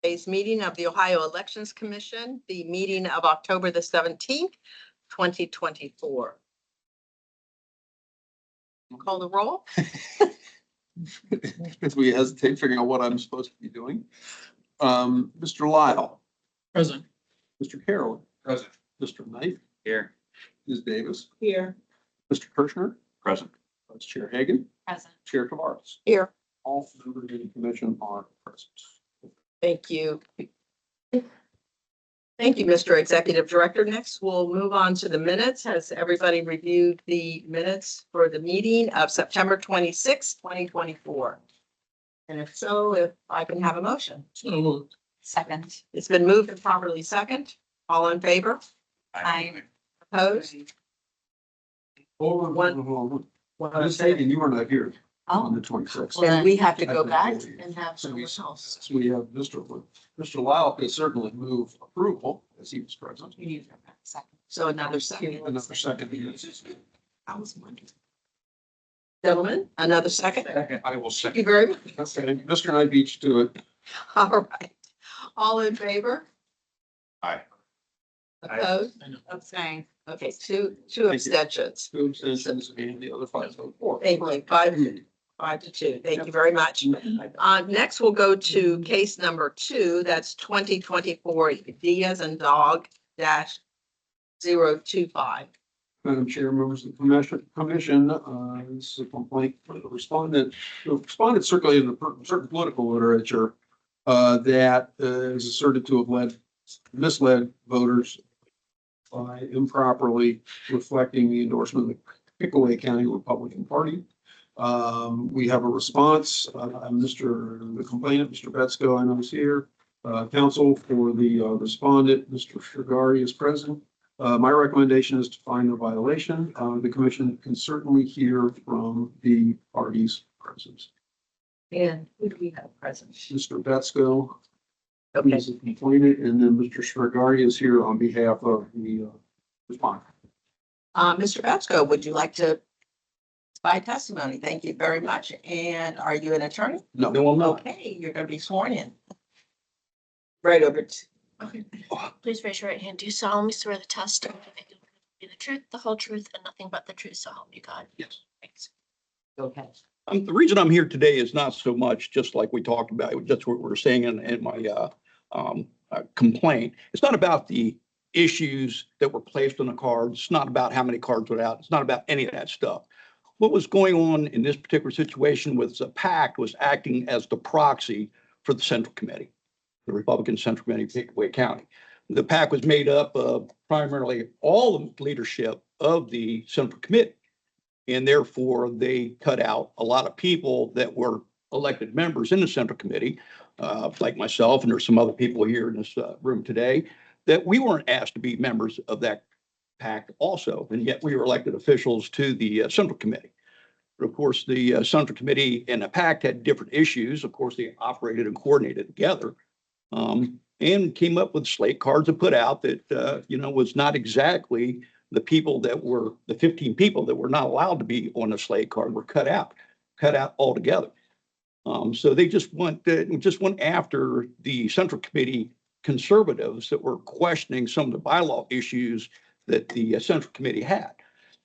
today's meeting of the Ohio Elections Commission, the meeting of October the 17th, 2024. Call the roll. As we hesitate figuring out what I'm supposed to be doing. Mr. Lyle. Present. Mr. Carroll. Present. Mr. Knight. Here. Ms. Davis. Here. Mr. Kirschner. Present. Vice Chair Hagan. Present. Chair Tavares. Here. All members of the commission are present. Thank you. Thank you, Mr. Executive Director. Next, we'll move on to the minutes. Has everybody reviewed the minutes for the meeting of September 26, 2024? And if so, if I can have a motion. So moved. Second. It's been moved and properly second. All in favor? Aye. Opposed? Hold on. I was saying you were not here on the 26th. Then we have to go back and have So someone we, else. so we have Mr. Lyle can certainly move approval as he was present. You need a second. So another second. Another second. I was wondering. Gentlemen, another second. I will Thank you very much. Okay, Mr. Knight beats to it. All right. All in favor? Aye. Opposed? Abstain. Okay, two you. abstentions. 2 abstentions and the other 5 vote for. Thank you. 5-2. Thank you very much. Next, we'll go to case number 2. That's 2024 Diaz and Dog dash 025. Madam Chair, members of the commission, this is a complaint for the respondent. The respondent circulated in certain political literature that is asserted to have misled voters by improperly reflecting the endorsement of the Pickaway County Republican Party. We have a response. The complainant, Mr. Betsko, I know is here. Counsel for the respondent, Mr. Shigari, is present. My recommendation is to find a violation. The commission can certainly hear from the parties present. And who do we have present? Mr. Betsko Okay, is the complainant, and then Mr. Shigari is here on behalf of the respondent. Mr. Batsko, would you like to provide testimony? Thank you very much. And are you an attorney? No, I'm Okay, you're going to be sworn in. Right over to. Okay. Please raise your right hand. Do you solemnly swear the testimony that you will be the truth, the whole truth, and nothing but the truth, so help you God? Yes. Thanks. Okay. The reason I'm here today is not so much just like we talked about, just what we're saying in my complaint. It's not about the issues that were placed on the cards. It's not about how many cards were out. It's not about any of that stuff. What was going on in this particular situation was the PAC was acting as the proxy for the Central Committee, the Republican Central Committee of Pickaway County. The PAC was made up of primarily all the leadership of the Central Committee. And therefore, they cut out a lot of people that were elected members in the Central Committee, like myself, and there's some other people here in this room today, that we weren't asked to be members of that PAC also, and yet we were elected officials to the Central Committee. But of course, the Central Committee and the PAC had different issues. Of course, they operated and coordinated together, and came up with slate cards to put out that, was not exactly the people that were, the 15 people that were not allowed to be on the slate card were cut out altogether. So they just went after the Central Committee conservatives that were questioning some of the bylaw issues that the Central Committee had.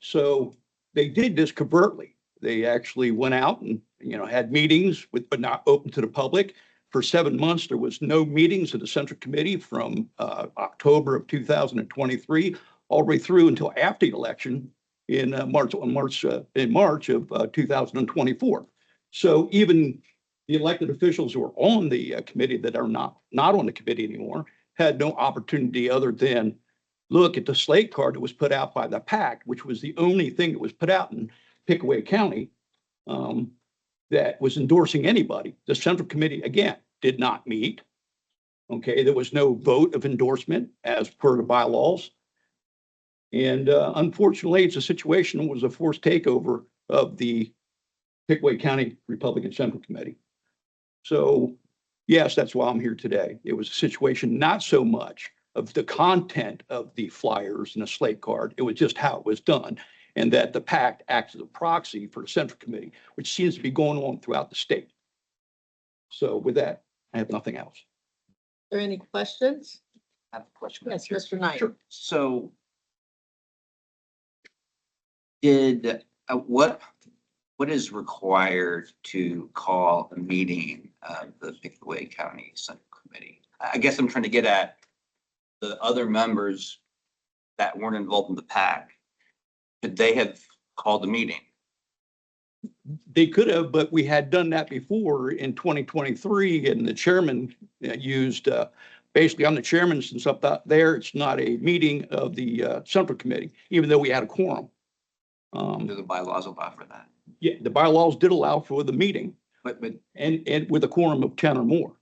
So they did this covertly. They actually went out and, had meetings but not open to the public. For 7 months, there was no meetings of the Central Committee from October of 2023 all the way through until after the election in March of 2024. So even the elected officials who are on the committee that are not on the committee anymore had no opportunity other than look at the slate card that was put out by the PAC, which was the only thing that was put out in Pickaway County that was endorsing anybody. The Central Committee, again, did not meet. Okay, there was no vote of endorsement as per the bylaws. And unfortunately, it's a situation that was a forced takeover of the Pickaway County Republican Central Committee. So yes, that's why I'm here today. It was a situation not so much of the content of the flyers and the slate card. It was just how it was done, and that the PAC acts as a proxy for the Central Committee, which seems to be going on throughout the state. So with that, I have nothing else. there any questions? I have a question. Yes, Mr. Knight. Sure. So did, what is required to call a meeting of the Pickaway County Central Committee? I guess I'm trying to get at the other members that weren't involved in the PAC. Could they have called the meeting? They could have, but we had done that before in 2023 and the chairman used, basically I'm the chairman since up there, it's not a meeting of the Central Committee, even though we had a quorum. Do the bylaws allow for that? Yeah, the bylaws did allow for the meeting But and with a quorum of 10 or more.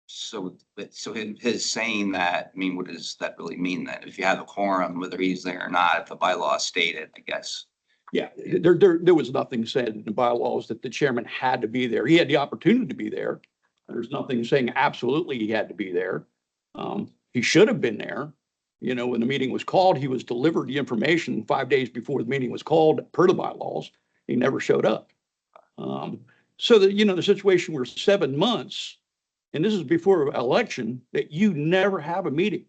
so his saying that, I mean, what does that really mean then? If you have a quorum, whether he's there or not, if the bylaws stated, I guess. Yeah, there was nothing said in the bylaws that the chairman had to be there. He had the opportunity to be there. There's nothing saying absolutely he had to be there. He should have been there. You know, when the meeting was called, he was delivered the information 5 days before the meeting was called per the bylaws. He never showed up. So that, you know, the situation where 7 months, and this is before election, that you never have a meeting.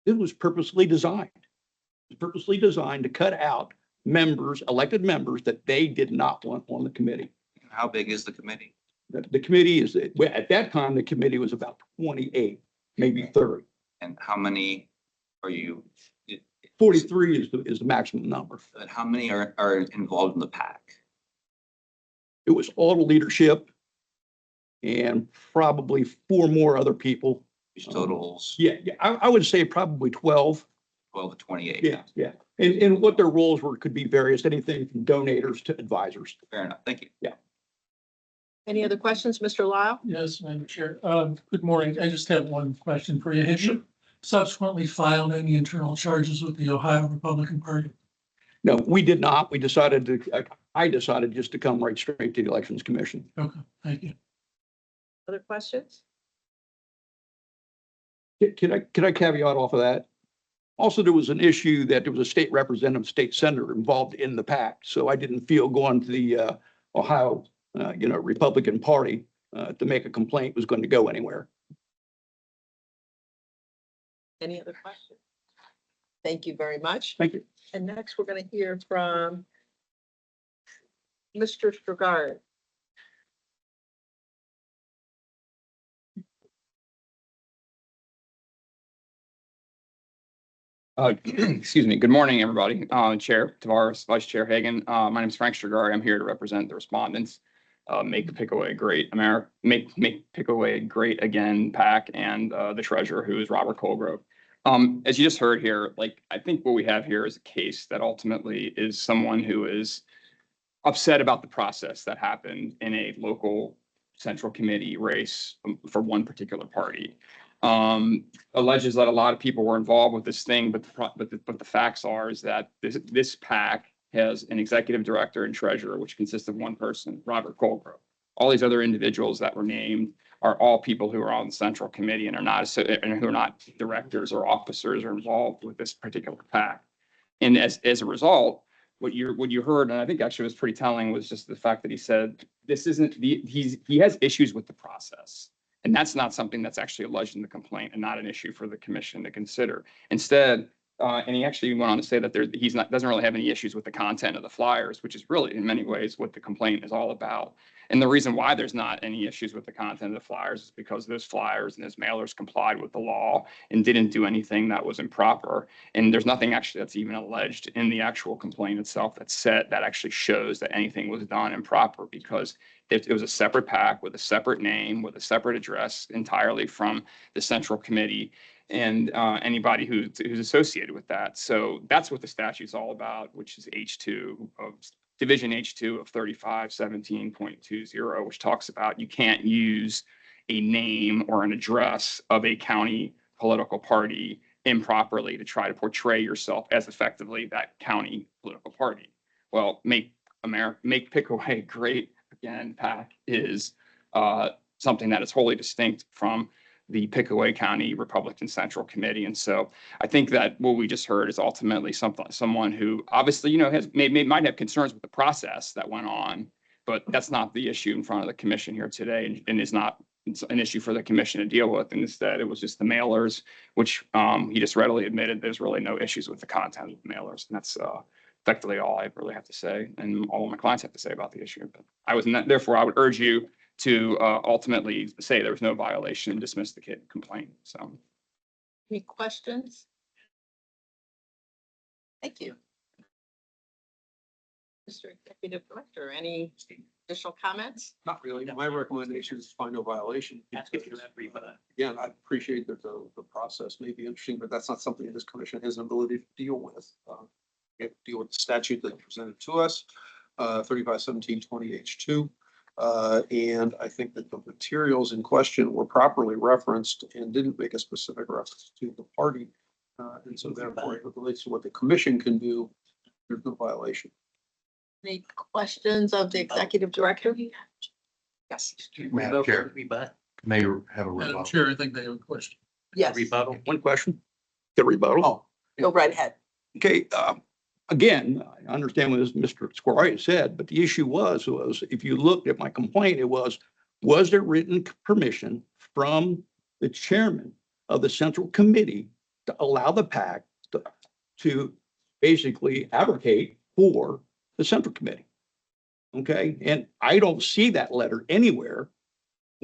It was purposely designed. It was purposely designed to cut out members, elected members that they did not want on the committee. How big is the committee? The committee is, well, at that time, the committee was about 28, maybe 30. And how many are you, 43 is the maximum number. and how many are involved in the PAC? It was all the leadership and probably 4 more other people. Which totals Yeah, I would say probably 12. 12 to 28. Yeah. And what their roles were could be various, anything from donators to advisors. Fair enough. Thank you. Any other questions, Mr. Lyle? Yes, Madam Chair. Good morning. I just have one question for you. Have you subsequently filed any internal charges with the Ohio Republican Party? No, we did not. We decided to, I decided just to come right straight to the Elections Commission. Okay, thank you. Other questions? Can I caveat off of that? Also, there was an issue that there was a state representative, state senator involved in the PAC. So I didn't feel going to the Ohio, Republican Party to make a complaint was going to go anywhere. Any other questions? Thank you very much. Thank you. And next, we're going to hear from Mr. Strugard. Excuse me. Good morning, everybody. Chair Tavares, Vice Chair Hagan. My name is Frank Strugari. I'm here to represent the respondents. Make Pickaway Great America, make Pickaway Great Again PAC, and the treasurer, who is Robert Colgrove. As you just heard here, I think what we have here is a case that ultimately is someone who is upset about the process that happened in a local central committee race for one particular party. Alleges that a lot of people were involved with this thing, but the facts are is that this PAC has an executive director and treasurer, which consists of one person, Robert Colgrove. All these other individuals that were named are all people who are on the central committee and who are not directors or officers or involved with this particular PAC. And as a result, what you heard, and I think actually was pretty telling, was just the fact that he said this isn't he has issues with the process. And that's not something that's actually alleged in the complaint and not an issue for the commission to consider. Instead, and he actually went on to say that doesn't really have any issues with the content of the flyers, which is really in many ways what the complaint is all about. And the reason why there's not any issues with the content of the flyers is because those flyers and those mailers complied with the law and didn't do anything that was improper. And there's nothing actually that's even alleged in the actual complaint itself that actually shows that anything was done improper, because it was a separate PAC with a separate name, with a separate address entirely from the central committee and anybody who's associated with that. So that's what the statute's all about, which is H2 of Division H2 of 3517.20, which talks about you can't use a name or an address of a county political party improperly to try to portray yourself as effectively that county political party. Well, Make Pickaway Great Again PAC is something that is wholly distinct from the Pickaway County Republican Central Committee. And so I think that what we just heard is ultimately someone who obviously, might have concerns with the process that went on, but that's not the issue in front of the commission here today, and is not it's an issue for the commission to deal with. And instead, it was just the mailers, which he just readily admitted there's really no issues with the content of the mailers. And that's effectively all I really have to say, and all my clients have to say about the issue. But therefore, I would urge you to ultimately say there was no violation and dismiss the complaint. So. Any questions? Thank you. Mr. Executive Director, any additional comments? Not really. My recommendation is find no violation. Again, I appreciate that the process may be interesting, but that's not something this commission has an ability to deal with. We have to deal with the statute that presented to us, 351720H2. And I think that the materials in question were properly referenced and didn't make a specific reference to the party. And so therefore, it relates to what the commission can do. There's no violation. Any questions of the Executive Director? Yes. Madam Chair, may have a Madam rebuttal. Chair, I think they have a question. Yes. One question. The rebuttal. Oh, Go right ahead. Okay, again, I understand what Mr. Squire said, but the issue was if you looked at my complaint, it was there written permission from the chairman of the central committee to allow the PAC to basically advocate for the central committee? Okay, and I don't see that letter anywhere.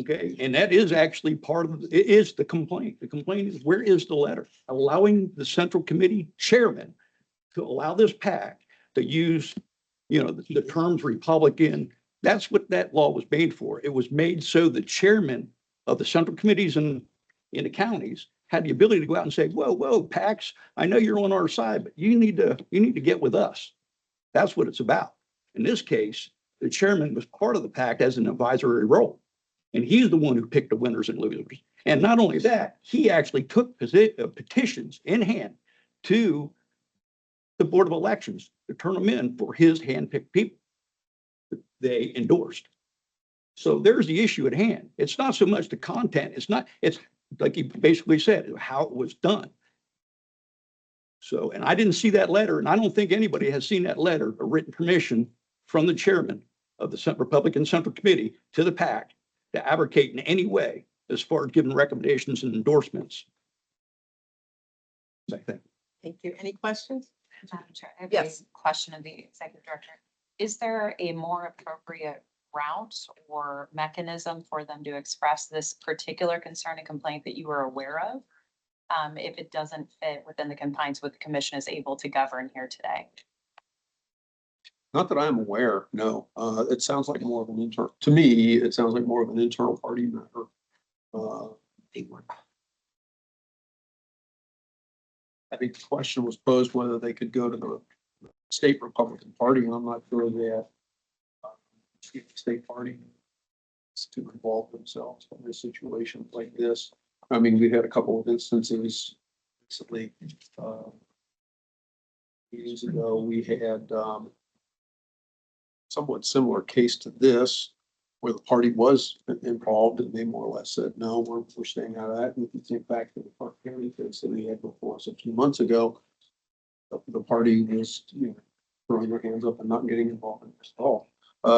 Okay, and that is actually part of it is the complaint. The complaint is, where is the letter allowing the central committee chairman to allow this PAC to use, the terms Republican? That's what that law was made for. It was made so the chairman of the central committees in the counties had the ability to go out and say, whoa, PACs, I know you're on our side, but you need to get with us. That's what it's about. In this case, the chairman was part of the PAC as an advisory role. And he's the one who picked the winners and losers. And not only that, he actually took petitions in hand to the Board of Elections to turn them in for his hand-picked people that they endorsed. So there's the issue at hand. It's not so much the content. It's like he basically said, how it was done. So, and I didn't see that letter, and I don't think anybody has seen that letter, a written permission from the chairman of the Republican Central Committee to the PAC to advocate in any way as far as giving recommendations and endorsements. I think. Thank you. Any questions? Madam Chair, I have Yes. a question of the executive director. Is there a more appropriate route or mechanism for them to express this particular concern and complaint that you were aware of? If it doesn't fit within the confines what the commission is able to govern here today? not that I'm aware, no. It sounds like more of an internal, to me, it sounds like more of an internal party matter. I think the question was posed whether they could go to the state Republican Party, and I'm not sure that the state party is to involve themselves in a situation like this. I mean, we had a couple of instances recently. Years ago, we had somewhat similar case to this, where the party was involved and they more or less said, no, we're staying out of that. And if you think back to the Park County case that we had before us a few months ago, the party was, throwing their hands up and not getting involved in this at all.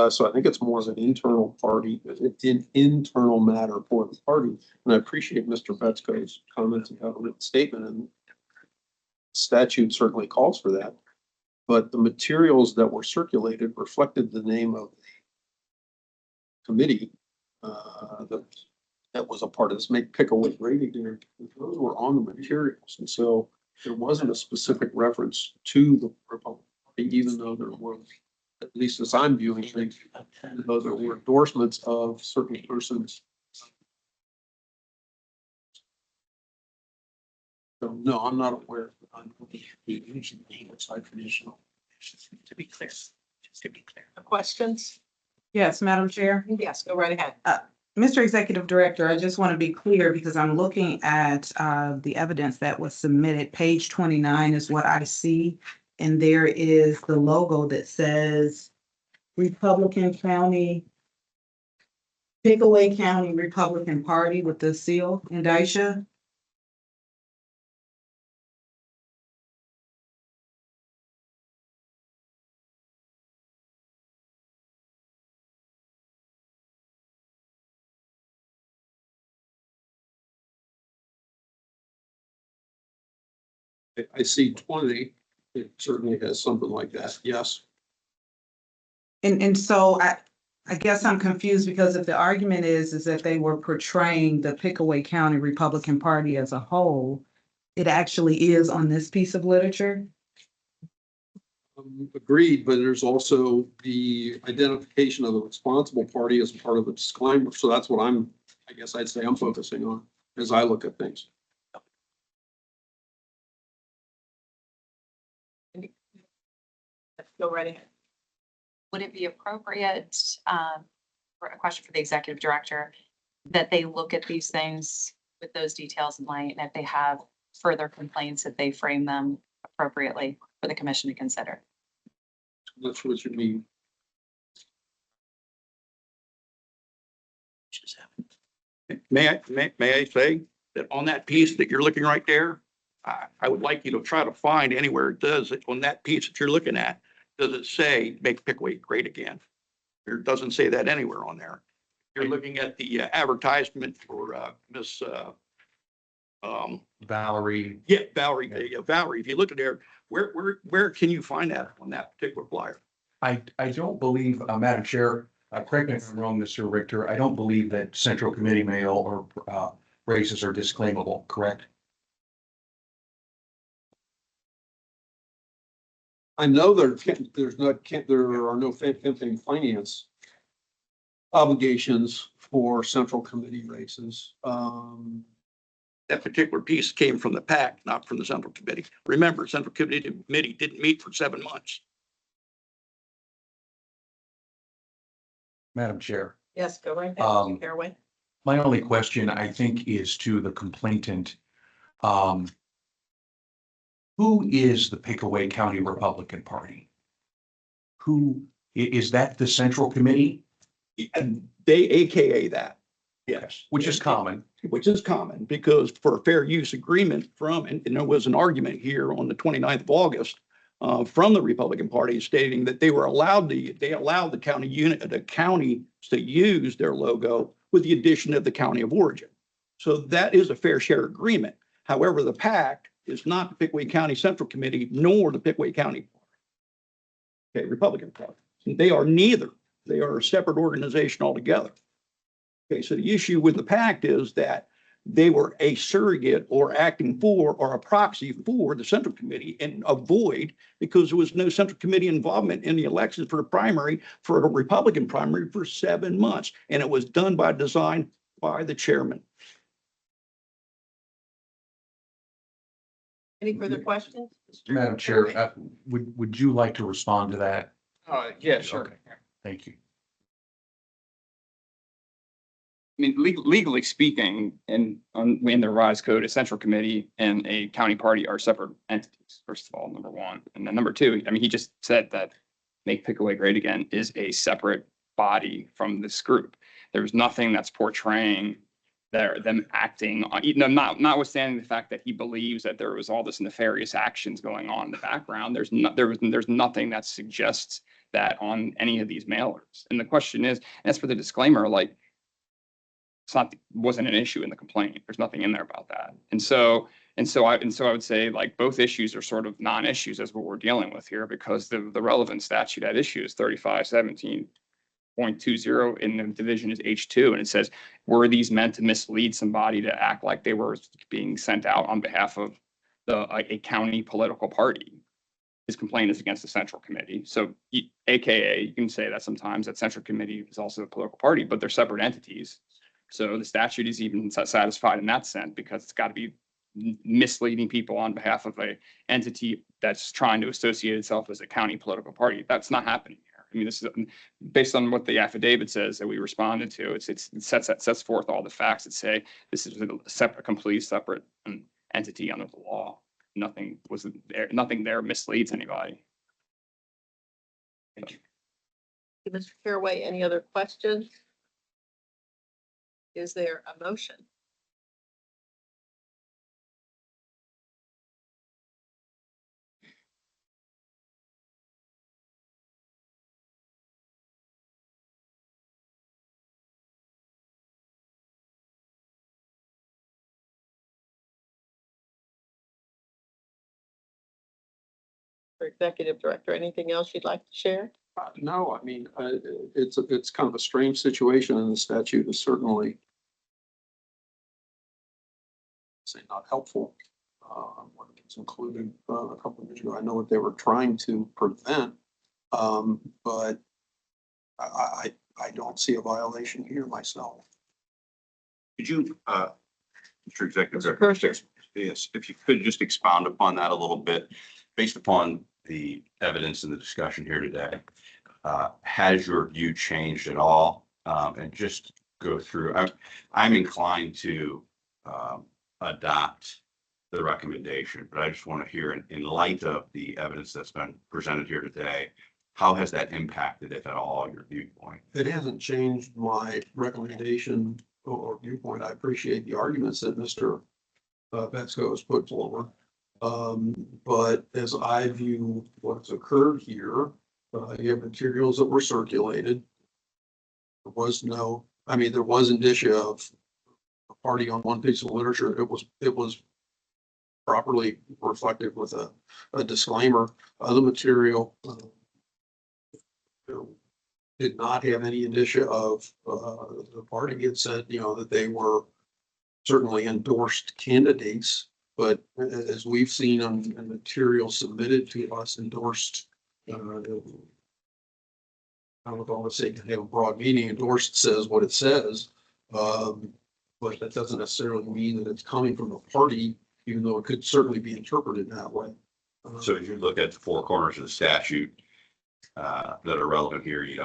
So I think it's more of an internal party, an internal matter for the party. And I appreciate Mr. Betzko's comments about a written statement, and statute certainly calls for that. But the materials that were circulated reflected the name of the committee that was a part of this Make Pickaway Great Again. Those were on the materials. And so there wasn't a specific reference to the Republican Party, even though there were, at least as I'm viewing things, though there were endorsements of certain persons. So no, I'm not aware. Traditional. To be clear, just to be clear. Questions? Yes, Madam Chair. Yes, go right ahead. Mr. Executive Director, I just want to be clear because I'm looking at the evidence that was submitted. Page 29 is what I see. And there is the logo that says Republican County, Pickaway County Republican Party with the seal and Daisha. I see 20. It certainly has something like that. Yes. And so I guess I'm confused because if the argument is that they were portraying the Pickaway County Republican Party as a whole, it actually is on this piece of literature. Agreed, but there's also the identification of the responsible party as part of the disclaimer. So that's what I guess I'd say I'm focusing on as I look at things. Let's go right ahead. Would it be appropriate, for a question for the executive director, that they look at these things with those details in light, and if they have further complaints, that they frame them appropriately for the commission to consider? That's what you mean. May I say that on that piece that you're looking right there, I would like you to try to find anywhere it does, on that piece that you're looking at, does it say make Pickaway great again? It doesn't say that anywhere on there. You're looking at the advertisement for Miss Valerie. yeah, Valerie, Valerie, if you look at there, where can you find that on that particular flyer? I don't believe, Madam Chair, correct me if I'm wrong, Mr. Richter, I don't believe that Central Committee mail or races are disclaimable, correct? I know there are no campaign finance obligations for Central Committee races. That particular piece came from the PAC, not from the Central Committee. Remember, Central Committee didn't meet for 7 months. Madam Chair, Yes, go right ahead, Um, Mr. Caraway. my only question, I think, is to the complainant. Who is the Pickaway County Republican Party? Who, is that the Central Committee? And they AKA that. Yes. Which is common. Which is common because for a fair use agreement from, and there was an argument here on the 29th of August from the Republican Party stating that they allowed the county unit, the county to use their logo with the addition of the county of origin. So that is a fair share agreement. However, the PAC is not the Pickaway County Central Committee nor the Pickaway County Republican Party. They are neither. They are a separate organization altogether. Okay, so the issue with the PAC is that they were a surrogate or acting for or a proxy for the Central Committee and a void because there was no Central Committee involvement in the elections for the primary, for a Republican primary for 7 months. And it was done by design by the chairman. Any further questions? Madam Chair, would you like to respond to that? Yeah, sure. Okay. Thank you. I mean, legally speaking, in the revised code, a central committee and a county party are separate entities, first of all, number one. And then number two, I mean, he just said that Make Pickaway Great Again is a separate body from this group. There's nothing that's portraying them acting on, notwithstanding the fact that he believes that there was all this nefarious actions going on in the background. There's nothing that suggests that on any of these mailers. And the question is, and as for the disclaimer, like, wasn't an issue in the complaint. There's nothing in there about that. And so I would say, like, both issues are sort of non-issues as what we're dealing with here, because the relevant statute at issue is 3517.20 in the division is H2, and it says, were these meant to mislead somebody to act like they were being sent out on behalf of a county political party? His complaint is against the Central Committee. So AKA, you can say that sometimes that Central Committee is also a political party, but they're separate entities. So the statute is even satisfied in that sense, because it's got to be misleading people on behalf of a entity that's trying to associate itself as a county political party. That's not happening here. I mean, this is based on what the affidavit says that we responded to. It sets forth all the facts that say this is a completely separate entity under the law. Nothing there misleads anybody. Thank you. Mr. Caraway, any other questions? Is there a motion? Mr. Executive Director, anything else you'd like to share? No, I mean, it's kind of a strange situation, and the statute is certainly say not helpful. When it's included a couple of years ago, I know what they were trying to prevent, but I don't see a violation here myself. Could you, Mr. Executive Mr. Director, Kirschner. yes, if you could just expound upon that a little bit, based upon the evidence in the discussion here today, has your view changed at all? And just go through, I'm inclined to adopt the recommendation, but I just want to hear in light of the evidence that's been presented here today, how has that impacted, if at all, your viewpoint? It hasn't changed my recommendation or viewpoint. I appreciate the arguments that Mr. Betzko has put forward. But as I view what's occurred here, you have materials that were circulated. There was no, I mean, there was indicia of a party on one piece of literature. It was properly reflected with a disclaimer. The material did not have any indicia of the party. It said, that they were certainly endorsed candidates, but as we've seen on material submitted to us, endorsed, I don't know if I want to say have a broad meaning. Endorsed says what it says, but that doesn't necessarily mean that it's coming from the party, even though it could certainly be interpreted that way. So if you look at the four corners of the statute that are relevant here, you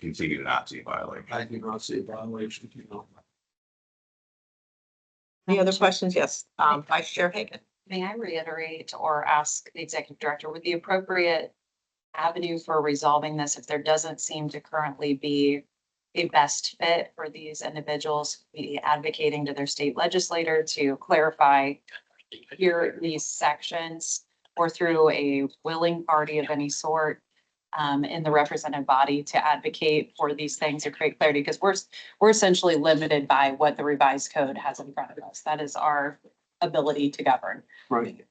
continue to not see a violation. I do not see a violation. Any other questions? Yes, Vice Chair Hagan. May I reiterate or ask the executive director, would the appropriate avenue for resolving this, if there doesn't seem to currently be a best fit for these individuals, be advocating to their state legislator to clarify here these sections, or through a willing party of any sort in the representative body to advocate for these things or create clarity? Because we're essentially limited by what the revised code has in front of us. That is our ability to govern. Right.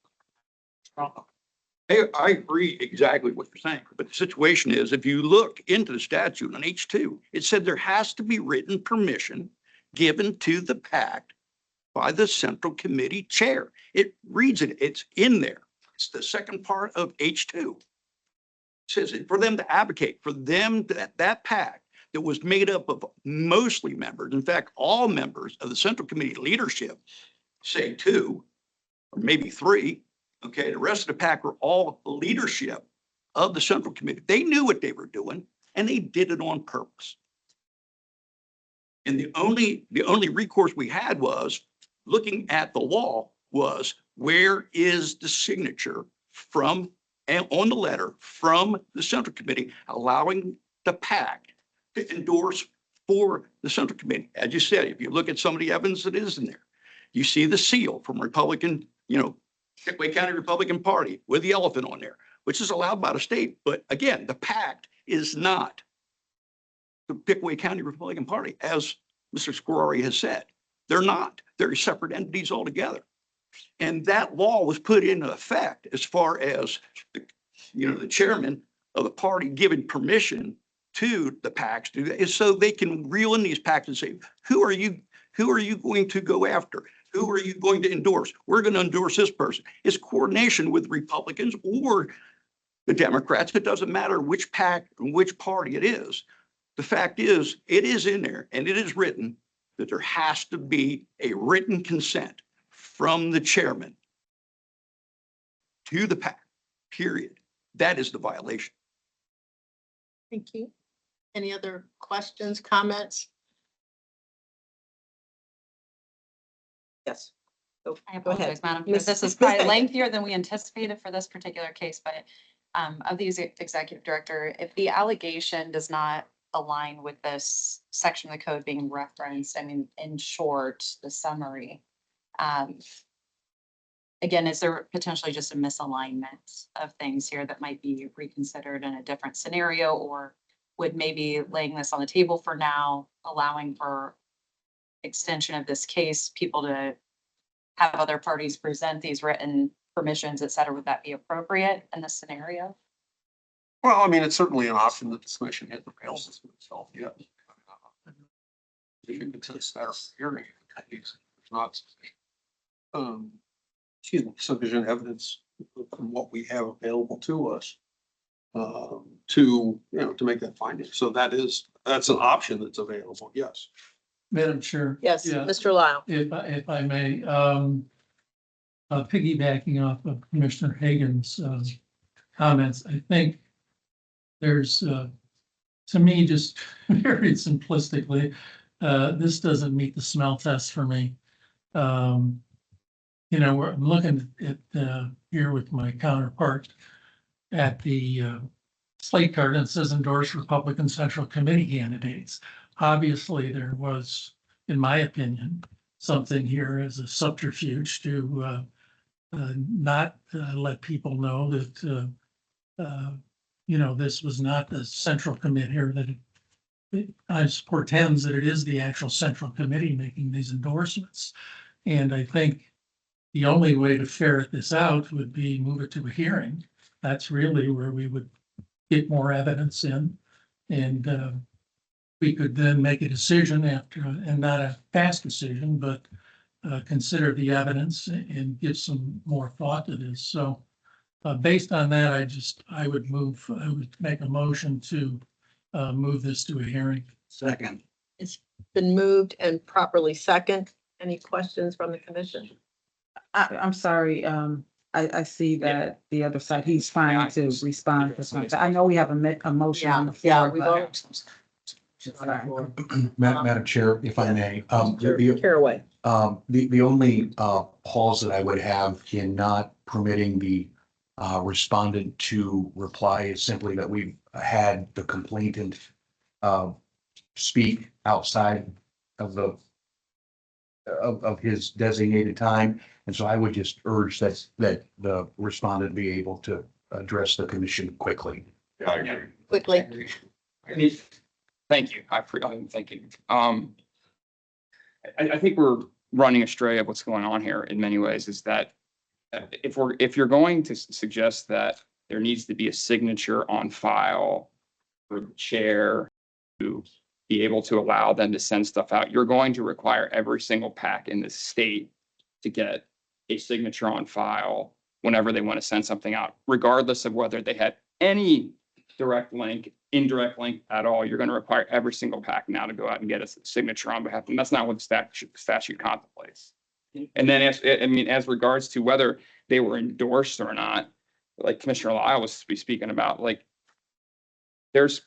I agree exactly what you're saying, but the situation is, if you look into the statute on H2, it said there has to be written permission given to the PAC by the Central Committee Chair. It reads it, it's in there. It's the second part of H2. It says it for them to advocate, for them, that PAC that was made up of mostly members, in fact, all members of the Central Committee leadership, say 2 or maybe 3. Okay, the rest of the PAC were all leadership of the Central Committee. They knew what they were doing, and they did it on purpose. And the only recourse we had was looking at the law was, where is the signature from and on the letter from the Central Committee allowing the PAC to endorse for the Central Committee? As you said, if you look at some of the evidence that is in there, you see the seal from Republican, Pickaway County Republican Party with the elephant on there, which is allowed by the state. But again, the PAC is not the Pickaway County Republican Party, as Mr. Squirrari has said. They're not. They're separate entities altogether. And that law was put into effect as far as the chairman of the party giving permission to the PACs to do that, is so they can reel in these PACs and say, who are you going to go after? Who are you going to endorse? We're going to endorse this person. It's coordination with Republicans or the Democrats. It doesn't matter which PAC and which party it is. The fact is, it is in there and it is written that there has to be a written consent from the chairman to the PAC, period. That is the violation. Thank you. Any other questions, comments? Yes. I Go ahead. apologize, Madam Chair. This is Mrs. probably lengthier than we anticipated for this particular case, but of these executive director, if the allegation does not align with this section of the code being referenced, I mean, in short, the summary, again, is there potentially just a misalignment of things here that might be reconsidered in a different scenario, or would maybe laying this on the table for now, allowing for extension of this case, people to have other parties present these written permissions, et cetera, would that be appropriate in this scenario? Well, I mean, it's certainly an option that the commission has available to itself, yeah. If you contest that hearing, it's not, excuse me, sufficient evidence from what we have available to us to, you know, to make that finding. So that's an option that's available, yes. Madam Chair. Yes, Yeah, Mr. Lyle. if I may, piggybacking off of Commissioner Hagan's comments, I think there's, to me, just very simplistically, this doesn't meet the smell test for me. You know, I'm looking at here with my counterpart at the slate card, and it says endorsed Republican Central Committee candidates. Obviously, there was, in my opinion, something here as a subterfuge to not let people know that you know, this was not the central committee here, that it portends that it is the actual central committee making these endorsements. And I think the only way to ferret this out would be move it to a hearing. That's really where we would get more evidence in. And we could then make a decision after, and not a fast decision, but consider the evidence and give some more thought to this. So based on that, I would make a motion to move this to a hearing. Second. It's been moved and properly second. Any questions from the commission? I'm sorry, I see that the other side, he's trying to respond to something. I know we have a motion on the floor, we but. Madam Chair, if I may, Caraway. the only pause that I would have in not permitting the respondent to reply is simply that we've had the complainant speak outside of his designated time. And so I would just urge that the respondent be able to address the commission quickly. Yeah, I agree. Quickly. Thank you. Thank you. I think we're running astray of what's going on here in many ways, is that if you're going to suggest that there needs to be a signature on file for the chair to be able to allow them to send stuff out, you're going to require every single PAC in the state to get a signature on file whenever they want to send something out, regardless of whether they had any direct link, indirect link at all. You're going to require every single PAC now to go out and get a signature on behalf of them. That's not what the statute contemplates. And then as regards to whether they were endorsed or not, like Commissioner Lyle was speaking about, like there's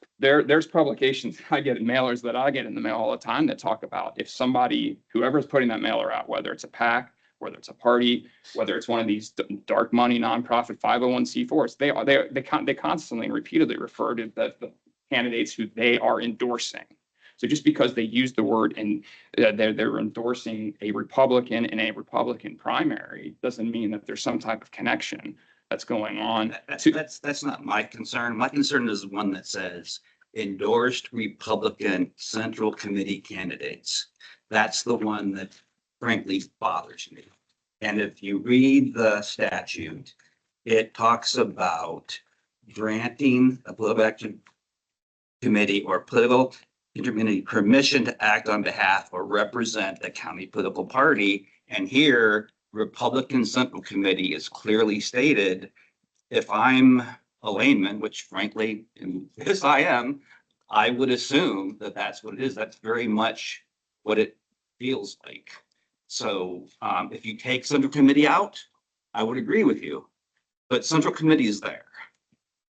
publications I get in mailers that I get in the mail all the time that talk about if somebody, whoever's putting that mailer out, whether it's a PAC, whether it's a party, whether it's one of these dark money nonprofit 501c4s, they constantly and repeatedly refer to the candidates who they are endorsing. So just because they use the word and they're endorsing a Republican in a Republican primary doesn't mean that there's some type of connection that's going on. That's not my concern. My concern is one that says endorsed Republican Central Committee candidates. That's the one that frankly bothers me. And if you read the statute, it talks about granting a political action committee or political intercommittee permission to act on behalf or represent a county political party. And here, Republican Central Committee is clearly stated. If I'm a layman, which frankly, yes, I am, I would assume that that's what it is. That's very much what it feels like. So if you take Central Committee out, I would agree with you, but Central Committee is there.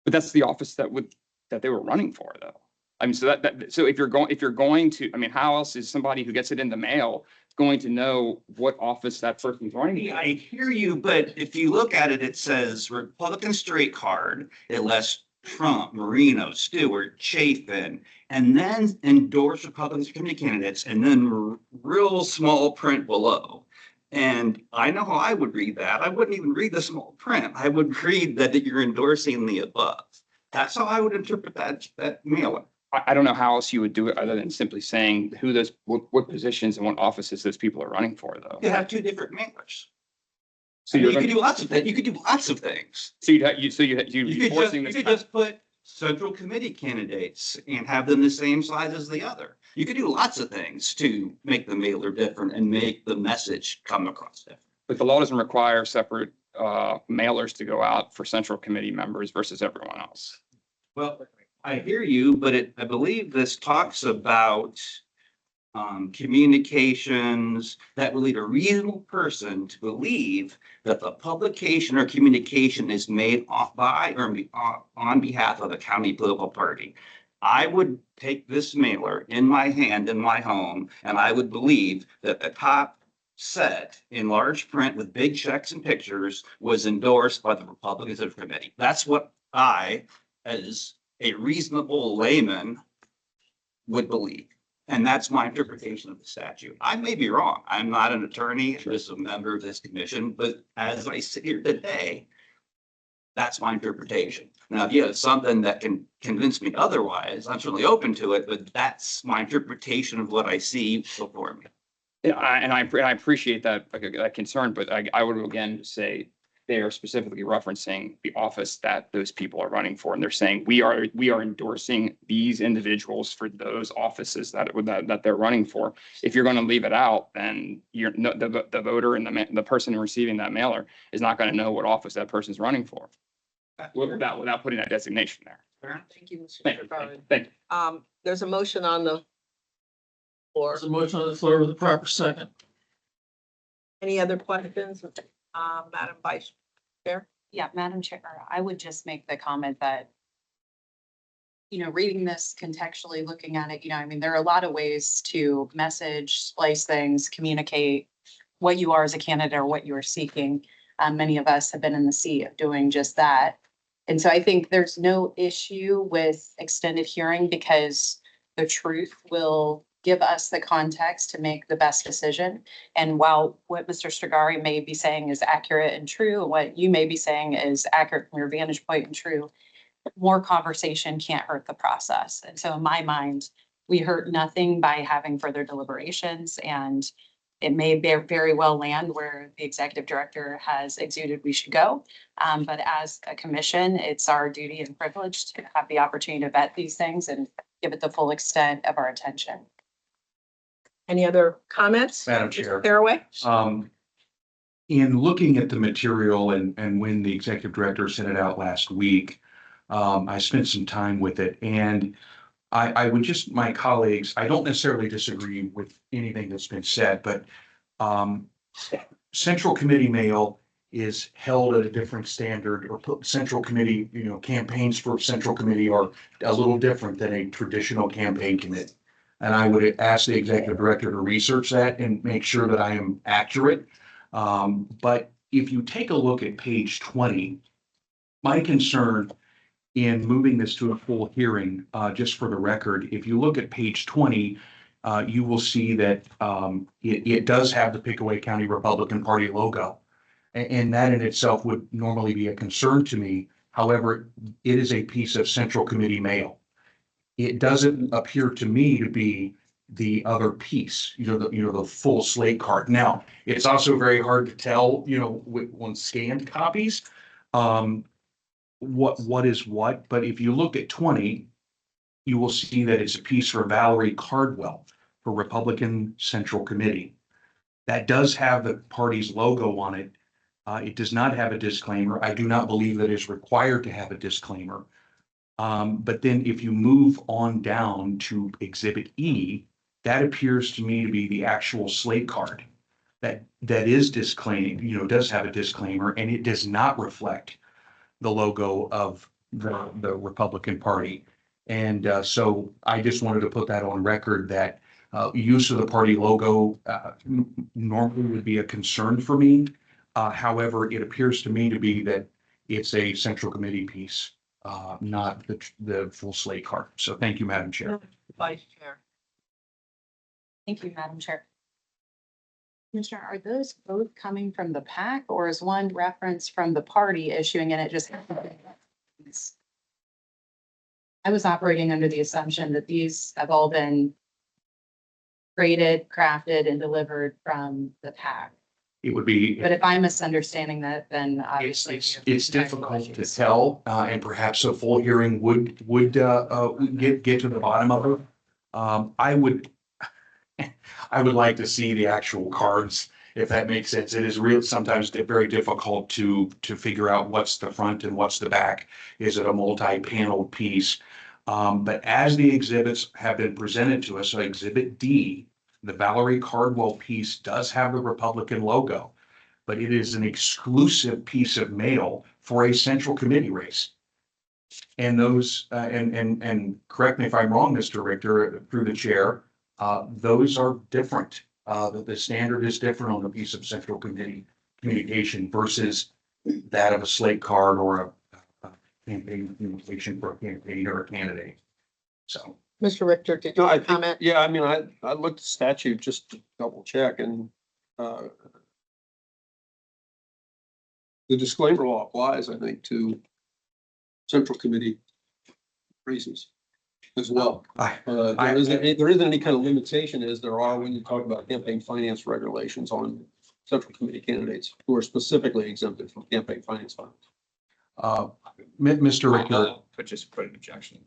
But that's the office that they were running for, though. I mean, so so if you're going to, I mean, how else is somebody who gets it in the mail going to know what office that person's running for? I hear you, but if you look at it, it says Republican straight card. It lists Trump, Marino, Stewart, Chafin, and then endorse Republican committee candidates, and then real small print below. And I know how I would read that. I wouldn't even read the small print. I would read that you're endorsing the above. That's how I would interpret that mailing. I don't know how else you would do it other than simply saying what positions and what offices those people are running for, though. You have two different mailers. So You you're, could do lots of things. You could do lots of things. so you'd You be could just, forcing you this. could just put central committee candidates and have them the same size as the other. You could do lots of things to make the mailer different and make the message come across different. But the law doesn't require separate mailers to go out for central committee members versus everyone else. Well, I hear you, but I believe this talks about communications that will lead a reasonable person to believe that the publication or communication is made by or on behalf of a county political party. I would take this mailer in my hand in my home, and I would believe that the top set in large print with big checks and pictures was endorsed by the Republican Central Committee. That's what I, as a reasonable layman, would believe. And that's my interpretation of the statute. I may be wrong. I'm not an attorney, I'm just a member of this commission, but as I sit here today, that's my interpretation. Now, if you have something that can convince me otherwise, I'm certainly open to it, but that's my interpretation of what I see before me. Yeah, I appreciate that concern, but I would again say they are specifically referencing the office that those people are running for, and they're saying we are endorsing these individuals for those offices that they're running for. If you're going to leave it out, then you're the voter and the person receiving that mailer is not going to know what office that person's running for without putting that designation there. Thank you, Mr. Thank you. Garland. Thank you. There's a motion on the floor. There's a motion on the floor with a proper second. Any other questions, Madam Vice Chair? Yeah, Madam Chair, I would just make the comment that, reading this contextually, looking at it, I mean, there are a lot of ways to message, splice things, communicate what you are as a candidate or what you are seeking. Many of us have been in the seat of doing just that. And so I think there's no issue with extended hearing because the truth will give us the context to make the best decision. And while what Mr. Strigari may be saying is accurate and true, and what you may be saying is accurate from your vantage point and true, more conversation can't hurt the process. And so in my mind, we hurt nothing by having further deliberations, and it may very well land where the executive director has exuded we should go. But as a commission, it's our duty and privilege to have the opportunity to vet these things and give it the full extent of our attention. Any other comments? Madam Mr. Chair. Caraway? In looking at the material and when the executive director sent it out last week, I spent some time with it, and I would just, my colleagues, I don't necessarily disagree with anything that's been said, but central committee mail is held at a different standard, or central committee, campaigns for central committee are a little different than a traditional campaign committee. And I would ask the executive director to research that and make sure that I am accurate. But if you take a look at page 20, my concern in moving this to a full hearing, just for the record, if you look at page 20, you will see that it does have the Pickaway County Republican Party logo. And that in itself would normally be a concern to me. However, it is a piece of central committee mail. It doesn't appear to me to be the other piece, the full slate card. Now, it's also very hard to tell, on scanned copies, what is what. But if you look at 20, you will see that it's a piece for Valerie Cardwell for Republican Central Committee. That does have the party's logo on it. It does not have a disclaimer. I do not believe that it's required to have a disclaimer. But then if you move on down to Exhibit E, that appears to me to be the actual slate card that is disclaimed, does have a disclaimer, and it does not reflect the logo of the Republican Party. And so I just wanted to put that on record that use of the party logo normally would be a concern for me. However, it appears to me to be that it's a central committee piece, not the full slate card. So thank you, Madam Chair. Vice Chair. Thank you, Madam Chair. Commissioner, are those both coming from the PAC, or is one reference from the party issuing and it just? I was operating under the assumption that these have all been created, crafted, and delivered from the PAC. it would be. But if I'm misunderstanding that, then It's, obviously. it's difficult to tell, and perhaps a full hearing would get to the bottom of it. I would, I would like to see the actual cards, if that makes sense. It is real, sometimes very difficult to figure out what's the front and what's the back. Is it a multi-paneled piece? But as the exhibits have been presented to us, so Exhibit D, the Valerie Cardwell piece does have the Republican logo, but it is an exclusive piece of mail for a central committee race. And those, and correct me if I'm wrong, Mr. Richter, through the chair, those are different. The standard is different on a piece of central committee communication versus that of a slate card or a campaign communication for a campaign or a candidate. So. Mr. Richter, did No, you I think, comment? yeah, I mean, I looked at statute just to double check and, the disclaimer law applies, I think, to central committee races as well. There isn't any kind of limitation as there are when you talk about campaign finance regulations on central committee candidates who are specifically exempted from campaign finance funds. Mr. Richter, But just put an objection.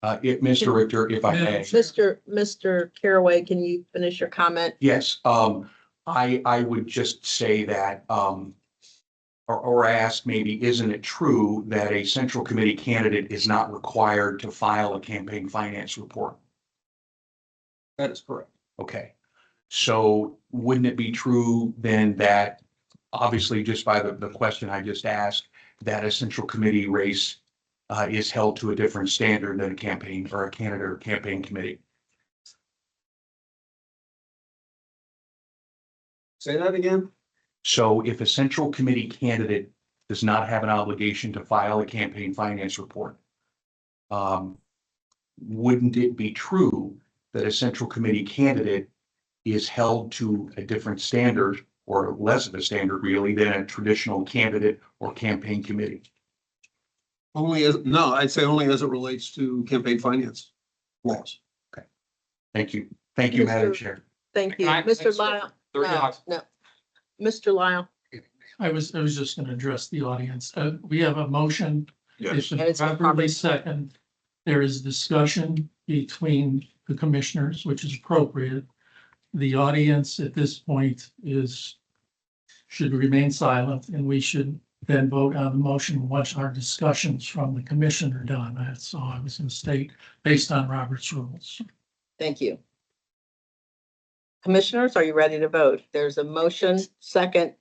Mr. Richter, if I may. Mr. Caraway, can you finish your comment? Yes, I would just say that, or ask maybe, isn't it true that a central committee candidate is not required to file a campaign finance report? That is correct. Okay, so wouldn't it be true then that, obviously, just by the question I just asked, that a central committee race is held to a different standard than a campaign or a candidate or campaign committee? Say that again? So if a central committee candidate does not have an obligation to file a campaign finance report, wouldn't it be true that a central committee candidate is held to a different standard or less of a standard really than a traditional candidate or campaign committee? No, I'd say only as it relates to campaign finance laws. Thank you. Thank you, Madam Mr. Chair. Thank you. Can I- Mr. Lyle? No. Mr. Lyle? I was just gonna address the audience. We have a motion. It's And it's been been properly second. There is discussion between the commissioners, which is appropriate. The audience at this point should remain silent, and we should then vote on the motion once our discussions from the commission are done. That's all I was gonna state based on Robert's rules. Thank you. Commissioners, are you ready to vote? There's a motion, second.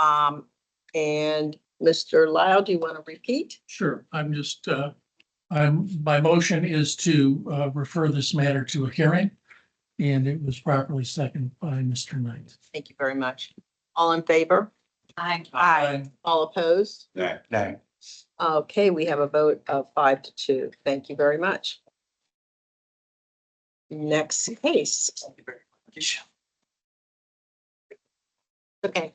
And Mr. Lyle, do you want to repeat? Sure, my motion is to refer this matter to a hearing, and it was properly seconded by Mr. Knight. Thank you very much. All in favor? Aye. All opposed? Nay. Okay, we have a vote of 5-2. Thank you very much. Next case. Okay.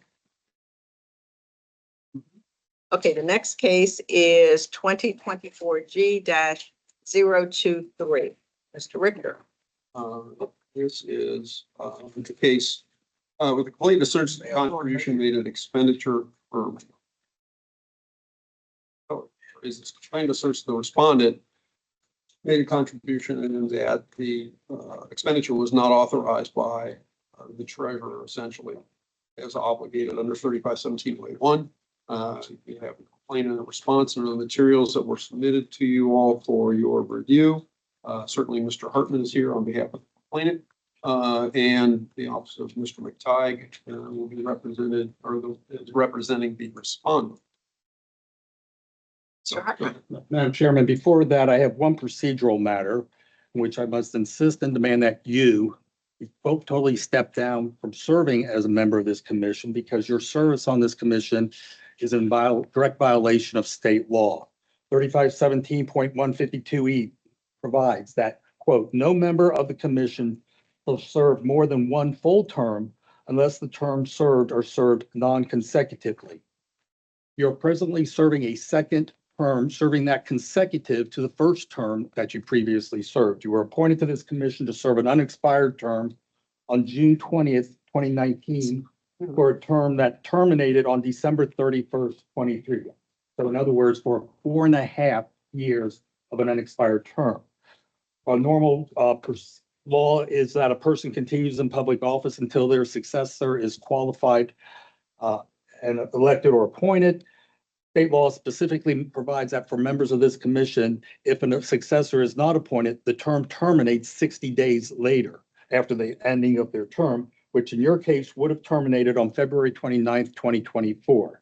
Okay, the next case is 2024G-023. Mr. Richter. This is the case with the complete asserts the contribution made an expenditure for. Is trying to search the respondent made a contribution and that the expenditure was not authorized by the treasurer, essentially, as obligated under 3517(1). You have a complaint and a response and the materials that were submitted to you all for your review. Certainly, Mr. Hartman is here on behalf of the complainant, and the office of Mr. McTighe will be represented or is representing the respondent. Mr. Hartman. Madam Chairman, before that, I have one procedural matter in which I must insist and demand that you both totally step down from serving as a member of this commission because your service on this commission is in direct violation of state law. 3517.152E provides that, quote, no member of the commission will serve more than one full term unless the terms served are served non-consecutively. You're presently serving a second term, serving that consecutive to the first term that you previously served. You were appointed to this commission to serve an unexpired term on June 20th, 2019, for a term that terminated on December 31st, 23. So in other words, for 4.5 years of an unexpired term. A normal law is that a person continues in public office until their successor is qualified and elected or appointed. State law specifically provides that for members of this commission, if a successor is not appointed, the term terminates 60 days later after the ending of their term, which in your case would have terminated on February 29th, 2024.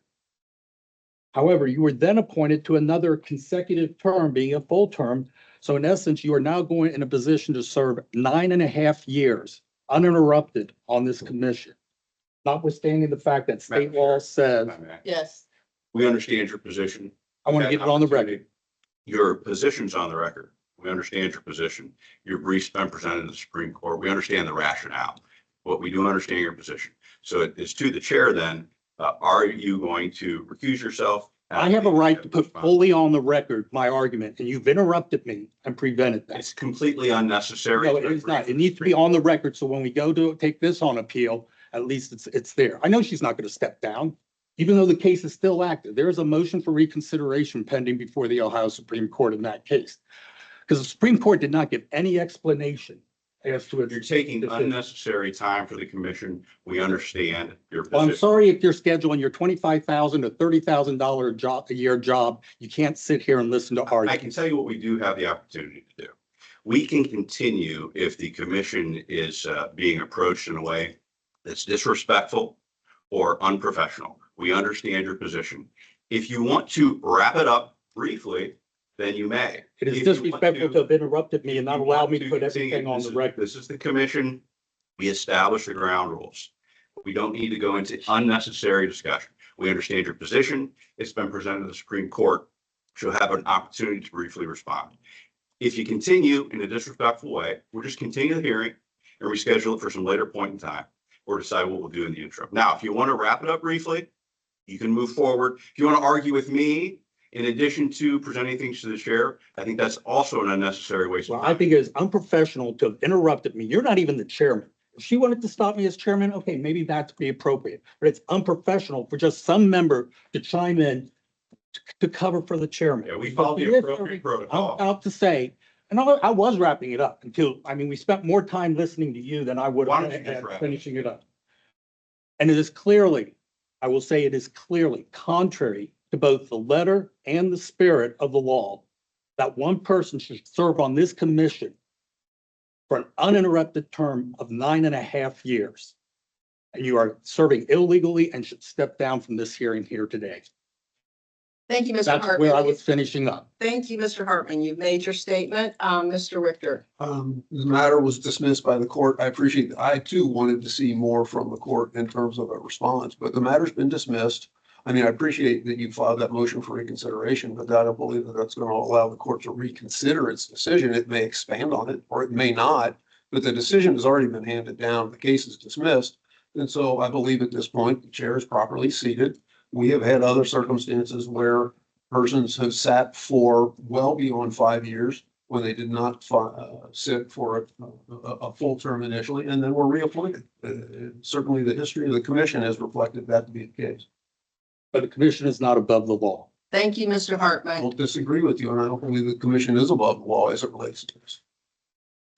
However, you were then appointed to another consecutive term, being a full term. So in essence, you are now going in a position to serve 9.5 years uninterrupted on this commission. Notwithstanding the fact that state law says, Yes. We understand your position. I want to get it on the record. Your position's on the record. We understand your position. Your brief's been presented to the Supreme Court. We understand the rationale, but we do understand your position. So it is to the chair then, are you going to recuse yourself? I have a right to put fully on the record my argument, and you've interrupted me and prevented that. It's completely unnecessary. No, it is not. It needs to be on the record. So when we go to take this on appeal, at least it's there. I know she's not going to step down, even though the case is still active. There is a motion for reconsideration pending before the Ohio Supreme Court in that case. Because the Supreme Court did not give any explanation as to it. You're taking unnecessary time for the commission. We understand your Well, I'm position. sorry if you're scheduling your $25,000 to $30,000 job, a year job, you can't sit here and listen to I arguments. can tell you what we do have the opportunity to do. We can continue if the commission is being approached in a way that's disrespectful or unprofessional. We understand your position. If you want to wrap it up briefly, then you may. It is If you want disrespectful to have interrupted me and not you allow want me to put continue, everything on this the is- record. This is the commission. We establish the ground rules. We don't need to go into unnecessary discussion. We understand your position. It's been presented to the Supreme Court. She'll have an opportunity to briefly respond. If you continue in a disrespectful way, we'll just continue the hearing and reschedule it for some later point in time or decide what we'll do in the interim. Now, if you want to wrap it up briefly, you can move forward. If you want to argue with me, in addition to presenting things to the chair, I think that's also an unnecessary waste of Well, I time. think it is unprofessional to have interrupted me. You're not even the chairman. If she wanted to stop me as chairman, okay, maybe that'd be appropriate. But it's unprofessional for just some member to chime in to cover for the chairman. Yeah, we followed the Yes, appropriate I'm protocol. about to say, and I was wrapping it up until, I mean, we spent more time listening to you than I would Why have don't you just had wrap it? finishing it up. And it is clearly, I will say it is clearly contrary to both the letter and the spirit of the law that one person should serve on this commission for an uninterrupted term of 9.5 years. And you are serving illegally and should step down from this hearing here today. Thank you, Mr. That's where I Hartman. was finishing up. Thank you, Mr. Hartman. You've made your statement. Mr. Richter. The matter was dismissed by the court. I appreciate that. I too wanted to see more from the court in terms of a response, but the matter's been dismissed. I mean, I appreciate that you filed that motion for reconsideration, but I don't believe that that's going to allow the court to reconsider its decision. It may expand on it or it may not, but the decision has already been handed down. The case is dismissed. And so I believe at this point, the chair is properly seated. We have had other circumstances where persons have sat for well beyond 5 years when they did not sit for a full term initially and then were reappointed. Certainly the history of the commission has reflected that to be the case. But the commission is not above the law. Thank you, Mr. I Hartman. don't disagree with you, and I don't believe the commission is above the law as it relates to this.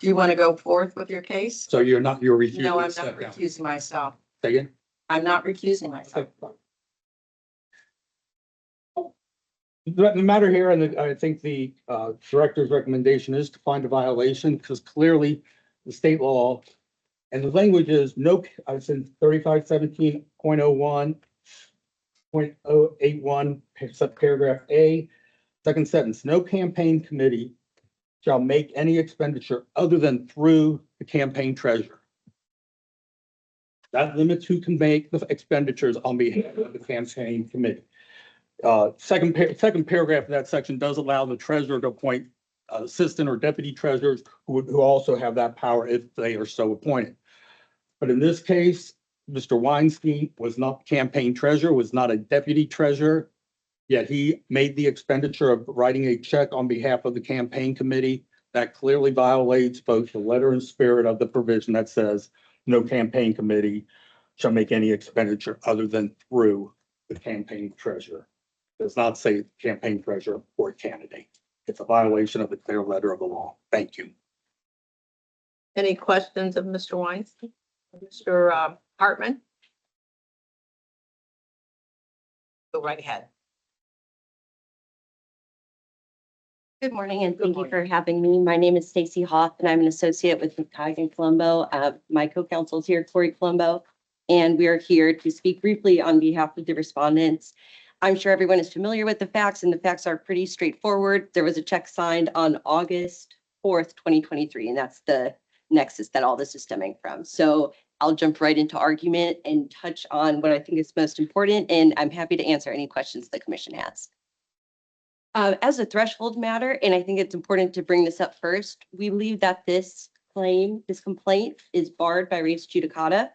Do you want to go forth with your case? So you're refusing. No, to I'm not step down. recusing myself. Say again? I'm not recusing myself. The matter here, and I think the director's recommendation is to find a violation because clearly the state law and the language is no, I said 3517.01, 0.081, subparagraph A, second sentence, no campaign committee shall make any expenditure other than through the campaign treasurer. That limits who can make the expenditures on behalf of the campaign committee. Second paragraph of that section does allow the treasurer to appoint assistant or deputy treasurers who also have that power if they are so appointed. But in this case, Mr. Weinstein was not campaign treasurer, was not a deputy treasurer, yet he made the expenditure of writing a check on behalf of the campaign committee. That clearly violates both the letter and spirit of the provision that says no campaign committee shall make any expenditure other than through the campaign treasurer. Does not say campaign treasurer or candidate. It's a violation of the clear letter of the law. Thank you. Any questions of Mr. Weinstein? Mr. Hartman? Go right ahead. Good morning, and Good thank you morning. for having me. My name is Stacy Hoff, and I'm an associate with McTighe and Colombo. My co-counsel is here, Corey Colombo, and we are here to speak briefly on behalf of the respondents. I'm sure everyone is familiar with the facts, and the facts are pretty straightforward. There was a check signed on August 4th, 2023, and that's the nexus that all this is stemming from. So I'll jump right into argument and touch on what I think is most important, and I'm happy to answer any questions the commission has. As a threshold matter, and I think it's important to bring this up first, we believe that this complaint is barred by res judicata.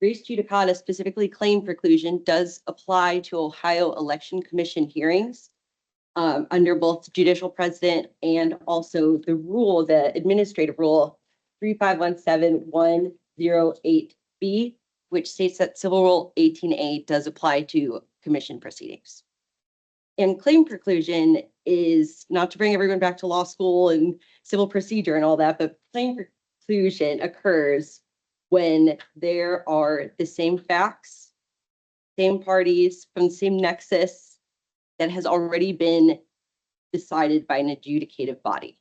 Res judicata, specifically claim preclusion, does apply to Ohio Election Commission hearings under both judicial precedent and also the rule, the administrative rule 3517108B, which states that Civil Rule 18A does apply to commission proceedings. And claim preclusion is, not to bring everyone back to law school and civil procedure and all that, but claim preclusion occurs when there are the same facts, same parties from the same nexus that has already been decided by an adjudicative body.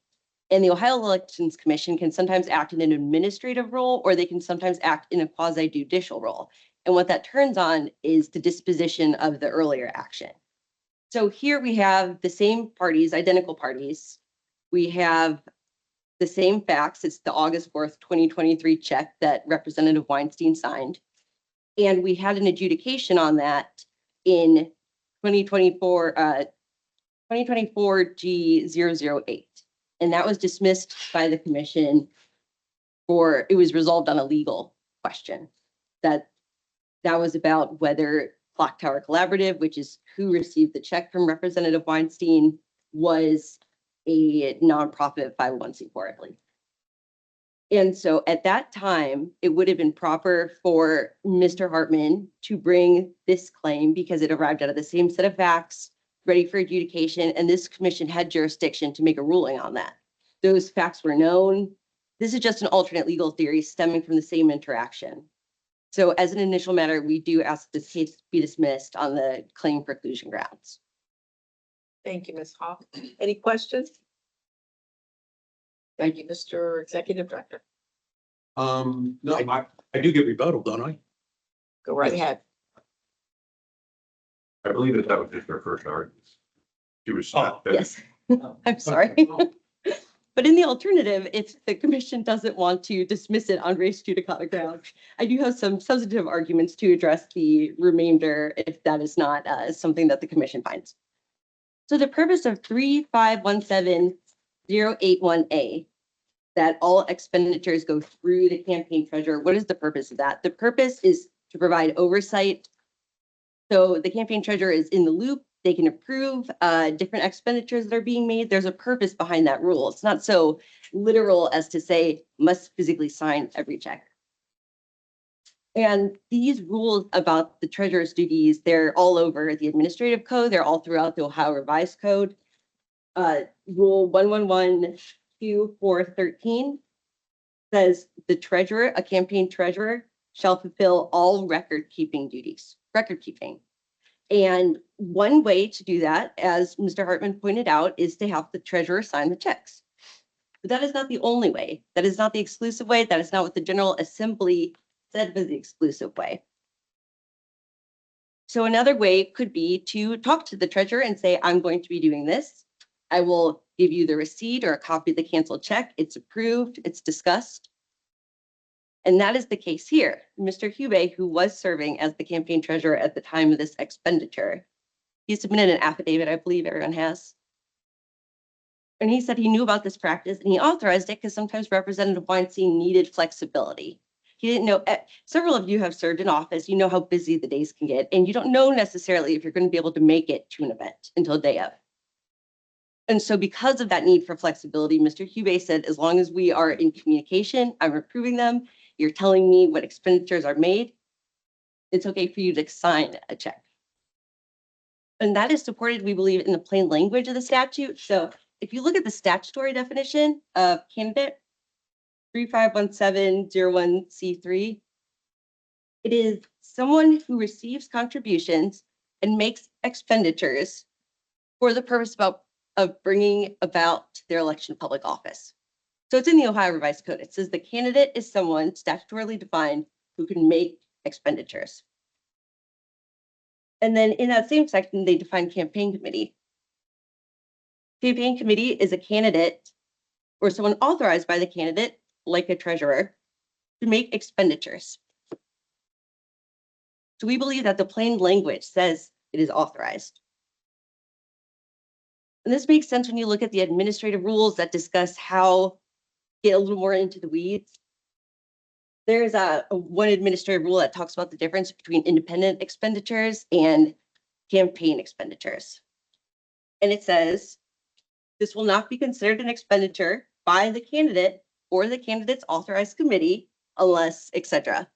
And the Ohio Elections Commission can sometimes act in an administrative role, or they can sometimes act in a quasi-judicial role. And what that turns on is the disposition of the earlier action. So here we have the same parties, identical parties. We have the same facts. It's the August 4th, 2023 check that Representative Weinstein signed. And we had an adjudication on that in 2024 G008. And that was dismissed by the commission it was resolved on a legal question. That was about whether Clock Tower Collaborative, which is who received the check from Representative Weinstein, was a nonprofit 501c4, I believe. And so at that time, it would have been proper for Mr. Hartman to bring this claim because it arrived out of the same set of facts, ready for adjudication, and this commission had jurisdiction to make a ruling on that. Those facts were known. This is just an alternate legal theory stemming from the same interaction. So as an initial matter, we do ask this case be dismissed on the claim preclusion grounds. Thank you, Ms. Hoff. Any questions? Thank you, Mr. Executive Director. No, I do get rebuttal, don't I? Go right ahead. I believe that was just our first argument. She was. Yes, I'm sorry. But in the alternative, if the commission doesn't want to dismiss it on res judicata grounds, I do have some substantive arguments to address the remainder if that is not something that the commission finds. So the purpose of 3517081A, that all expenditures go through the campaign treasurer. What is the purpose of that? The purpose is to provide oversight. So the campaign treasurer is in the loop. They can approve different expenditures that are being made. There's a purpose behind that rule. It's not so literal as to say must physically sign every check. And these rules about the treasurer's duties, they're all over the administrative code. They're all throughout the Ohio Revised Code. Rule 1112413 says the treasurer, a campaign treasurer, shall fulfill all record keeping duties, record keeping. And one way to do that, as Mr. Hartman pointed out, is to have the treasurer sign the checks. But that is not the only way. That is not the exclusive way. That is not what the General Assembly said was the exclusive way. So another way could be to talk to the treasurer and say, I'm going to be doing this. I will give you the receipt or a copy of the canceled check. It's approved, it's discussed. And that is the case here. Mr. Hubey, who was serving as the campaign treasurer at the time of this expenditure, he submitted an affidavit, I believe everyone has. And he said he knew about this practice and he authorized it because sometimes Representative Weinstein needed flexibility. He didn't know, several of you have served in office, you know how busy the days can get, and you don't know necessarily if you're going to be able to make it to an event until day of. And so because of that need for flexibility, Mr. Hubey said, as long as we are in communication, I'm approving them. you're telling me what expenditures are made, it's okay for you to sign a check. And that is supported, we believe, in the plain language of the statute. So if you look at the statutory definition of candidate 351701C3, it is someone who receives contributions and makes expenditures for the purpose of bringing about their election of public office. So it's in the Ohio Revised Code. It says the candidate is someone statutorily defined who can make expenditures. And then in that same section, they define campaign committee. Campaign committee is a candidate or someone authorized by the candidate, like a treasurer, to make expenditures. So we believe that the plain language says it is authorized. And this makes sense when you look at the administrative rules that discuss how get a little more into the weeds. There's one administrative rule that talks about the difference between independent expenditures and campaign expenditures. And it says, this will not be considered an expenditure by the candidate or the candidate's authorized committee unless, etc.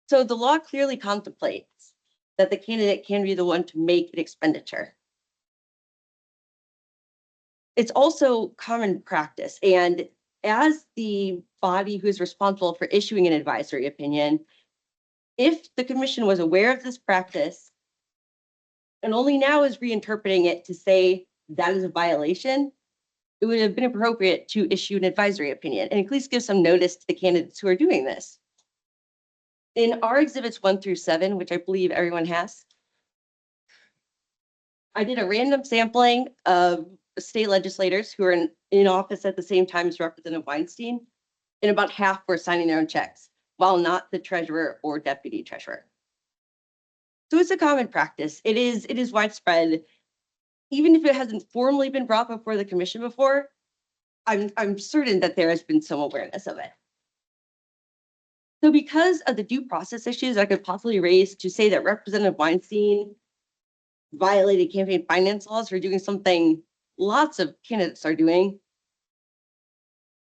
So the law clearly contemplates that the candidate can be the one to make an expenditure. It's also common practice, and as the body who is responsible for issuing an advisory opinion, if the commission was aware of this practice and only now is reinterpreting it to say that is a violation, it would have been appropriate to issue an advisory opinion and at least give some notice to the candidates who are doing this. In our exhibits 1 through 7, which I believe everyone has, I did a random sampling of state legislators who are in office at the same time as Representative Weinstein, and about half were signing their own checks, while not the treasurer or deputy treasurer. So it's a common practice. It is widespread. Even if it hasn't formally been brought before the commission before, I'm certain that there has been some awareness of it. So because of the due process issues I could possibly raise to say that Representative Weinstein violated campaign finance laws for doing something lots of candidates are doing,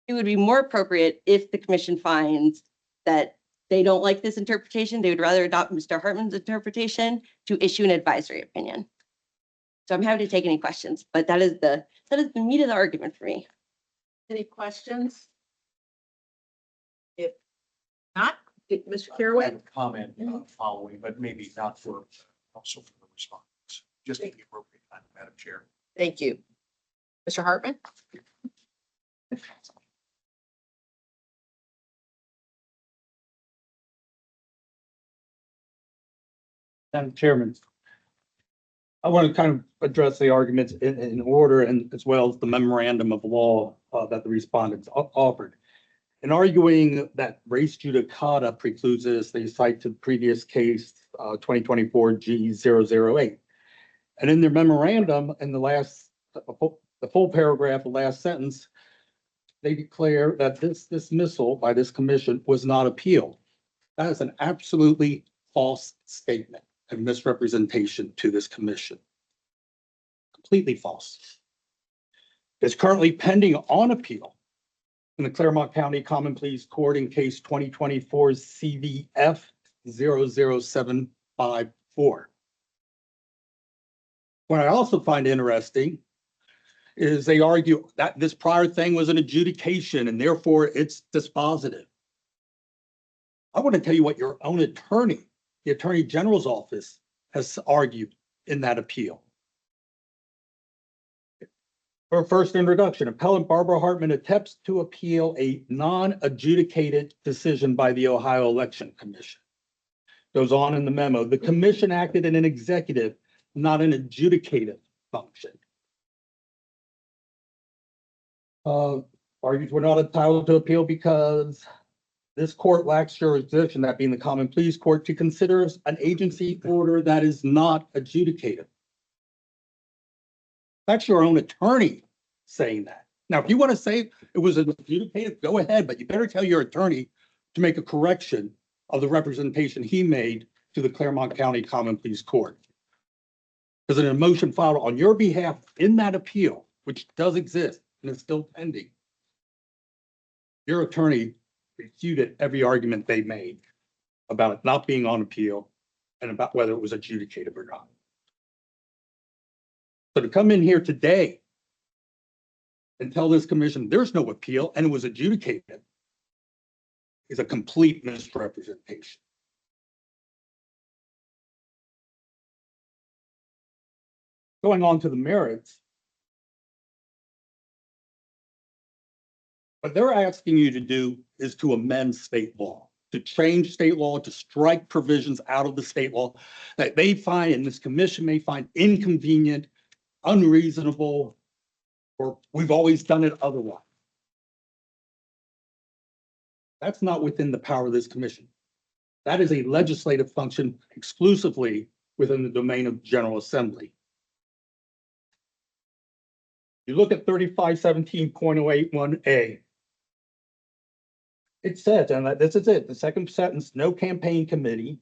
it would be more appropriate if the commission finds that they don't like this interpretation, they would rather adopt Mr. Hartman's interpretation to issue an advisory opinion. So I'm happy to take any questions, but that is the meat of the argument for me. Any questions? If not, Mr. Carraway? Comment following, but maybe not for, also for the response, just at the appropriate time, Madam Chair. Thank you. Mr. Hartman? Madam Chairman, I want to kind of address the arguments in order and as well as the memorandum of law that the respondents offered. In arguing that res judicata precludes this, they cite to the previous case 2024 G008. And in their memorandum, in the full paragraph, the last sentence, they declare that this dismissal by this commission was not appealed. That is an absolutely false statement and misrepresentation to this commission. Completely false. It's currently pending on appeal in the Claremont County Common Pleas Court in case 2024 CVF 00754. What I also find interesting is they argue that this prior thing was an adjudication and therefore it's dispositive. I want to tell you what your own attorney, the Attorney General's office, has argued in that appeal. For first introduction, Appellant Barbara Hartman attempts to appeal a non-adjudicated decision by the Ohio Election Commission. Goes on in the memo, the commission acted in an executive, not an adjudicative function. Argues we're not entitled to appeal because this court lacks jurisdiction, that being the Common Pleas Court, to consider an agency order that is not adjudicated. That's your own attorney saying that. Now, if you want to say it was adjudicated, go ahead, but you better tell your attorney to make a correction of the representation he made to the Claremont County Common Pleas Court. Because in a motion filed on your behalf in that appeal, which does exist and is still pending, your attorney refuted every argument they made about it not being on appeal and about whether it was adjudicated or not. So to come in here today and tell this commission there's no appeal and it was adjudicated is a complete misrepresentation. Going on to the merits. What they're asking you to do is to amend state law, to change state law, to strike provisions out of the state law that they find, and this commission may find inconvenient, unreasonable, or we've always done it otherwise. That's not within the power of this commission. That is a legislative function exclusively within the domain of General Assembly. You look at 3517.081A. It says, and this is it, the second sentence, no campaign committee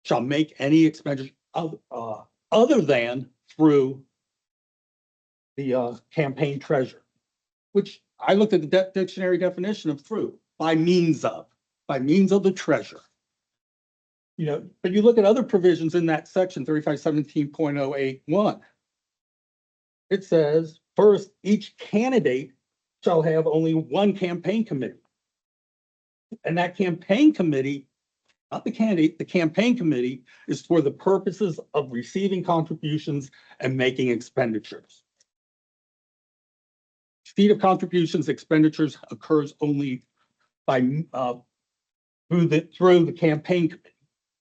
shall make any expenditure other than through the campaign treasurer, which I looked at the dictionary definition of through, by means of the treasurer. You know, but you look at other provisions in that section, 3517.081. It says, first, each candidate shall have only one campaign committee. And that campaign committee, not the candidate, the campaign committee is for the purposes of receiving contributions and making expenditures. Receipt of contributions, expenditures occurs only by through the campaign committee.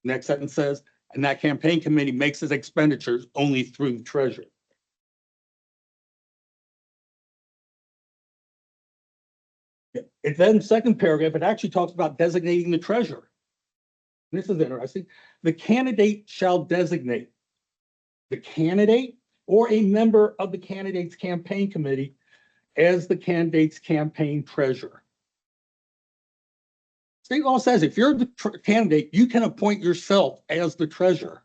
Next sentence says, and that campaign committee makes its expenditures only through the treasurer. It then, second paragraph, it actually talks about designating the treasurer. This is interesting. The candidate shall designate the candidate or a member of the candidate's campaign committee as the candidate's campaign treasurer. State law says if you're the candidate, you can appoint yourself as the treasurer.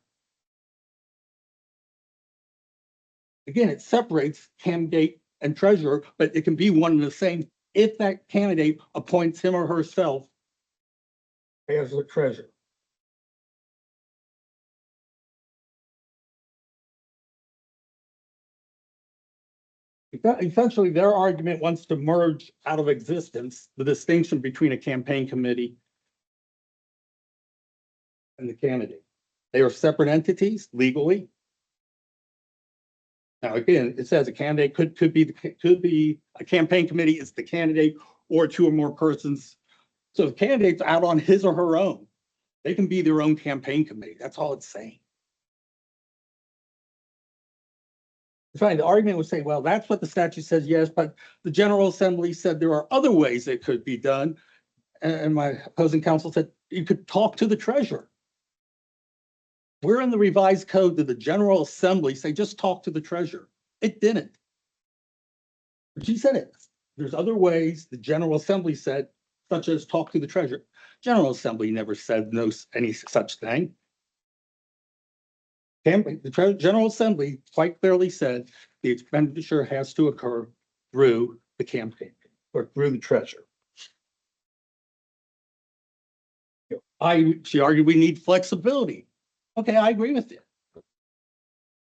Again, it separates candidate and treasurer, but it can be one and the same if that candidate appoints him or herself as the treasurer. Essentially, their argument wants to merge out of existence the distinction between a campaign committee and the candidate. They are separate entities legally. Now, again, it says a candidate could be a campaign committee is the candidate or two or more persons. So the candidate's out on his or her own. They can be their own campaign committee. That's all it's saying. The argument would say, well, that's what the statute says, yes, but the General Assembly said there are other ways it could be done. And my opposing counsel said you could talk to the treasurer. Where in the revised code did the General Assembly say just talk to the treasurer? It didn't. But she said it. There's other ways the General Assembly said, such as talk to the treasurer. General Assembly never said any such thing. The General Assembly quite clearly said the expenditure has to occur through the campaign or through the treasurer. She argued we need flexibility. Okay, I agree with you.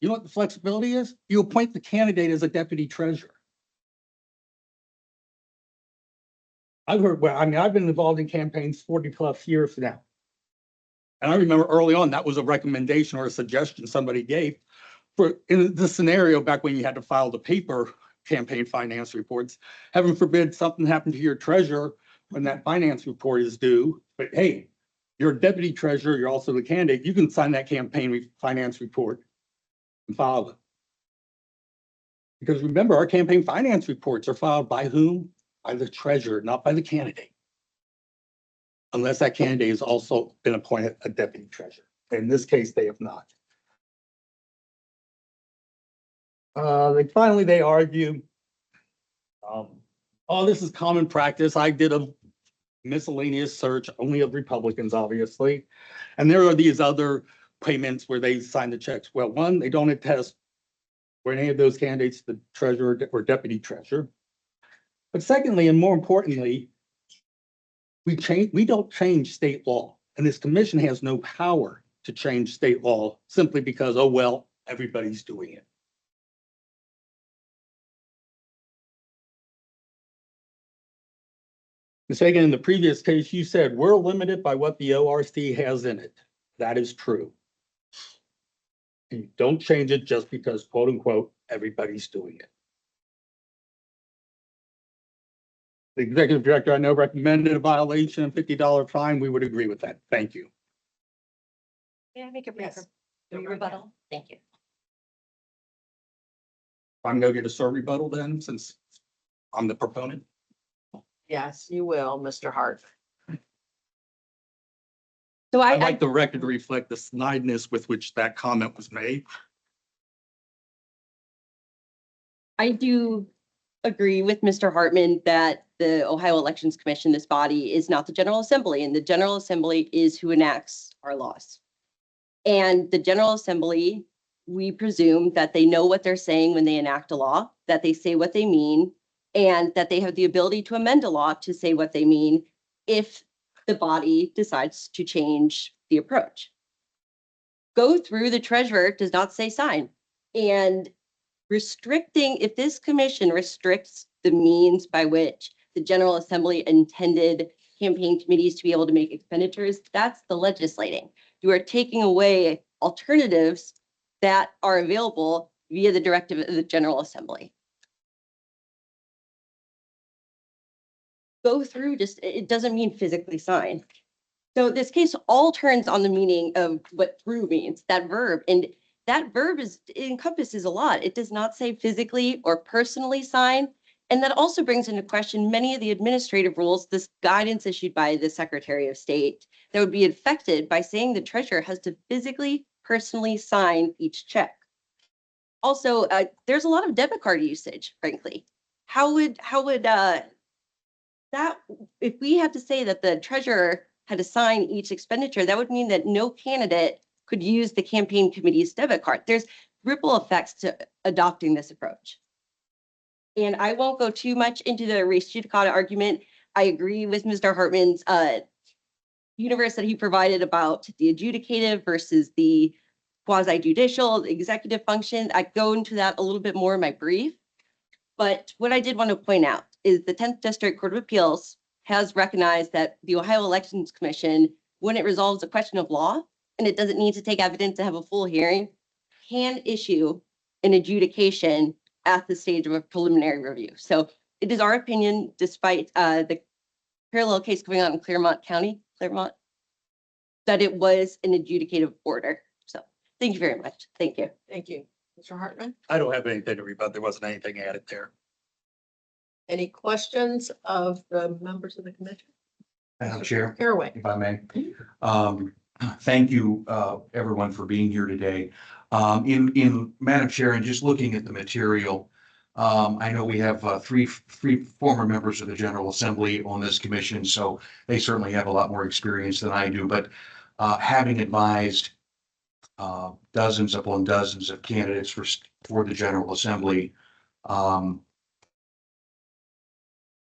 You know what the flexibility is? You appoint the candidate as a deputy treasurer. I've been involved in campaigns 40+ years now. And I remember early on, that was a recommendation or a suggestion somebody gave for in the scenario back when you had to file the paper campaign finance reports. Heaven forbid something happened to your treasurer when that finance report is due. But hey, you're a deputy treasurer, you're also the candidate. You can sign that campaign finance report and file it. Because remember, our campaign finance reports are filed by whom? By the treasurer, not by the candidate. Unless that candidate has also been appointed a deputy treasurer. In this case, they have not. Finally, they argue, oh, this is common practice. I did a miscellaneous search only of Republicans, obviously. And there are these other payments where they sign the checks. Well, one, they don't attest for any of those candidates, the treasurer or deputy treasurer. But secondly, and more importantly, We don't change state law, and this commission has no power to change state law simply because, oh, well, everybody's doing it. Ms. Hagan, in the previous case, you said we're limited by what the ORC has in it. That is true. And you don't change it just because, quote unquote, everybody's doing it. The executive director, I know, recommended a violation and $50 fine. We would agree with that. Thank you. May I make a brief Yes. rebuttal? Thank you. I'm gonna get a short rebuttal then, since I'm the proponent. Yes, you will, Mr. Hart. So I'd like the record to reflect the snideness with which that comment was made. I do agree with Mr. Hartman that the Ohio Elections Commission, this body, is not the General Assembly, and the General Assembly is who enacts our laws. And the General Assembly, we presume that they know what they're saying when they enact a law, that they say what they mean, and that they have the ability to amend a law to say what they mean if the body decides to change the approach. Go through the treasurer does not say sign. And restricting, if this commission restricts the means by which the General Assembly intended campaign committees to be able to make expenditures, that's the legislating. You are taking away alternatives that are available via the directive of the General Assembly. Go through, just, it doesn't mean physically sign. So this case all turns on the meaning of what through means, that verb. And that verb encompasses a lot. It does not say physically or personally sign. And that also brings into question many of the administrative rules, this guidance issued by the Secretary of State that would be affected by saying the treasurer has to physically, personally sign each check. Also, there's a lot of debit card usage, frankly. How would that, if we had to say that the treasurer had to sign each expenditure, that would mean that no candidate could use the campaign committee's debit card. There's ripple effects to adopting this approach. And I won't go too much into the res judicata argument. I agree with Mr. Hartman's universe that he provided about the adjudicative versus the quasi-judicial, executive function. I go into that a little bit more in my brief. But what I did want to point out is the 10th District Court of Appeals has recognized that the Ohio Elections Commission, when it resolves a question of law, and it doesn't need to take evidence to have a full hearing, can issue an adjudication at the stage of a preliminary review. So it is our opinion, despite the parallel case going on in Claremont County, that it was an adjudicative order. So thank you very much. Thank you. Thank you. Mr. Hartman, I don't have anything to rebut. There wasn't anything added there. any questions of the members of the commission? Madam Chair, Caraway. if I may. Thank you, everyone, for being here today. In Madam Chair, and just looking at the material, I know we have three former members of the General Assembly on this commission, so they certainly have a lot more experience than I do. But having advised dozens upon dozens of candidates for the General Assembly,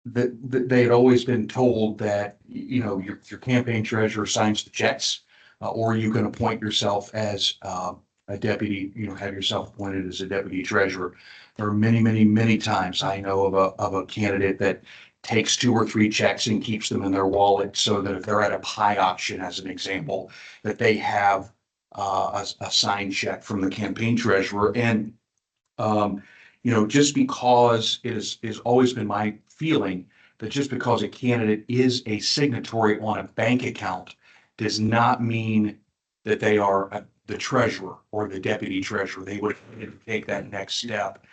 that they had always been told that, you know, your campaign treasurer signs the checks, or you can appoint yourself as a deputy, you know, have yourself appointed as a deputy treasurer. There are many times I know of a candidate that takes 2 or 3 checks and keeps them in their wallet, so that if they're at a pie auction, as an example, that they have a signed check from the campaign treasurer. And you know, just because it is always been my feeling that just because a candidate is a signatory on a bank account does not mean that they are the treasurer or the deputy treasurer. They would take that next step.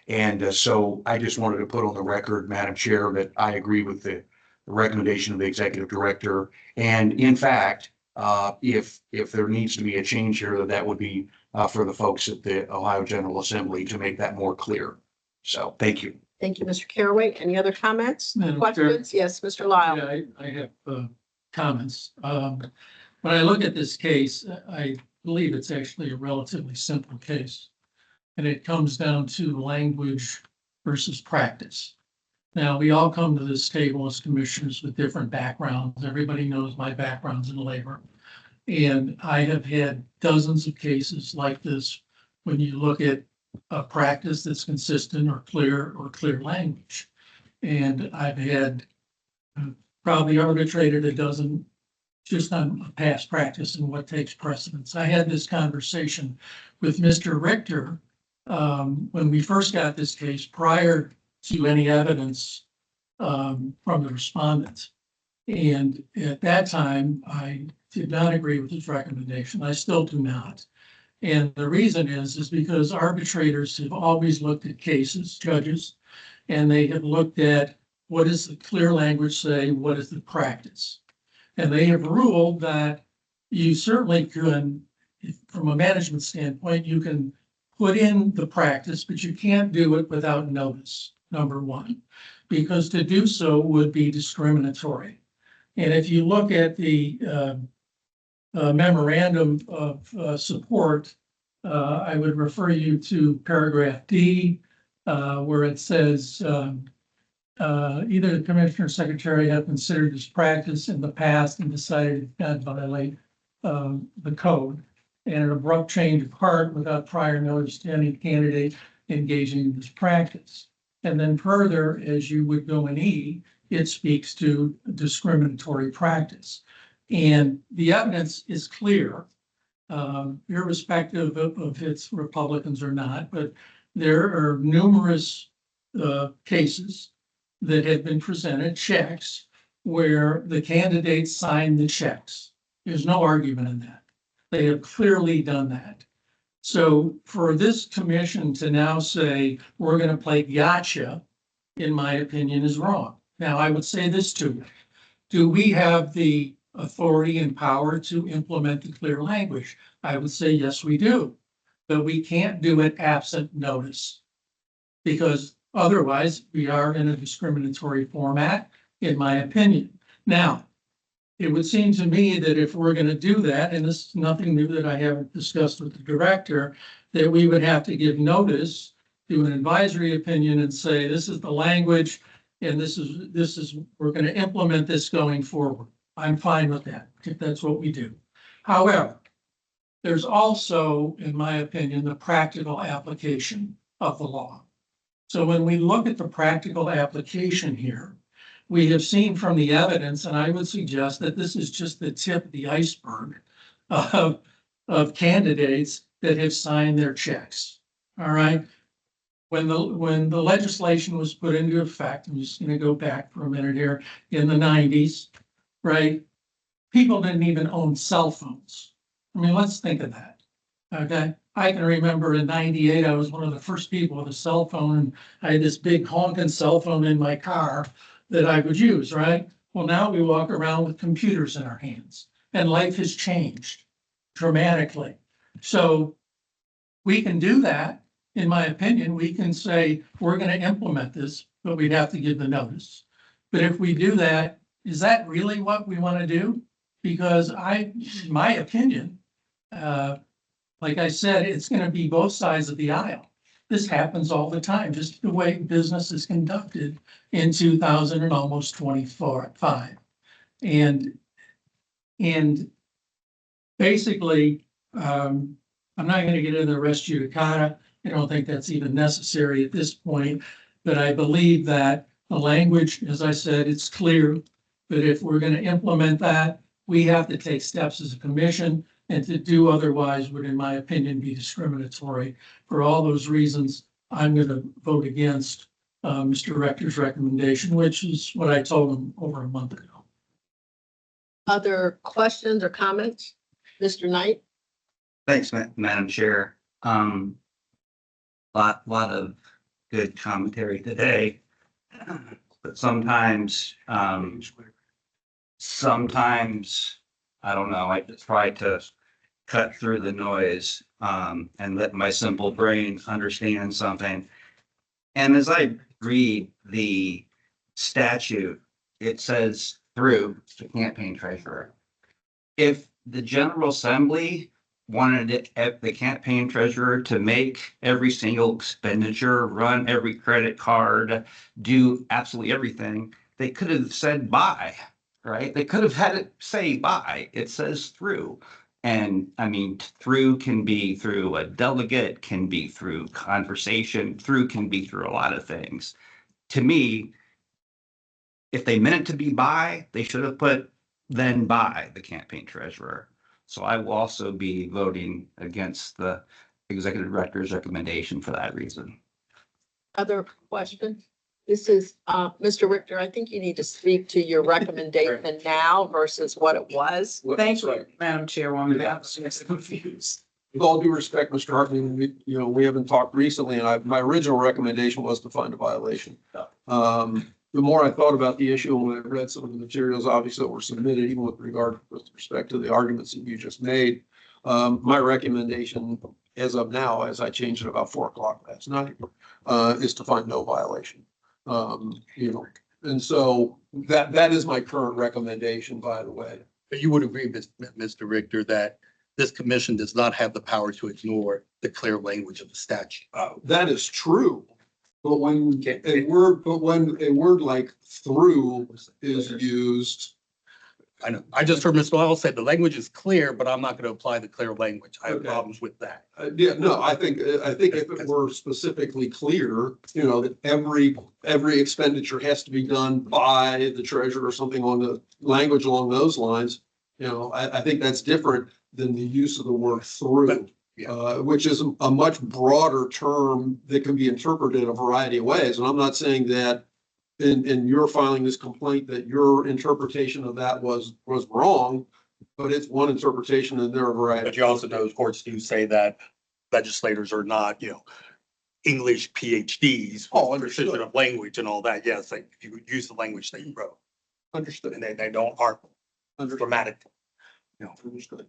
And so I just wanted to put on the record, Madam Chair, that I agree with the recommendation of the executive director. And in fact, if there needs to be a change here, that would be for the folks at the Ohio General Assembly to make that more clear. So thank you. Thank you, Mr. Caraway. Any other comments, Madam Chair. questions? Yes, Mr. Lyle. Yeah, I have comments. When I look at this case, I believe it's actually a relatively simple case. And it comes down to language versus practice. Now, we all come to this table as commissioners with different backgrounds. Everybody knows my background's in labor. And I have had dozens of cases like this when you look at a practice that's consistent or clear language. And I've had probably arbitrated a dozen just on past practice and what takes precedence. I had this conversation with Mr. Richter when we first got this case prior to any evidence from the respondents. And at that time, I did not agree with his recommendation. I still do not. And the reason is because arbitrators have always looked at cases, judges, and they have looked at what does the clear language say, what is the practice? And they have ruled that you certainly can, from a management standpoint, you can put in the practice, but you can't do it without notice, number one, because to do so would be discriminatory. And if you look at the memorandum of support, I would refer you to paragraph D, where it says either the commissioner or secretary have considered this practice in the past and decided not to violate the code. And an abrupt change of heart without prior notice to any candidate engaging in this practice. And then further, as you would go in E, it speaks to discriminatory practice. And the evidence is clear, irrespective of it's Republicans or not, but there are numerous cases that have been presented, checks, where the candidates signed the checks. There's no argument in that. They have clearly done that. So for this commission to now say, we're going to play gotcha, in my opinion, is wrong. Now, I would say this too. Do we have the authority and power to implement the clear language? I would say, yes, we do. But we can't do it absent notice. Because otherwise, we are in a discriminatory format, in my opinion. Now, it would seem to me that if we're going to do that, and this is nothing new that I haven't discussed with the director, that we would have to give notice, do an advisory opinion and say, this is the language, and this is, we're going to implement this going forward. I'm fine with that, if that's what we do. However, there's also, in my opinion, the practical application of the law. So when we look at the practical application here, we have seen from the evidence, and I would suggest that this is just the tip of the iceberg of candidates that have signed their checks. All right. When the legislation was put into effect, I'm just going to go back for a minute here, in the 90s, right? People didn't even own cell phones. I mean, let's think of that. Okay. I can remember in 98, I was one of the first people with a cell phone, and I had this big honking cell phone in my car that I would use, right? Well, now we walk around with computers in our hands, and life has changed dramatically. So we can do that, in my opinion. We can say, we're going to implement this, but we'd have to give the notice. But if we do that, is that really what we want to do? Because in my opinion, like I said, it's going to be both sides of the aisle. This happens all the time, just the way business is conducted in 2000 and almost 25. And basically, I'm not going to get into the res judicata. I don't think that's even necessary at this point, but I believe that the language, as I said, it's clear. But if we're going to implement that, we have to take steps as a commission, and to do otherwise would, in my opinion, be discriminatory. For all those reasons, I'm going to vote against Mr. Rector's recommendation, which is what I told him over a month ago. Other questions or comments? Mr. Knight? Thanks, Madam Chair. Lot of good commentary today, but sometimes, I don't know, I try to cut through the noise and let my simple brain understand something. And as I read the statute, it says through the campaign treasurer. If the General Assembly the campaign treasurer to make every single expenditure, run every credit card, do absolutely everything, they could have said buy, right? They could have had it say buy. It says through. And I mean, through can be through a delegate, can be through conversation, through can be through a lot of things. To me, if they meant it to be by, they should have put then by the campaign treasurer. So I will also be voting against the executive director's recommendation for that reason. Other questions? This is, Mr. Richter, I think you need to speak to your recommendation now versus what it was. Thank you, Madam Chairwoman. I was just confused. With all due respect, Mr. Hartman, we haven't talked recently, and my original recommendation was to find a violation. The more I thought about the issue and when I read some of the materials, obviously, that were submitted, even with respect to the arguments that you just made, my recommendation as of now, as I changed it about 4 o'clock last night, is to find no violation. And so that is my current recommendation, by the way. But you would agree, Mr. Richter, that this commission does not have the power to ignore the clear language of the statute. That is true. But when a word like through is used. I know. I just heard Mr. Lyle said the language is clear, but I'm not going to apply the clear language. I have Okay. problems with that. Yeah, no, I think if it were specifically clear, that every expenditure has to be done by the treasurer or something on the language along those lines. I think that's different than the use of the word through. Which is a much broader term that can be interpreted a variety of ways. And I'm not saying that in your filing this complaint that your interpretation of that was wrong, but it's one interpretation and there are a variety. But you also know courts do say that legislators are not, English PhDs. Oh, precision understood. of language and all that. Yes, like you use the language that you wrote, Understood. and they aren't grammatic. Understood.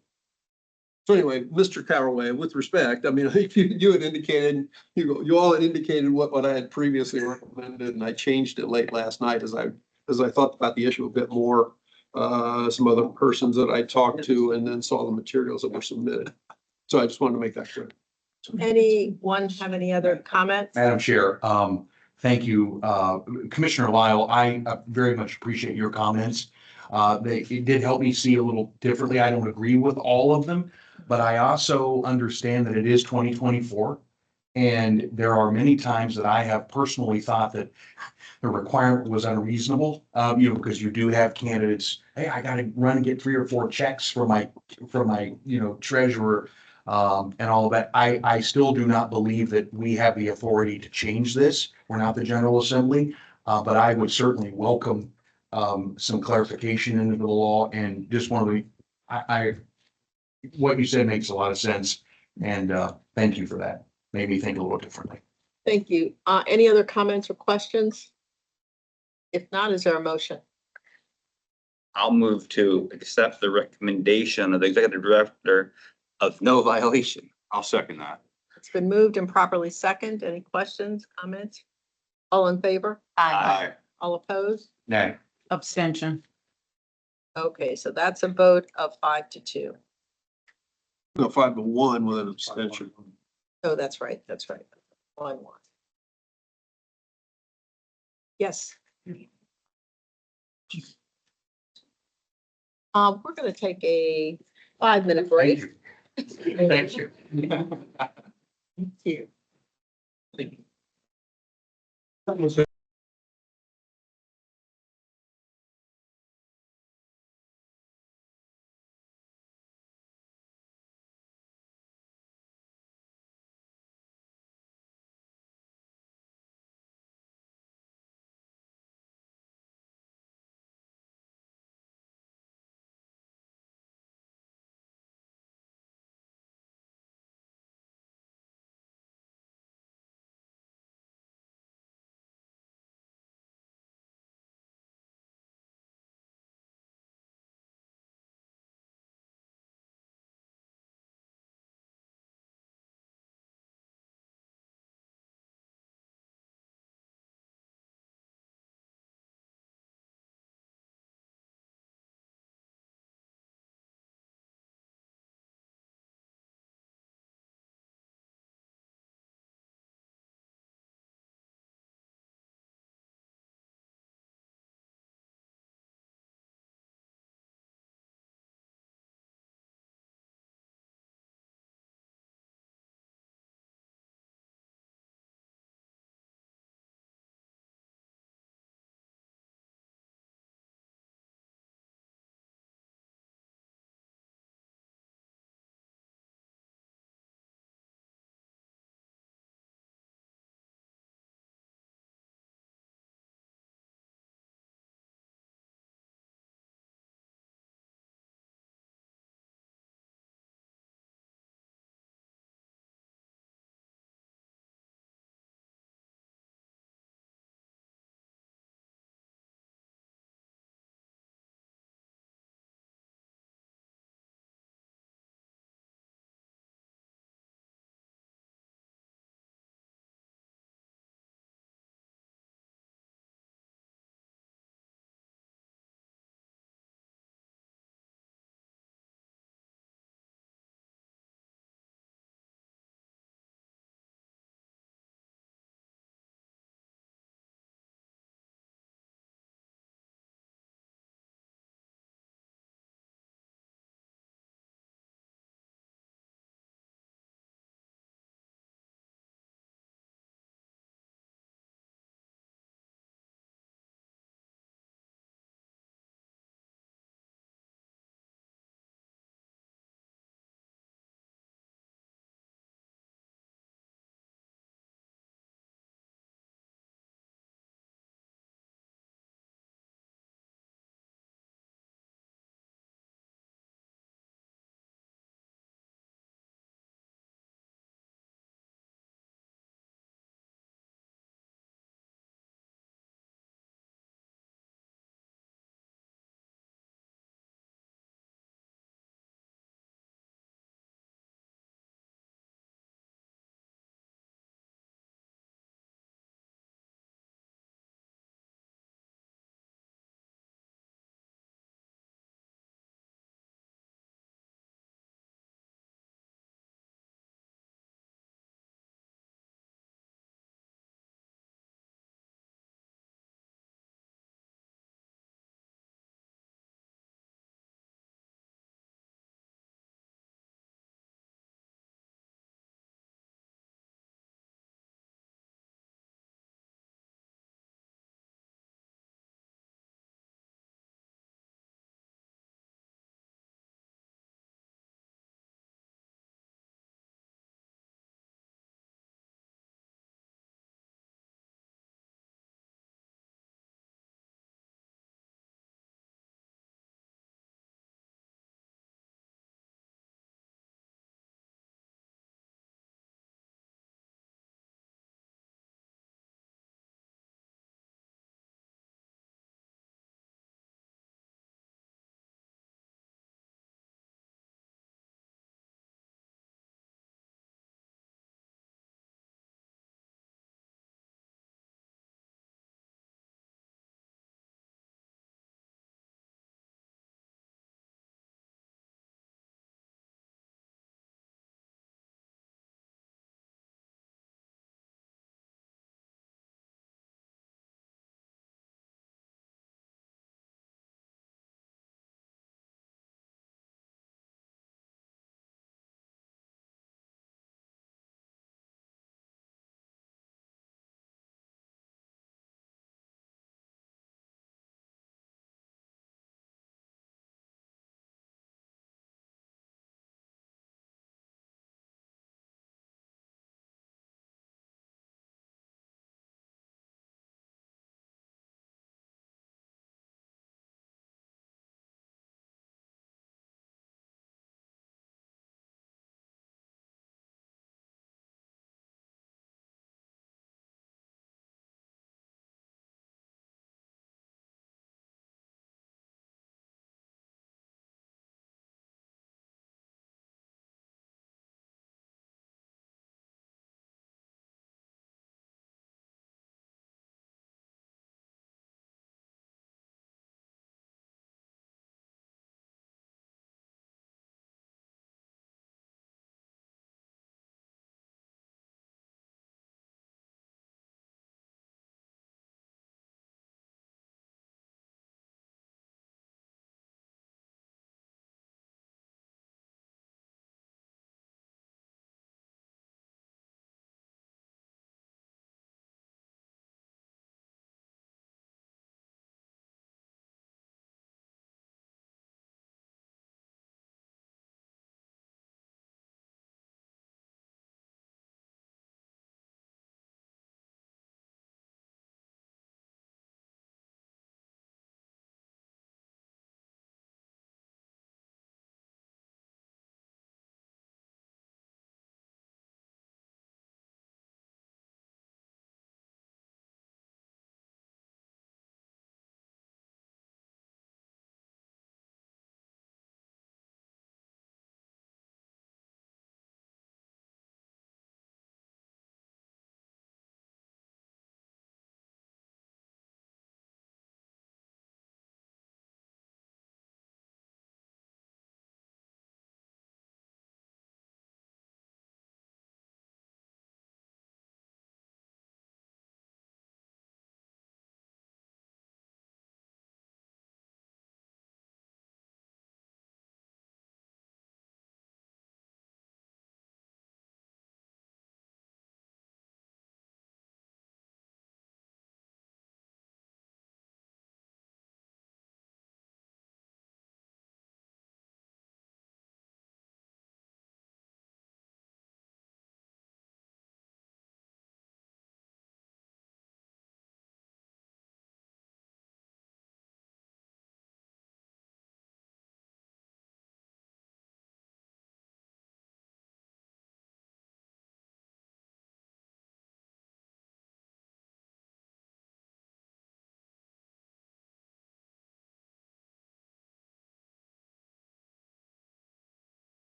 So anyway, Mr. Carraway, with respect, I mean, I think you had indicated, you all had indicated what I had previously recommended, and I changed it late last night as I thought about the issue a bit more. Some other persons that I talked to and then saw the materials that were submitted. So I just wanted to make that clear. Anyone have any other comments? Madam Chair, thank you. Commissioner Lyle, I very much appreciate your comments. It did help me see a little differently. I don't agree with all of them, but I also understand that it is 2024. And there are many times that I have personally thought that the requirement was unreasonable, because you do have candidates, hey, I got to run and get 3 or 4 checks for my treasurer, and all of that. I still do not believe that we have the authority to change this. We're not the General Assembly, but I would certainly welcome some clarification into the law, and just want to, what you said makes a lot of sense, and thank you for that. Made me think a little differently. Thank you. Any other comments or questions? If not, is there a motion? I'll move to accept the recommendation of the executive director of no violation. I'll second that. It's been moved and properly second. Any questions, comments? All in favor? Aye. All opposed? Nay. Abstention. Okay, so that's a vote of 5-2. No, 5-1 with an abstention. Oh, that's right. 1-1. Yes. We're going to take a 5-minute break. Thank you. Thank you. Thank you.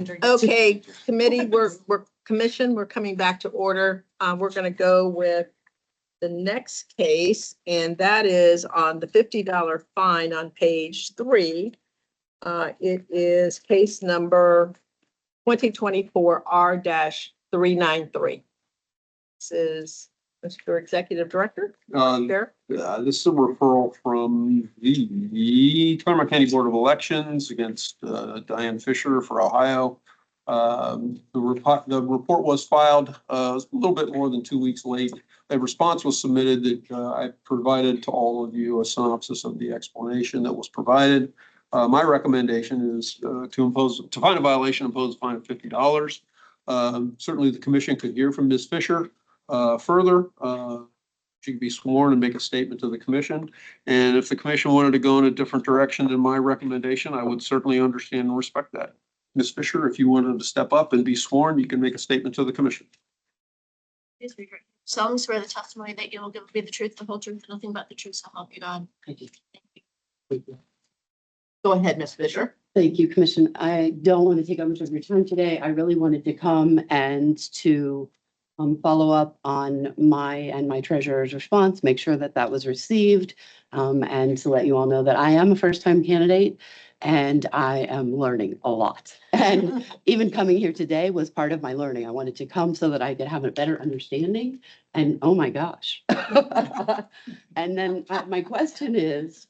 Okay, committee, we're coming back to order. We're gonna go with the next case, and that is on the $50 fine on page 3. It is case number 2024 R-393. This is Mr. Executive Director. There. This is a referral from the Claremont County Board of Elections against Diane Fisher for Ohio. The report was filed a little bit more than 2 weeks late. A response was submitted that I provided to all of you a synopsis of the explanation that was provided. My recommendation is to find a violation, impose a fine of $50. Certainly the commission could hear from Ms. Fisher further. She could be sworn and make a statement to the commission. And if the commission wanted to go in a different direction than my recommendation, I would certainly understand and respect that. Ms. Fisher, if you wanted to step up and be sworn, you can make a statement to the commission. Please raise your right hand. Solemnly swear the testimony that you will give will be the truth, the whole truth, and nothing but the truth, so help you God. Thank you. Go ahead, Ms. Fisher. Thank you, Commission. I don't want to take up much of your time today. I really wanted to come and to follow up on my treasurer's response, make sure that that was received, and to let you all know that I am a first-time candidate and I am learning a lot. And even coming here today was part of my learning. I wanted to come so that I could have a better understanding. And oh my gosh. And then my question is,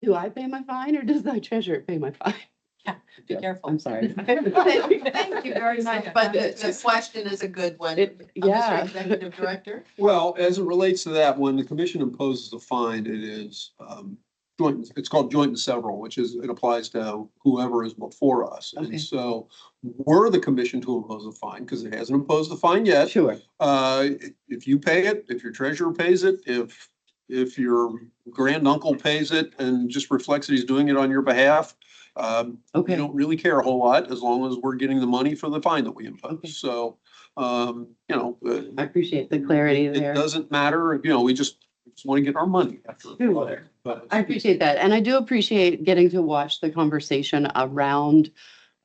do I pay my fine or does the treasurer pay my fine? Be careful. I'm sorry. Thank you very much, but the question is a good one. Yeah. Mr. Executive Director? Well, as it relates to that, when the commission imposes a fine, it is joint, it's called joint and several, which is, it applies to whoever is before us. Okay. And so we're the commission to impose a fine because it hasn't imposed the fine yet. Sure. If you pay it, if your treasurer pays it, if your granduncle pays it and just reflects that he's doing it on your behalf, you don't really care a whole lot as long as we're getting the money for the fine that we impose. Okay. So, I appreciate the clarity there. it doesn't matter, we just want to get our money after. Sure. But I appreciate that. And I do appreciate getting to watch the conversation around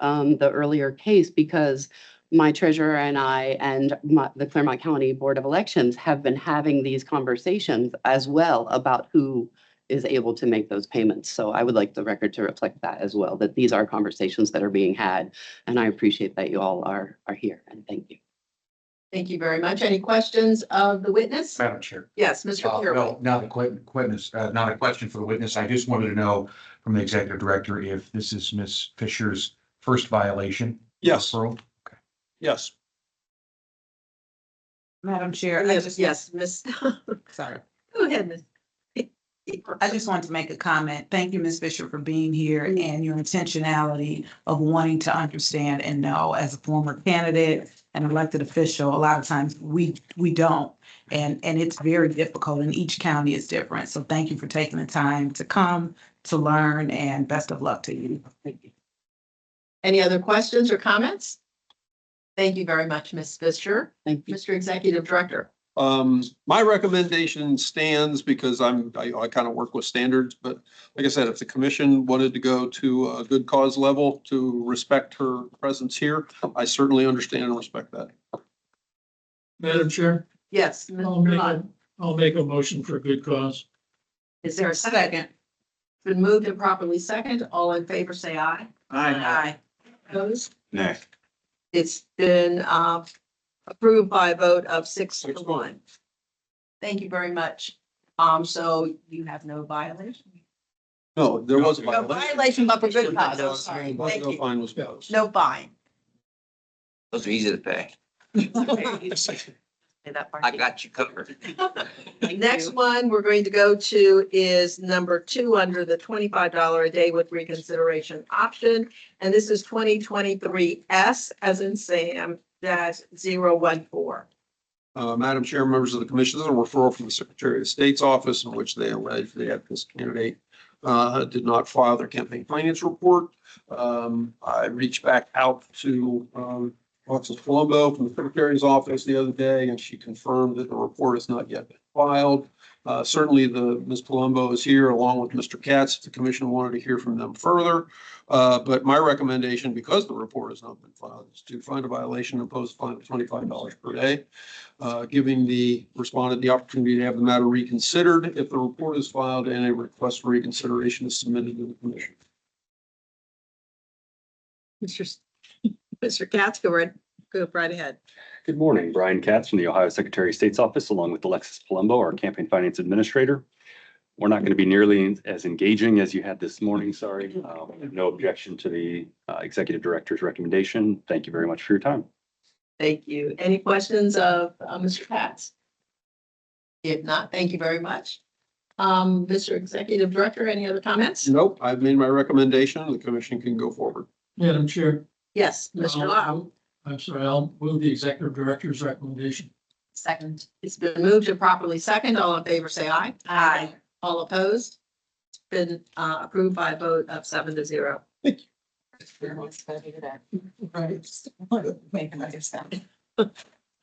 the earlier case because my treasurer and I and the Claremont County Board of Elections have been having these conversations as well about who is able to make those payments. So I would like the record to reflect that as well, that these are conversations that are being had. And I appreciate that you all are here, and thank you. Thank you very much. Any questions of the witness? Madam Chair. Yes, Mr. Carroll. No, not a witness, not a question for the witness. I just wanted to know from the executive director if this is Ms. Fisher's first violation. Yes. Referral? yes, Madam Chair, I just, Yes, Miss. sorry. Go ahead, Miss. I just wanted to make a comment. Thank you, Ms. Fisher, for being here and your intentionality of wanting to understand and know. As a former candidate and elected official, a lot of times we don't. And it's very difficult and each county is different. So thank you for taking the time to come to learn and best of luck to you. Thank you. Any other questions or comments? Thank you very much, Ms. Fisher. Thank you. Mr. Executive Director. my recommendation stands because I kind of work with standards, but like I said, if the commission wanted to go to a good cause level to respect her presence here, I certainly understand and respect that. Madam Chair, Yes. I'll make a motion for good cause. Is there a second? Been moved and properly second. All in favor, say aye. Aye. Opposed? Nay. It's been approved by a vote of 6-1. Thank you very much. So you have no violation? No, there was a No violation. violation, but for good cause. No, I'm sorry. no Thank you. fine was posted. No fine. Those are easy to pay. I got you covered. Next one we're going to go to is number 2 under the $25 a day with reconsideration option. And this is 2023 S as in Sam -014. Madam Chair, members of the commission, this is a referral from the Secretary of State's office in which they allege that this candidate did not file their campaign finance report. I reached back out to Alexis Colombo from the Secretary's office the other day, and she confirmed that the report has not yet been filed. Certainly Ms. Palumbo is here along with Mr. Katz, if the commission wanted to hear from them further. But my recommendation, because the report has not been filed, is to find a violation and impose a fine of $25 per day, giving the respondent the opportunity to have the matter reconsidered if the report is filed and a request for reconsideration is submitted to the commission. Mr. Katz, go right ahead. Good morning, Brian Katz from the Ohio Secretary of State's office, along with Alexis Palumbo, our campaign finance administrator. We're not going to be nearly as engaging as you had this morning, sorry. No objection to the executive director's recommendation. Thank you very much for your time. Thank you. Any questions of Mr. Katz? If not, thank you very much. Mr. Executive Director, any other comments? Nope, I've made my recommendation. The commission can go forward. Madam Chair. Yes, Mr. Lau. I'm sorry, I'll move the executive director's recommendation. Second. It's been moved and properly second. All in favor, say aye. Aye. All opposed? It's been approved by a vote of 7-0.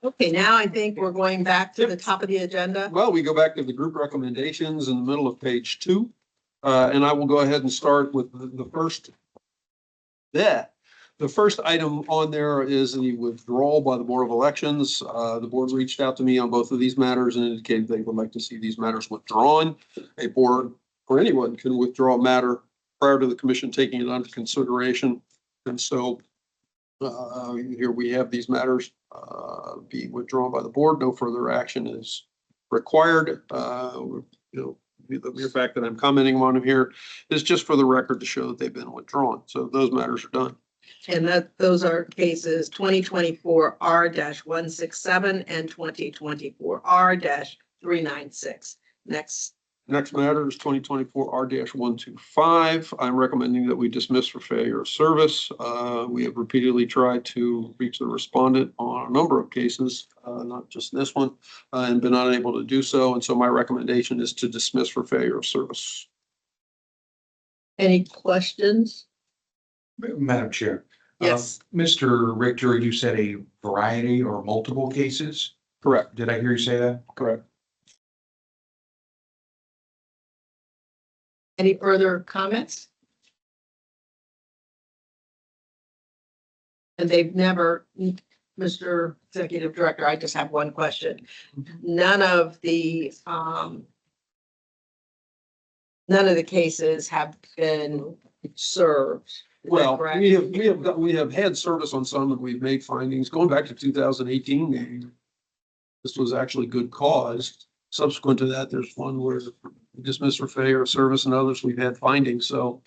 Okay, now I think we're going back to the top of the agenda. Well, we go back to the group recommendations in the middle of page 2. And I will go ahead and start with the first. The first item on there is the withdrawal by the Board of Elections. The board reached out to me on both of these matters and indicated they would like to see these matters withdrawn. A board or anyone can withdraw a matter prior to the commission taking it under consideration. And so here we have these matters be withdrawn by the board. No further action is required. The mere fact that I'm commenting on them here is just for the record to show that they've been withdrawn. So those matters are done. And those are cases 2024 R-167 and 2024 R-396. Next matter is 2024 R-125. I'm recommending that we dismiss for failure of service. We have repeatedly tried to reach the respondent on a number of cases, not just this one, and been unable to do so. And so my recommendation is to dismiss for failure of service. Any questions? Madam Chair. Yes. Mr. Richter, you said a variety or multiple cases? Correct. Did I hear you say that? Correct. Any further comments? And they've never, Mr. Executive Director, I just have one question. None of the cases have been served. Is that Well, correct? we have had service on some and we've made findings going back to 2018. This was actually good cause. Subsequent to that, there's one where dismissed for failure of service and others we've had findings. So,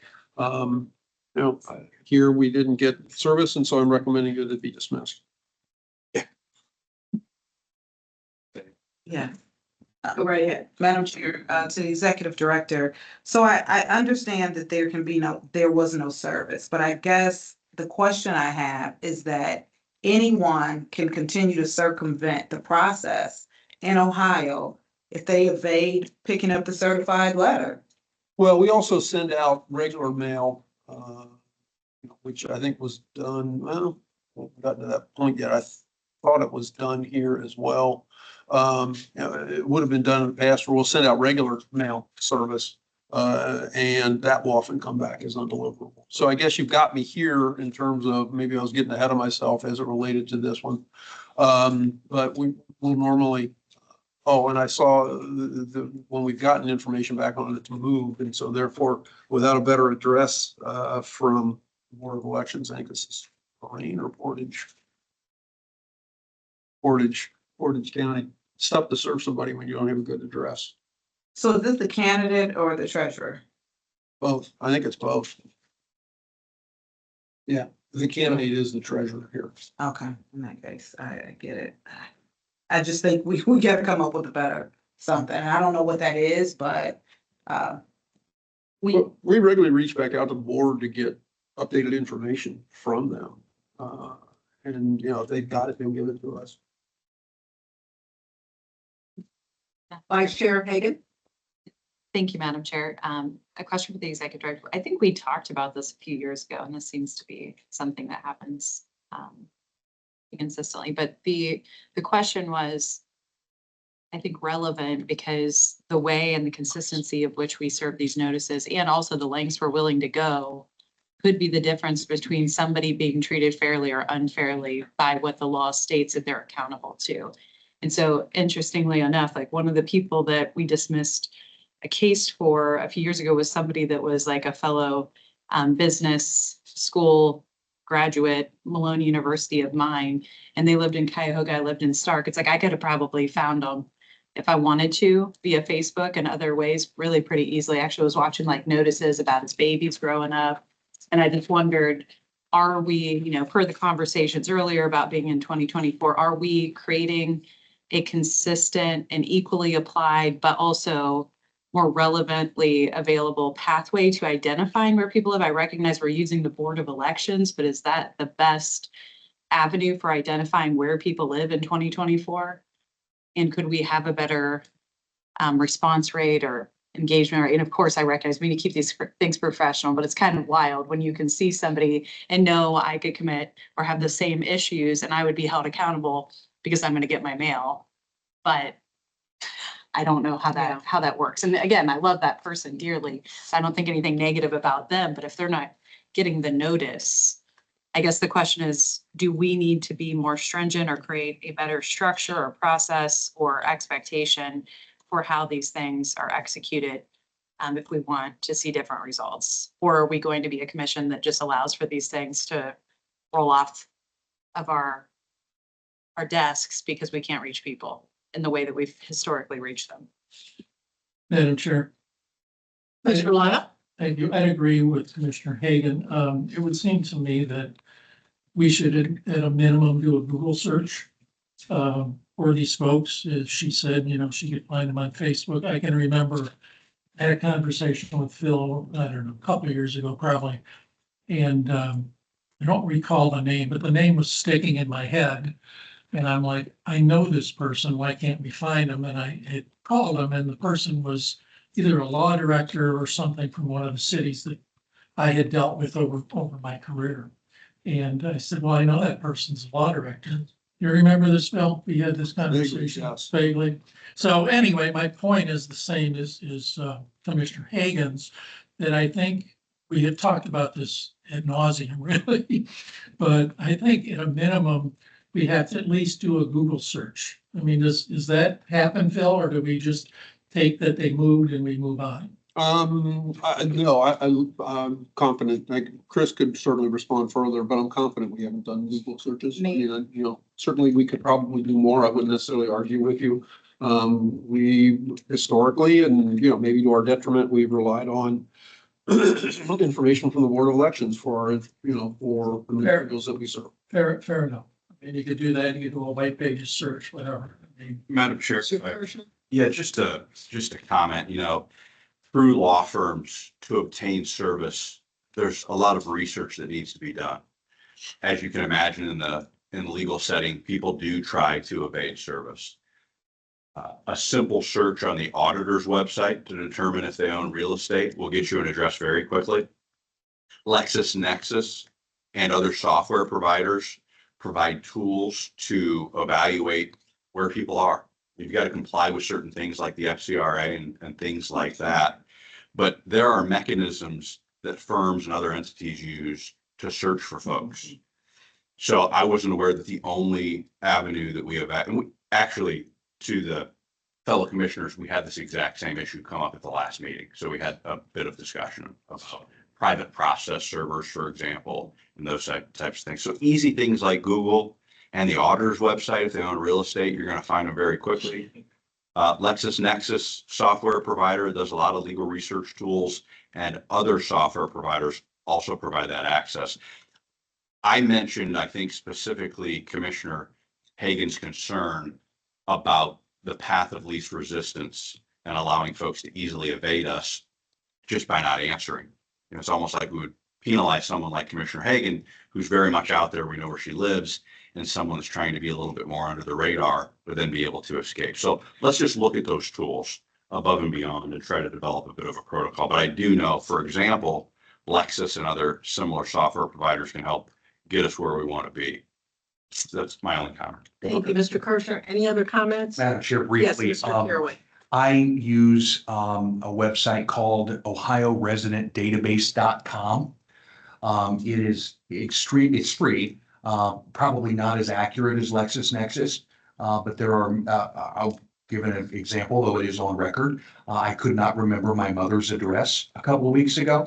here we didn't get service and so I'm recommending that it be dismissed. Yeah. Go right ahead. Madam Chair, to the Executive Director. So I understand that there was no service, but I guess the question I have is that anyone can continue to circumvent the process in Ohio if they evade picking up the certified letter. Well, we also send out regular mail, which I think was done, well, we haven't gotten to that point yet. I thought it was done here as well. It would have been done in the past where we'll send out regular mail service, and that will often come back as undeliverable. So I guess you've got me here in terms of maybe I was getting ahead of myself as it related to this one. But we will normally, and I saw when we've gotten information back on it to move. And so therefore, without a better address from the Board of Elections, I think this is Lorraine or Portage County. It's tough to serve somebody when you don't have a good address. So is this the candidate or the treasurer? Both. I think it's both. Yeah, the candidate is the treasurer here. Okay, in that case, I get it. I just think we gotta come up with a better something. I don't know what that is, but We regularly reach back out to the board to get updated information from them. And if they've got it, they'll give it to us. Vice Chair Hagan? Thank you, Madam Chair. A question for the Executive Director. I think we talked about this a few years ago, and this seems to be something that happens consistently. But the question was, I think, relevant because the way and the consistency of which we serve these notices and also the lengths we're willing to go could be the difference between somebody being treated fairly or unfairly by what the law states that they're accountable to. And so interestingly enough, like one of the people that we dismissed a case for a few years ago was somebody that was like a fellow business school graduate, Malone University of mine, and they lived in Cuyahoga, I lived in Stark. It's like I could have probably found them if I wanted to via Facebook and other ways really pretty easily. Actually, I was watching like notices about his babies growing up. And I just wondered, are we, you know, per the conversations earlier about being in 2024, are we creating a consistent and equally applied, but also more relevantly available pathway to identifying where people live? I recognize we're using the Board of Elections, but is that the best avenue for identifying where people live in 2024? And could we have a better response rate or engagement rate? And of course, I recognize we need to keep these things professional, but it's kind of wild when you can see somebody and know I could commit or have the same issues and I would be held accountable because I'm going to get my mail. But I don't know how that works. And again, I love that person dearly. So I don't think anything negative about them, but if they're not getting the notice, I guess the question is, do we need to be more stringent or create a better structure or process or expectation for how these things are executed if we want to see different results? Or are we going to be a commission that just allows for these things to roll off of our desks because we can't reach people in the way that we've historically reached them? Madam Chair. Mr. Lyle? Thank you. I'd agree with Commissioner Hagan. It would seem to me that we should, at a minimum, do a Google search for these folks. As she said, you know, she could find them on Facebook. I can remember I had a conversation with Phil, I don't know, a couple of years ago, probably. And I don't recall the name, but the name was sticking in my head. And I'm like, I know this person, why can't we find him? And I had called him and the person was either a law director or something from one of the cities that I had dealt with over my career. And I said, well, I know that person's a law director. You remember this, Bill? We had this conversation vaguely. So anyway, my point is the same as Commissioner Hagan's, that I think we had talked about this ad nauseum, really. But I think at a minimum, we have to at least do a Google search. I mean, does that happen, Phil, or do we just take that they moved and we move on? No, I'm confident, like Chris could certainly respond further, but I'm confident we haven't done Google searches. I mean, you know, certainly we could probably do more. I wouldn't necessarily argue with you. We historically, and you know, maybe to our detriment, we've relied on information from the Board of Elections for our, you know, for the materials that we serve. Fair enough. I mean, you could do that, you could do a white page search, whatever. I mean, Madam Chair, yeah, just a comment, you know, through law firms to obtain service, there's a lot of research that needs to be done. As you can imagine in the legal setting, people do try to evade service. A simple search on the auditor's website to determine if they own real estate will get you an address very quickly. LexisNexis and other software providers provide tools to evaluate where people are. You've got to comply with certain things like the FCRA and things like that. But there are mechanisms that firms and other entities use to search for folks. So I wasn't aware that the only avenue that we have, and we actually, to the fellow commissioners, we had this exact same issue come up at the last meeting. So we had a bit of discussion about private process servers, for example, and those types of things. So easy things like Google and the auditor's website, if they own real estate, you're going to find them very quickly. LexisNexis software provider does a lot of legal research tools, and other software providers also provide that access. I mentioned, I think specifically Commissioner Hagan's concern about the path of least resistance and allowing folks to easily evade us just by not answering. You know, it's almost like we would penalize someone like Commissioner Hagan, who's very much out there, we know where she lives, and someone that's trying to be a little bit more under the radar, but then be able to escape. So let's just look at those tools above and beyond and try to develop a bit of a protocol. But I do know, for example, Lexis and other similar software providers can help get us where we want to be. That's my only comment. Thank you, Mr. Kirschner. Any other comments? Madam Chair, Yes, briefly, Mr. Caraway. I use a website called ohioresidentdatabase.com. It is extreme, it's free, probably not as accurate as LexisNexis, but there are, I'll give an example, though it is on record. I could not remember my mother's address a couple of weeks ago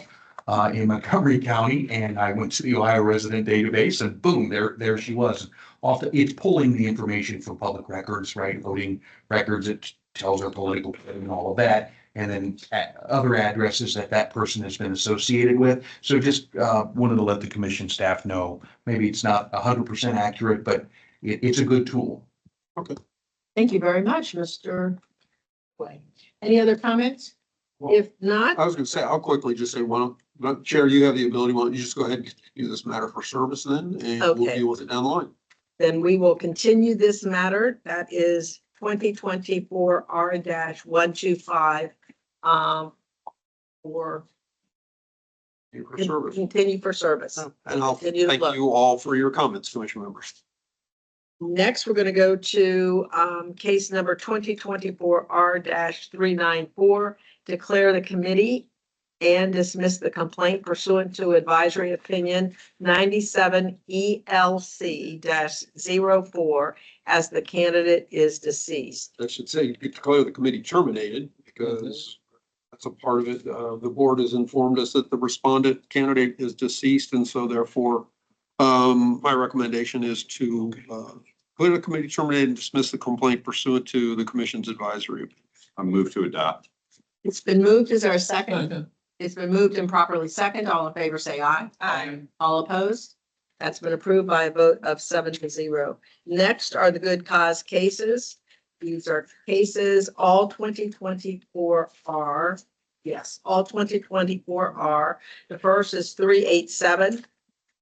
in Montgomery County, and I went to the Ohio Resident Database, and boom, there she was. It's pulling the information from public records, right? Voting records, it tells her political code and all of that, and then other addresses that person has been associated with. So just wanted to let the commission staff know, maybe it's not 100% accurate, but it's a good tool. Okay. Thank you very much, Mr. Way. Any other comments? If not, I was gonna say, I'll quickly just say, Chair, you have the ability, why don't you just go ahead and continue this matter for service then, and we'll Okay. deal with it down the line. then we will continue this matter. That is 2024 R-125 for For service. continue for service. And I'll Continue to thank look. you all for your comments, commission members. Next, we're going to go to case number 2024 R-394, declare the committee and dismiss the complaint pursuant to advisory opinion 97 ELC-04 as the candidate is deceased. I should say, you could declare the committee terminated because that's a part of it. The board has informed us that the respondent candidate is deceased, and so therefore, my recommendation is to declare the committee terminated and dismiss the complaint pursuant to the commission's advisory. I move to adopt. It's been moved. Is there a second? It's been moved and properly second. All in favor, say aye. Aye. All opposed? That's been approved by a vote of 7-0. Next are the good cause cases. These are cases, all 2024 are, yes, all 2024 are. The first is 387,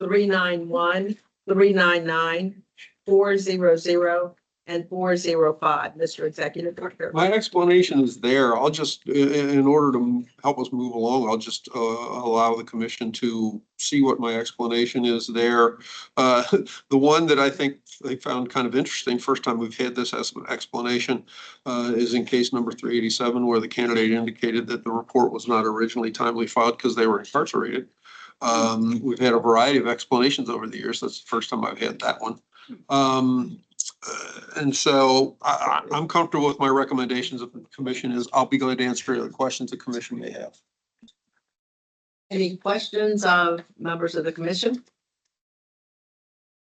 391, 399, 400, and 405. Mr. Executive Director. My explanation is there. I'll just, in order to help us move along, I'll just allow the commission to see what my explanation is there. The one that I think they found kind of interesting, first time we've had this as an explanation, is in case number 387, where the candidate indicated that the report was not originally timely filed because they were incarcerated. We've had a variety of explanations over the years. That's the first time I've had that one. And so I'm comfortable with my recommendations of the commission is I'll be glad to answer any questions the commission may have. Any questions of members of the commission?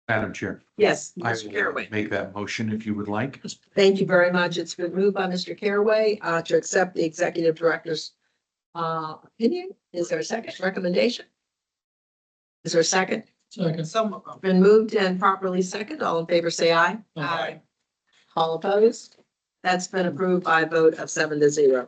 Madam Chair, Yes, I Mr. will Caraway. make that motion if you would like. Thank you very much. It's been moved by Mr. Caraway to accept the executive director's opinion. Is there a second recommendation? Is there a second? Second. Been moved and properly second. All in favor, say aye. Aye. All opposed? That's been approved by a vote of 7-0.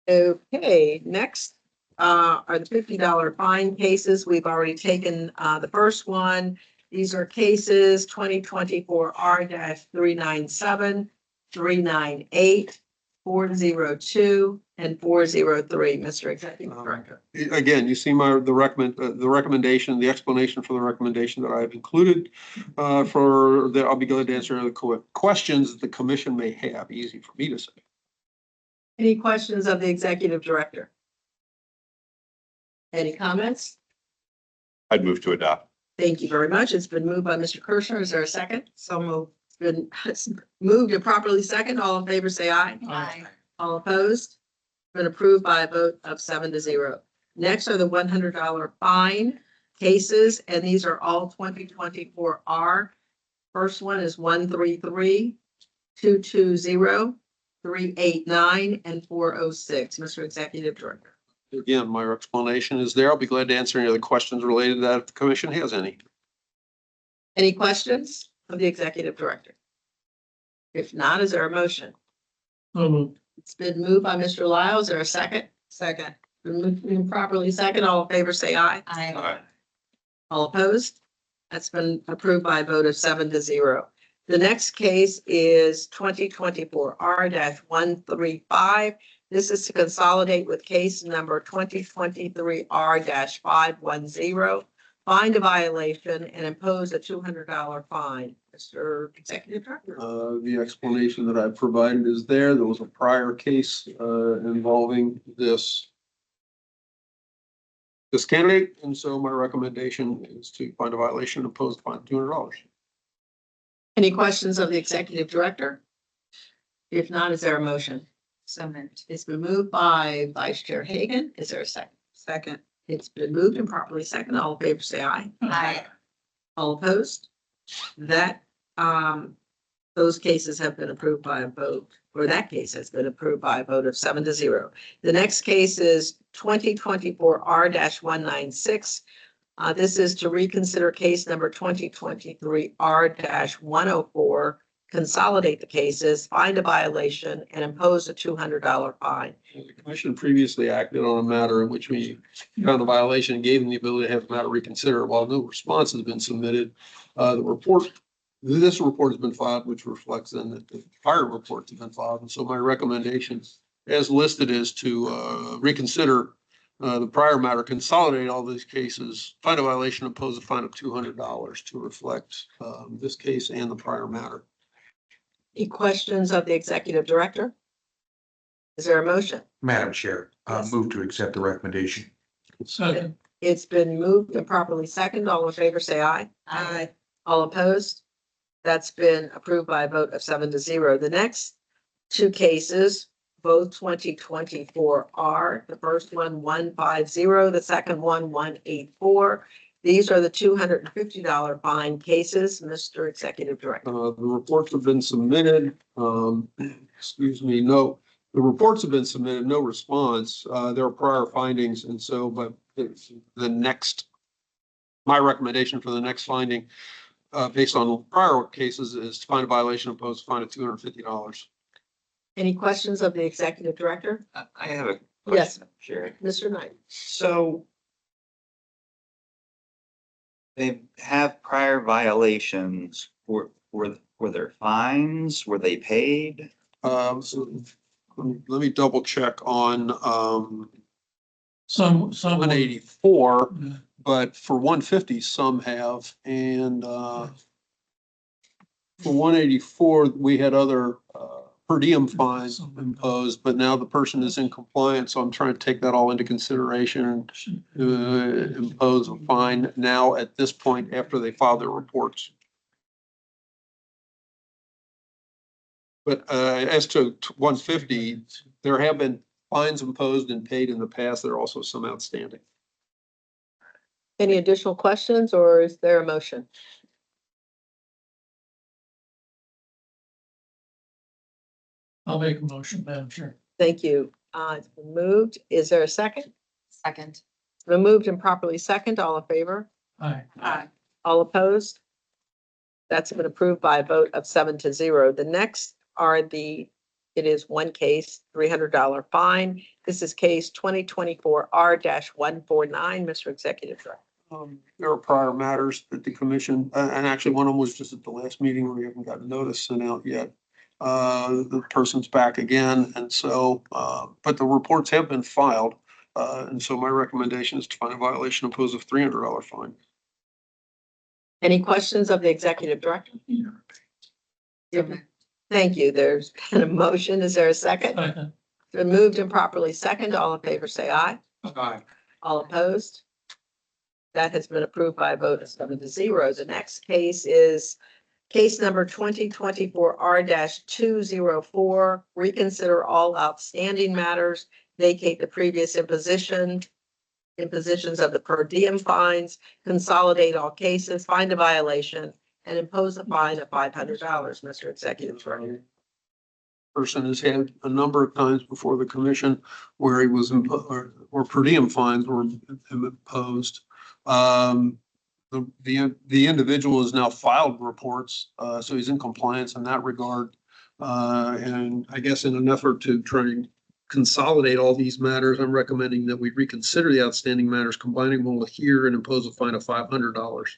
Okay, next are the $50 fine cases. We've already taken the first one. These are cases 2024 R-397, 398, 402, and 403. Mr. Executive Director. Again, you see the recommendation, the explanation for the recommendation that I've included for that. I'll be glad to answer the questions that the commission may have. Easy for me to say. Any questions of the Executive Director? Any comments? I'd move to adopt. Thank you very much. It's been moved by Mr. Kirschner. Is there a second? So moved. It's been moved and properly second. All in favor, say aye. Aye. All opposed? Been approved by a vote of 7-0. Next are the $100 fine cases, and these are all 2024 R. First one is 133, 220, 389, and 406. Mr. Executive Director. Again, my explanation is there. I'll be glad to answer any other questions related to that if the commission has any. Any questions of the Executive Director? If not, is there a motion? So moved. It's been moved by Mr. Lyle. Is there a second? Second. Been moved and properly second. All in favor, say aye. Aye. All opposed? That's been approved by a vote of 7-0. The next case is 2024 R-135. This is to consolidate with case number 2023 R-510 find a violation and impose a $200 fine. Mr. Executive Director. The explanation that I provided is there. There was a prior case involving this candidate, and so my recommendation is to find a violation and impose a fine of $200. Any questions of the Executive Director? If not, is there a motion? So moved. It's been moved by Vice Chair Hagan. Is there a second? Second. It's been moved and properly second. All in favor, say aye. Aye. All opposed? That, those cases have been approved by a vote, or that case has been approved by a vote of 7-0. The next case is 2024 R-196. This is to reconsider case number 2023 R-104, consolidate the cases, find a violation, and impose a $200 fine. The commission previously acted on a matter in which we found a violation and gave them the ability to have the matter reconsidered. While no response has been submitted, this report has been filed, which reflects then that the prior reports have been filed. And so my recommendation, as listed, is to reconsider the prior matter, consolidate all these cases, find a violation, impose a fine of $200 to reflect this case and the prior matter. Any questions of the Executive Director? Is there a motion? Madam Chair, Yes. move to accept the recommendation. Second, It's been moved and properly second. All in favor, say aye. Aye. All opposed? That's been approved by a vote of 7-0. The next two cases, both 2024 R, the first one 150, the second one 184. These are the $250 fine cases. Mr. Executive Director. The reports have been submitted. Excuse me, no, the reports have been submitted, no response. There are prior findings, and so, but it's the next, my recommendation for the next finding, based on prior cases, is to find a violation, impose a fine of $250. Any questions of the Executive Director? I have a Yes. question, Sherry. Mr. Knight. So they have prior violations. Were there fines? Were they paid? So let me double check on some. 184, but for 150, some have, and for 184, we had other per diem fines imposed, but now the person is in compliance, so I'm trying to take that all into consideration and impose a fine now at this point after they file their reports. But as to 150, there have been fines imposed and paid in the past. There are also some outstanding. Any additional questions, or is there a motion? I'll make a motion, Madam Chair. Thank you. It's been moved. Is there a second? Second. It's been moved and properly second. All in favor? Aye. Aye. All opposed? That's been approved by a vote of 7-0. The next are it is one case, $300 fine. This is case 2024 R-149, Mr. Executive Director. There are prior matters that the commission, and actually one of them was just at the last meeting where we haven't gotten notice sent out yet. The person's back again, and so, but the reports have been filed. And so my recommendation is to find a violation, impose a $300 fine. Any questions of the Executive Director? Thank you. There's been a motion. Is there a second? Second. It's been moved and properly second. All in favor, say aye. Aye. All opposed? That has been approved by a vote of 7-0. The next case is case number 2024 R-204. Reconsider all outstanding matters, vacate the previous impositions of the per diem fines, consolidate all cases, find a violation, and impose a fine of $500. Mr. Executive Director. Person has had a number of times before the commission where he was, or per diem fines were imposed. The individual has now filed reports, so he's in compliance in that regard. And I guess in an effort to try and consolidate all these matters, I'm recommending that we reconsider the outstanding matters, combining them with here and impose a fine of $500.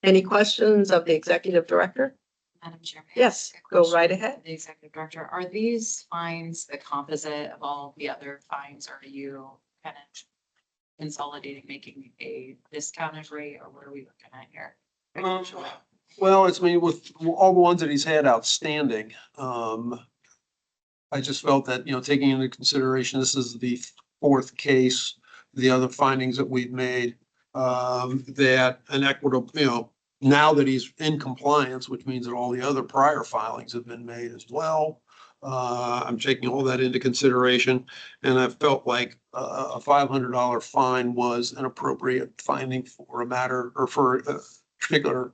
Any questions of the Executive Director? Madam Chair. Yes, go right ahead. The Executive Director, are these fines the composite of all the other fines, or are you kind of consolidating, making a discounted rate, or what are we looking at here? Well, it's, I mean, with all the ones that he's had outstanding, I just felt that, taking into consideration, this is the fourth case, the other findings that we've made, that an equitable, now that he's in compliance, which means that all the other prior filings have been made as well. I'm taking all that into consideration, and I felt like a $500 fine was an appropriate finding for a matter or for a particular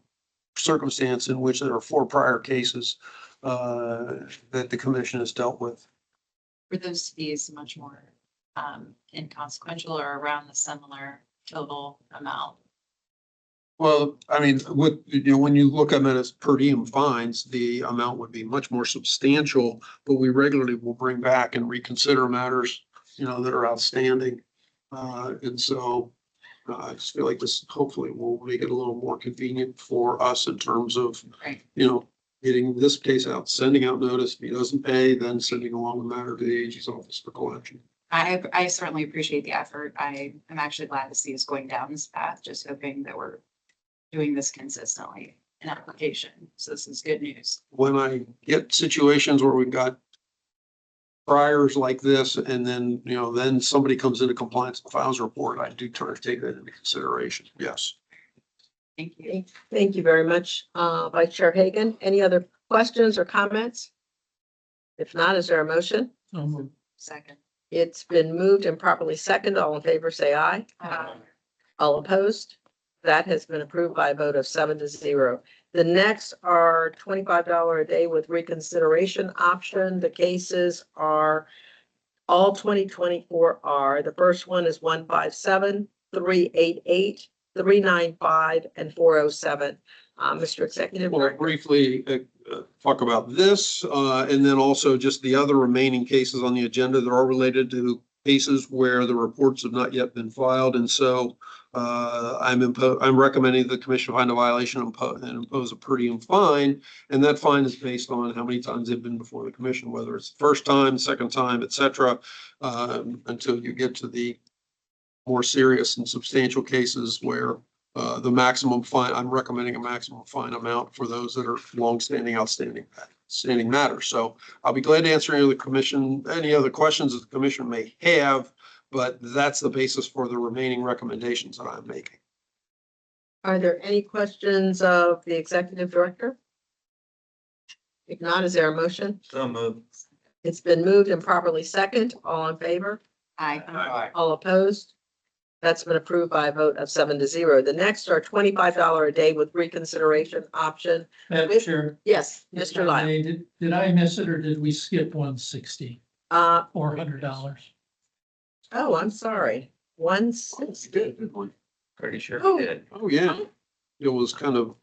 circumstance in which there are 4 prior cases that the commission has dealt with. Were those fees much more inconsequential or around the similar total amount? Well, I mean, with, when you look at them as per diem fines, the amount would be much more substantial, but we regularly will bring back and reconsider matters, that are outstanding. And so I just feel like this hopefully will make it a little more convenient for us in terms of, Right. getting this case out, sending out notice. If he doesn't pay, then sending along the matter to the AG's office for collection. I certainly appreciate the effort. I am actually glad to see us going down this path, just hoping that we're doing this consistently in application. So this is good news. When I get situations where we've got priors like this, and then, then somebody comes into compliance and files a report, I do try to take that into consideration. Yes. Thank you. Thank you very much, Vice Chair Hagan. Any other questions or comments? If not, is there a motion? So moved. Second. It's been moved and properly seconded. All in favor, say aye. All opposed? That has been approved by a vote of 7-0. The next are $25 a day with reconsideration option. The cases are all 2024 are. The first one is 157, 388, 395, and 407. Mr. Executive Well, Director. briefly talk about this, and then also just the other remaining cases on the agenda that are related to cases where the reports have not yet been filed. And so I'm recommending the commission find a violation and impose a per diem fine. And that fine is based on how many times they've been before the commission, whether it's the first time, second time, et cetera, until you get to the more serious and substantial cases where the maximum fine, I'm recommending a maximum fine amount for those that are longstanding, outstanding matters. So I'll be glad to answer any other questions that the commission may have, but that's the basis for the remaining recommendations that I'm making. Are there any questions of the Executive Director? If not, is there a motion? So moved. It's been moved and properly second. All in favor? Aye. All opposed? That's been approved by a vote of 7-0. The next are $25 a day with reconsideration option. Madam Chair. Yes, if Mr. I Lyle. may, Did I miss it or did we skip 160, $400? Oh, I'm sorry. 160. Pretty sure Oh. we did. Oh, yeah. It was kind of,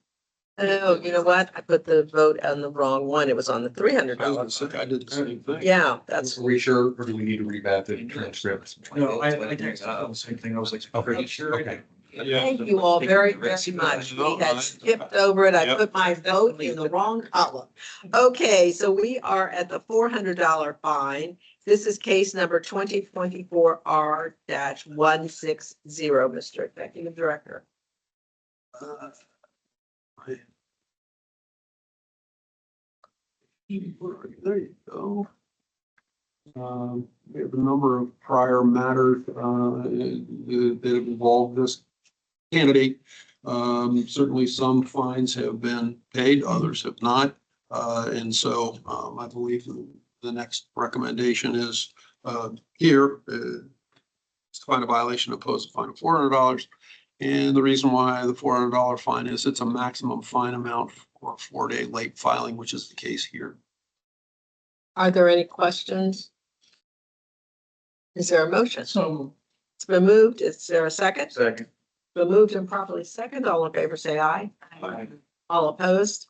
Oh, you know what? I put the vote on the wrong one. It was on the I was $300. gonna say, I did the same thing. Yeah, that's, Are we sure, or do we need to read back the transcript? No, I texted the same thing. I was like, pretty sure. Okay. thank you all very, very much. We had skipped over it. I put my vote in the wrong column. Okay, so we are at the $400 fine. This is case number 2024R-160, Mr. Executive Director. There you go. We have a number of prior matters that have involved this candidate. Certainly some fines have been paid, others have not. And so I believe the next recommendation is here to find a violation, impose a fine of $400. And the reason why the $400 fine is it's a maximum fine amount for a 4-day late filing, which is the case here. Are there any questions? Is there a motion? So It's been moved. Is there a second? Second. Been moved and properly second. All in favor, say aye. Aye. All opposed?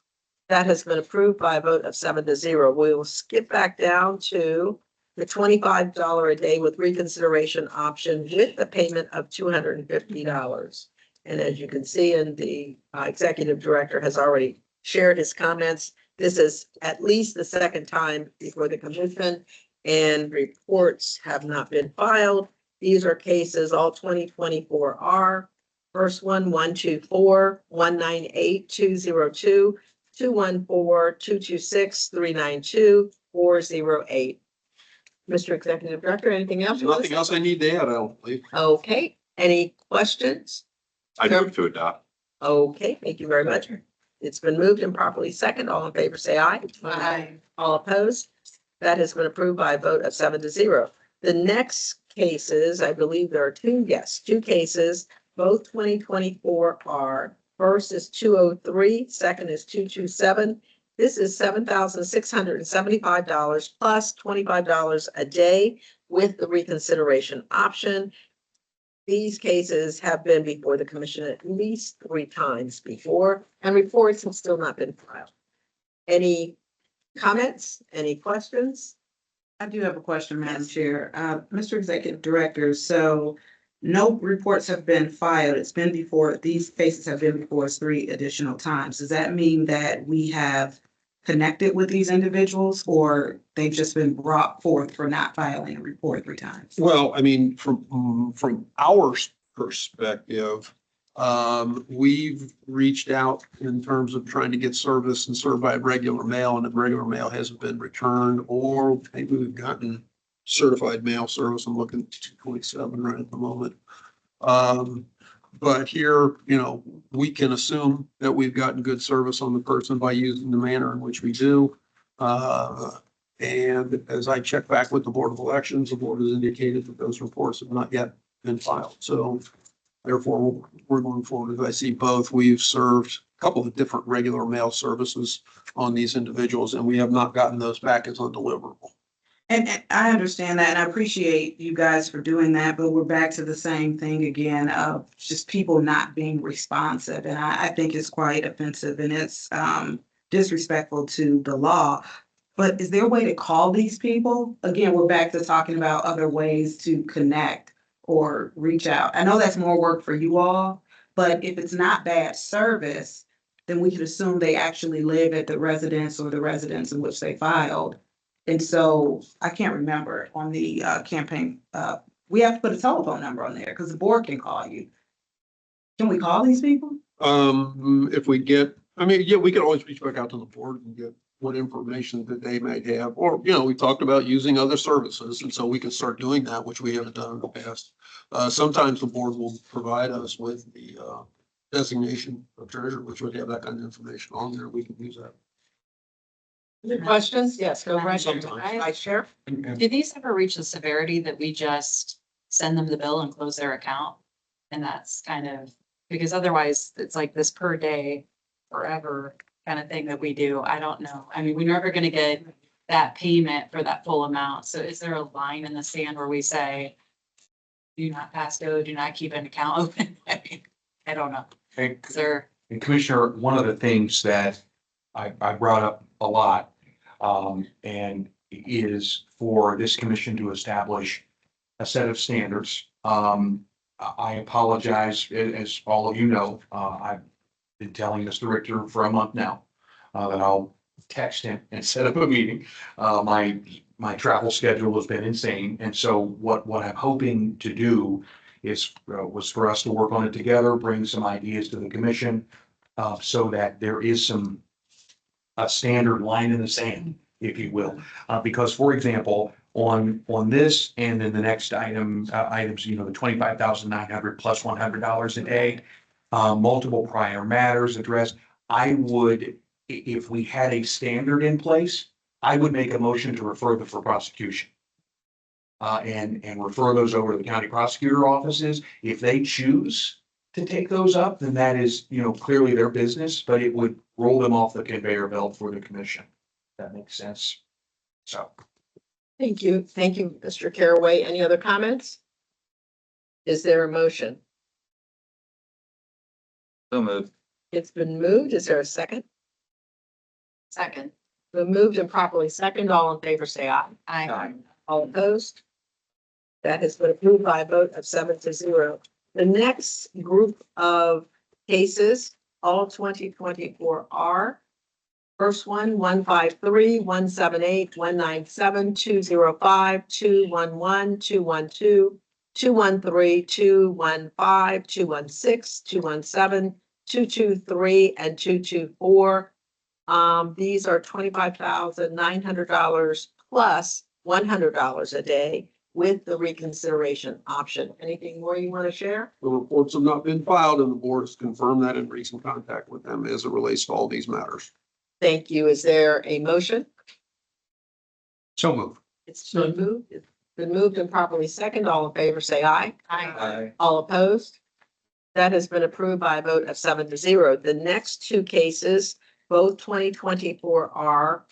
That has been approved by a vote of 7-0. We will skip back down to the $25 a day with reconsideration option with the payment of $250. And as you can see, and the executive director has already shared his comments, this is at least the second time before the commission, and reports have not been filed. These are cases, all 2024 R. First one, 124-198-202, 214-226-392-408. Mr. Executive Director, anything else? There's nothing else I need to add, I don't believe. Okay, any questions? I move to adopt. Okay, thank you very much. It's been moved and properly second. All in favor, say aye. Aye. All opposed? That has been approved by a vote of 7-0. The next cases, I believe there are two cases, both 2024 are. First is 203, second is 227. This is $7,675 plus $25 a day with the reconsideration option. These cases have been before the commission at least 3 times before, and reports have still not been filed. Any comments? Any questions? I do have a question, Madam Chair. Mr. Executive Director, so no reports have been filed. It's been before, these cases have been before us 3 additional times. Does that mean that we have connected with these individuals, or they've just been brought forth for not filing a report 3 times? Well, I mean, from our perspective, we've reached out in terms of trying to get service and served by regular mail, and the regular mail hasn't been returned, or maybe we've gotten certified mail service. I'm looking at 227 right at the moment. But here, we can assume that we've gotten good service on the person by using the manner in which we do. And as I check back with the Board of Elections, the board has indicated that those reports have not yet been filed. So therefore, we're going forward. As I see both, we've served a couple of different regular mail services on these individuals, and we have not gotten those back as undeliverable. And I understand that, and I appreciate you guys for doing that, but we're back to the same thing again of just people not being responsive. And I think it's quite offensive, and it's disrespectful to the law. But is there a way to call these people? Again, we're back to talking about other ways to connect or reach out. I know that's more work for you all, but if it's not bad service, then we can assume they actually live at the residence or the residence in which they filed. And so I can't remember on the campaign, we have to put a telephone number on there because the board can call you. Can we call these people? If we get, we can always reach back out to the board and get what information that they might have, or, we talked about using other services, and so we can start doing that, which we haven't done in the past. Sometimes the board will provide us with the designation of treasurer, which would have that kind of information on there. We can use that. Any questions? Yes, go right. Sometimes. Vice Chair? Do these ever reach the severity that we just send them the bill and close their account? And that's kind of, because otherwise it's like this per day forever kind of thing that we do. I don't know. I mean, we're never going to get that payment for that full amount. So is there a line in the sand where we say, do not pass go, do not keep an account open? I mean, I don't know. And Is there, and Commissioner, one of the things that I brought up a lot, and is for this commission to establish a set of standards. I apologize, as all of you know, I've been telling Mr. Richter for a month now, that I'll text him and set up a meeting. My travel schedule has been insane. And so what I'm hoping to do is, was for us to work on it together, bring some ideas to the commission, so that there is a standard line in the sand, if you will. Because, for example, on this and then the next items, the 25,900 plus $100 a day, multiple prior matters addressed. I would, if we had a standard in place, I would make a motion to refer them for prosecution. And refer those over to the county prosecutor offices. If they choose to take those up, then that is, clearly their business, but it would roll them off the conveyor belt for the commission. That makes sense. So. Thank you. Thank you, Mr. Caraway. Any other comments? Is there a motion? So moved. It's been moved. Is there a second? second? Been moved and properly second. All in favor, say aye. Aye. All opposed? That has been approved by a vote of 7-0. The next group of cases, all 2024 are. First one, 153, 178, 197, 205, 211, 212, 213, 215, 216, 217, 223, and 224. These are $25,900 plus $100 a day with the reconsideration option. Anything more you want to share? The reports have not been filed and the board has confirmed that in recent contact with them as it relates to all these matters. Thank you. Is there a motion? So move. It's been moved. It's been moved and properly second. All in favor, say aye. Aye. All opposed? That has been approved by a vote of 7-0. The next two cases, both 2024 are,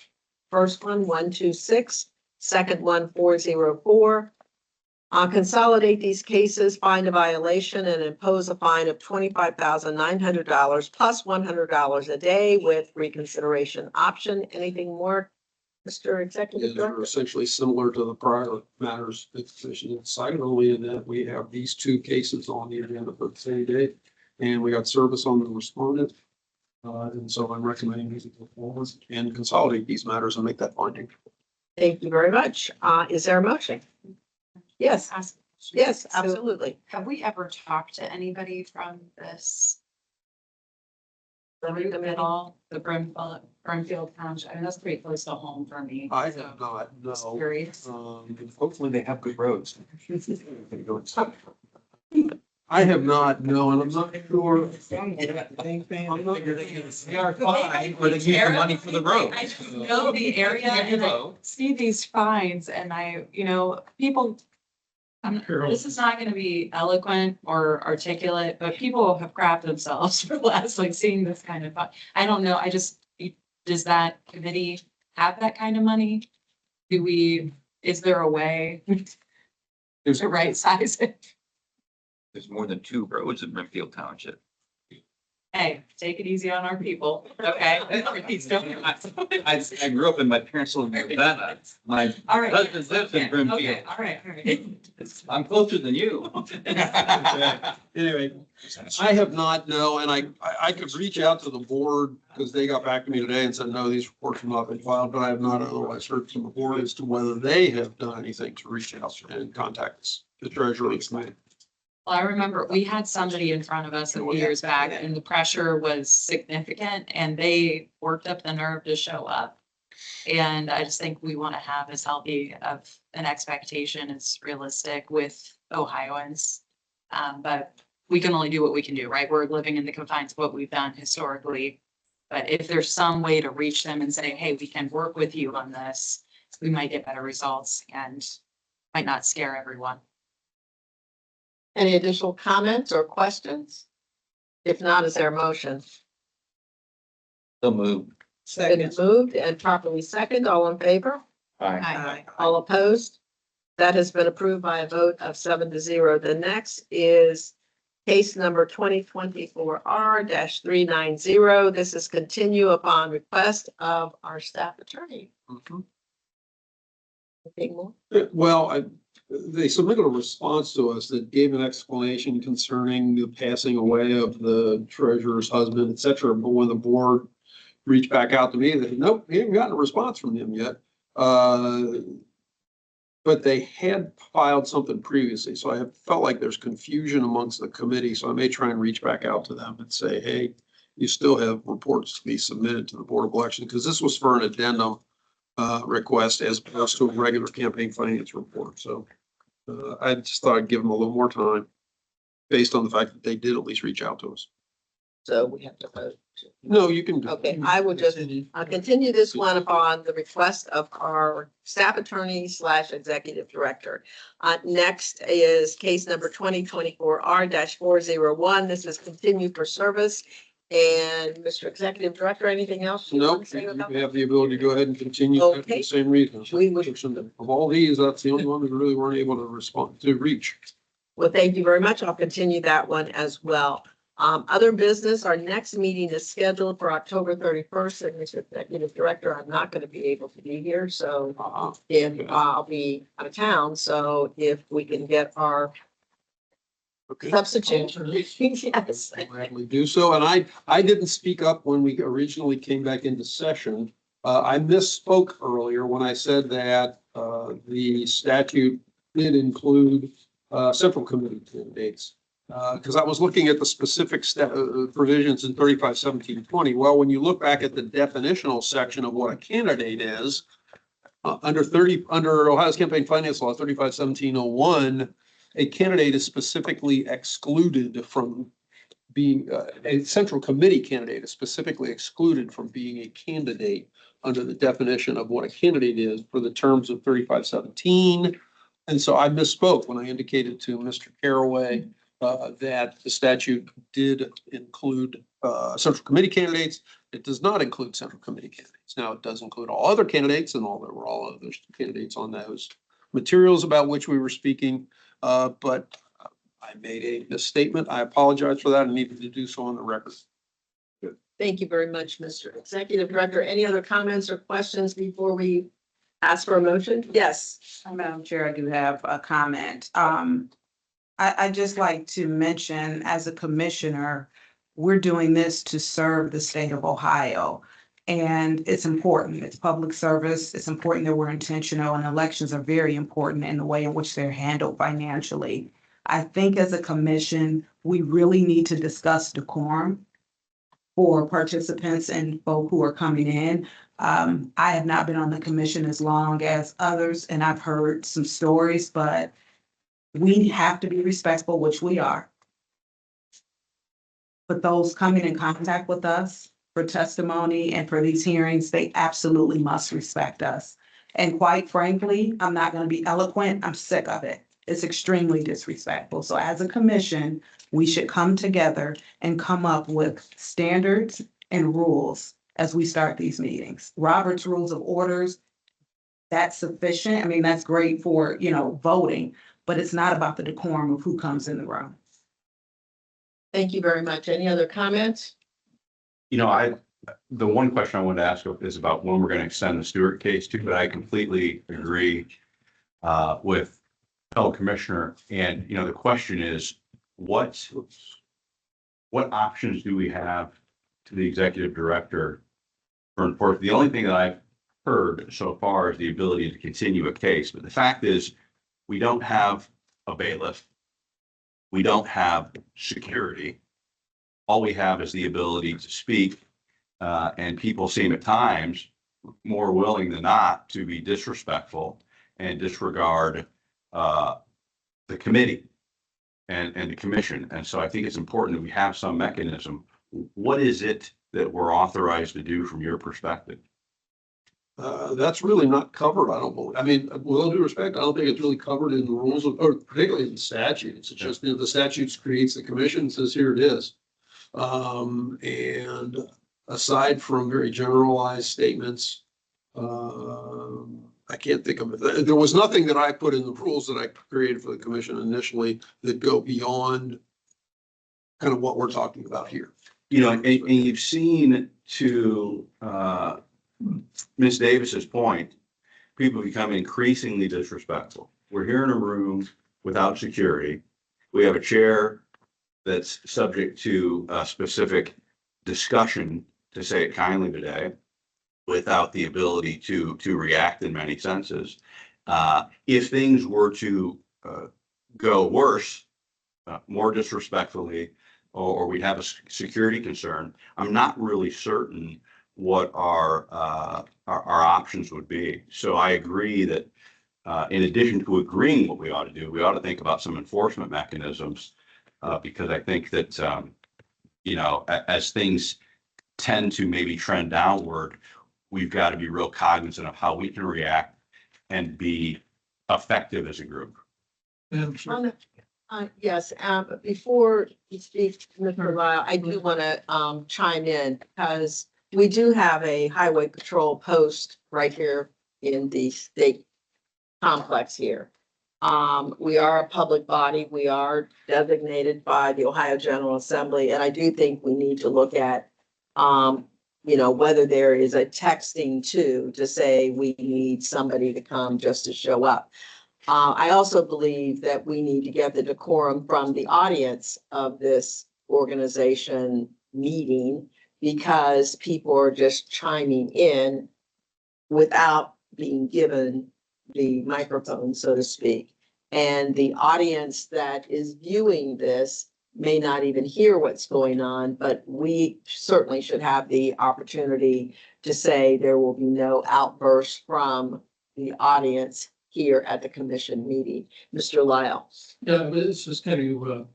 first one, 126, second one, 404. Consolidate these cases, find a violation and impose a fine of $25,900 plus $100 a day with reconsideration option. Anything more, Mr. Executive They're Director? essentially similar to the prior matters that the commission had decided, only in that we have these two cases on the agenda for the same day. And we got service on the respondent. And so I'm recommending these go forward and consolidate these matters and make that finding. Thank you very much. Is there a motion? Yes, Ask- yes, So- absolutely. Have we ever talked to anybody from this group at all? The Brimfield Township, I mean, that's pretty close to home for me. I so have not, just no. Curious. Hopefully they have good roads. I have not, no, and I'm not sure. They are fine, but they use the money for the road. I just know the area and I see these fines and people. This is not gonna be eloquent or articulate, but people have crapped themselves for the last, seeing this kind of, I don't know, does that committee have that kind of money? Is there a way to right size it? There's more than 2 roads in Brimfield Township. Hey, take it easy on our people, okay? I grew up in my parents lived in Ravenna. My All right. husband lives in Okay, Brimfield. all right. I'm closer than you. Anyway, I have not, no, and I could reach out to the board because they got back to me today and said, no, these reports have not been filed, but I have not otherwise heard from the board as to whether they have done anything to reach out and contact us, the treasurer. Well, I remember we had somebody in front of us a few years back and the pressure was significant and they worked up the nerve to show up. And I just think we want to have as healthy of an expectation as realistic with Ohioans. But we can only do what we can do, right? We're living in the confines of what we've done historically. But if there's some way to reach them and say, hey, we can work with you on this, we might get better results and might not scare everyone. Any additional comments or questions? If not, is there a motion? So moved. Been moved and properly second. All in favor? Aye. All opposed? That has been approved by a vote of 7-0. The next is case number 2024R-390. This is continue upon request of our staff attorney. Anything more? Well, they submitted a response to us that gave an explanation concerning the passing away of the treasurer's husband, et cetera. But when the board reached back out to me, they said, nope, we haven't gotten a response from them yet. But they had filed something previously, so I have felt like there's confusion amongst the committee. So I may try and reach back out to them and say, hey, you still have reports to be submitted to the Board of Elections, because this was for an addendum request as opposed to a regular campaign finance report. So I just thought I'd give them a little more time based on the fact that they did at least reach out to us. So we have to vote. No, you can. Okay, I will just continue this one upon the request of our staff attorney / executive director. Next is case number 2024R-401. This is continued for service. And Mr. Executive Director, anything else? You want Nope, to say you about have the ability to go ahead and continue for Okay. the same reason. We would- Of all these, that's the only one that really weren't able to respond to reach. Well, thank you very much. I'll continue that one as well. Other business, our next meeting is scheduled for October 31st. And Mr. Executive Director, I'm not going to be able to be here, so if I'll be out of town, so if we can get our substitute. Yes. Gladly do so. And I didn't speak up when we originally came back into session. I misspoke earlier when I said that the statute did include Central Committee candidates. Because I was looking at the specific provisions in 351720. Well, when you look back at the definitional section of what a candidate is, under Ohio's campaign finance law 351701, a candidate is specifically excluded from being a Central Committee candidate is specifically excluded from being a candidate under the definition of what a candidate is for the terms of 3517. And so I misspoke when I indicated to Mr. Caraway that the statute did include Central Committee candidates. It does not include Central Committee candidates. Now, it does include all other candidates, and there were all other candidates on those materials about which we were speaking. But I made a misstatement. I apologize for that. I needed to do so on the record. Thank you very much, Mr. Executive Director. Any other comments or questions before we ask for a motion? Yes. Madam Chair, I do have a comment. I just like to mention, as a commissioner, we're doing this to serve the state of Ohio. And it's important. It's public service. It's important that we're intentional, and elections are very important in the way in which they're handled financially. I think as a commission, we really need to discuss decorum for participants and folk who are coming in. I have not been on the commission as long as others, and I've heard some stories, but we have to be respectful, which we are. But those coming in contact with us for testimony and for these hearings, they absolutely must respect us. And quite frankly, I'm not going to be eloquent. I'm sick of it. It's extremely disrespectful. So as a commission, we should come together and come up with standards and rules as we start these meetings. Robert's Rules of Orders, that's sufficient. I mean, that's great for, voting, but it's not about the decorum of who comes in the room. Thank you very much. Any other comments? The one question I wanted to ask is about when we're going to extend the Stewart case to, but I completely agree with fellow commissioner. And, the question is, what options do we have to the executive director for enforcement? The only thing that I've heard so far is the ability to continue a case. But the fact is, we don't have a bailiff. We don't have security. All we have is the ability to speak. And people seem at times more willing than not to be disrespectful and disregard the committee and the commission. And so I think it's important that we have some mechanism. What is it that we're authorized to do from your perspective? That's really not covered, I don't believe. I mean, with all due respect, I don't think it's really covered in the rules of, or particularly in the statutes. It's just, the statutes creates the commission, says here it is. And aside from very generalized statements, I can't think of it. There was nothing that I put in the rules that I created for the commission initially that go beyond kind of what we're talking about here. And you've seen, to Ms. Davis's point, people become increasingly disrespectful. We're here in a room without security. We have a chair that's subject to a specific discussion, to say it kindly today, without the ability to react in many senses. If things were to go worse, more disrespectfully, or we have a security concern, I'm not really certain what our options would be. So I agree that in addition to agreeing what we ought to do, we ought to think about some enforcement mechanisms, because I think that, as things tend to maybe trend downward, we've got to be real cognizant of how we can react and be effective as a group. Yes, before you speak, Mr. Lyle, I do want to chime in, because we do have a highway patrol post right here in the state complex here. We are a public body. We are designated by the Ohio General Assembly, and I do think we need to look at whether there is a texting to say we need somebody to come just to show up. I also believe that we need to get the decorum from the audience of this organization meeting, because people are just chiming in without being given the microphone, so to speak. And the audience that is viewing this may not even hear what's going on, but we certainly should have the opportunity to say there will be no outbursts from the audience here at the commission meeting. Mr. Lyle. Yeah, but it's just going to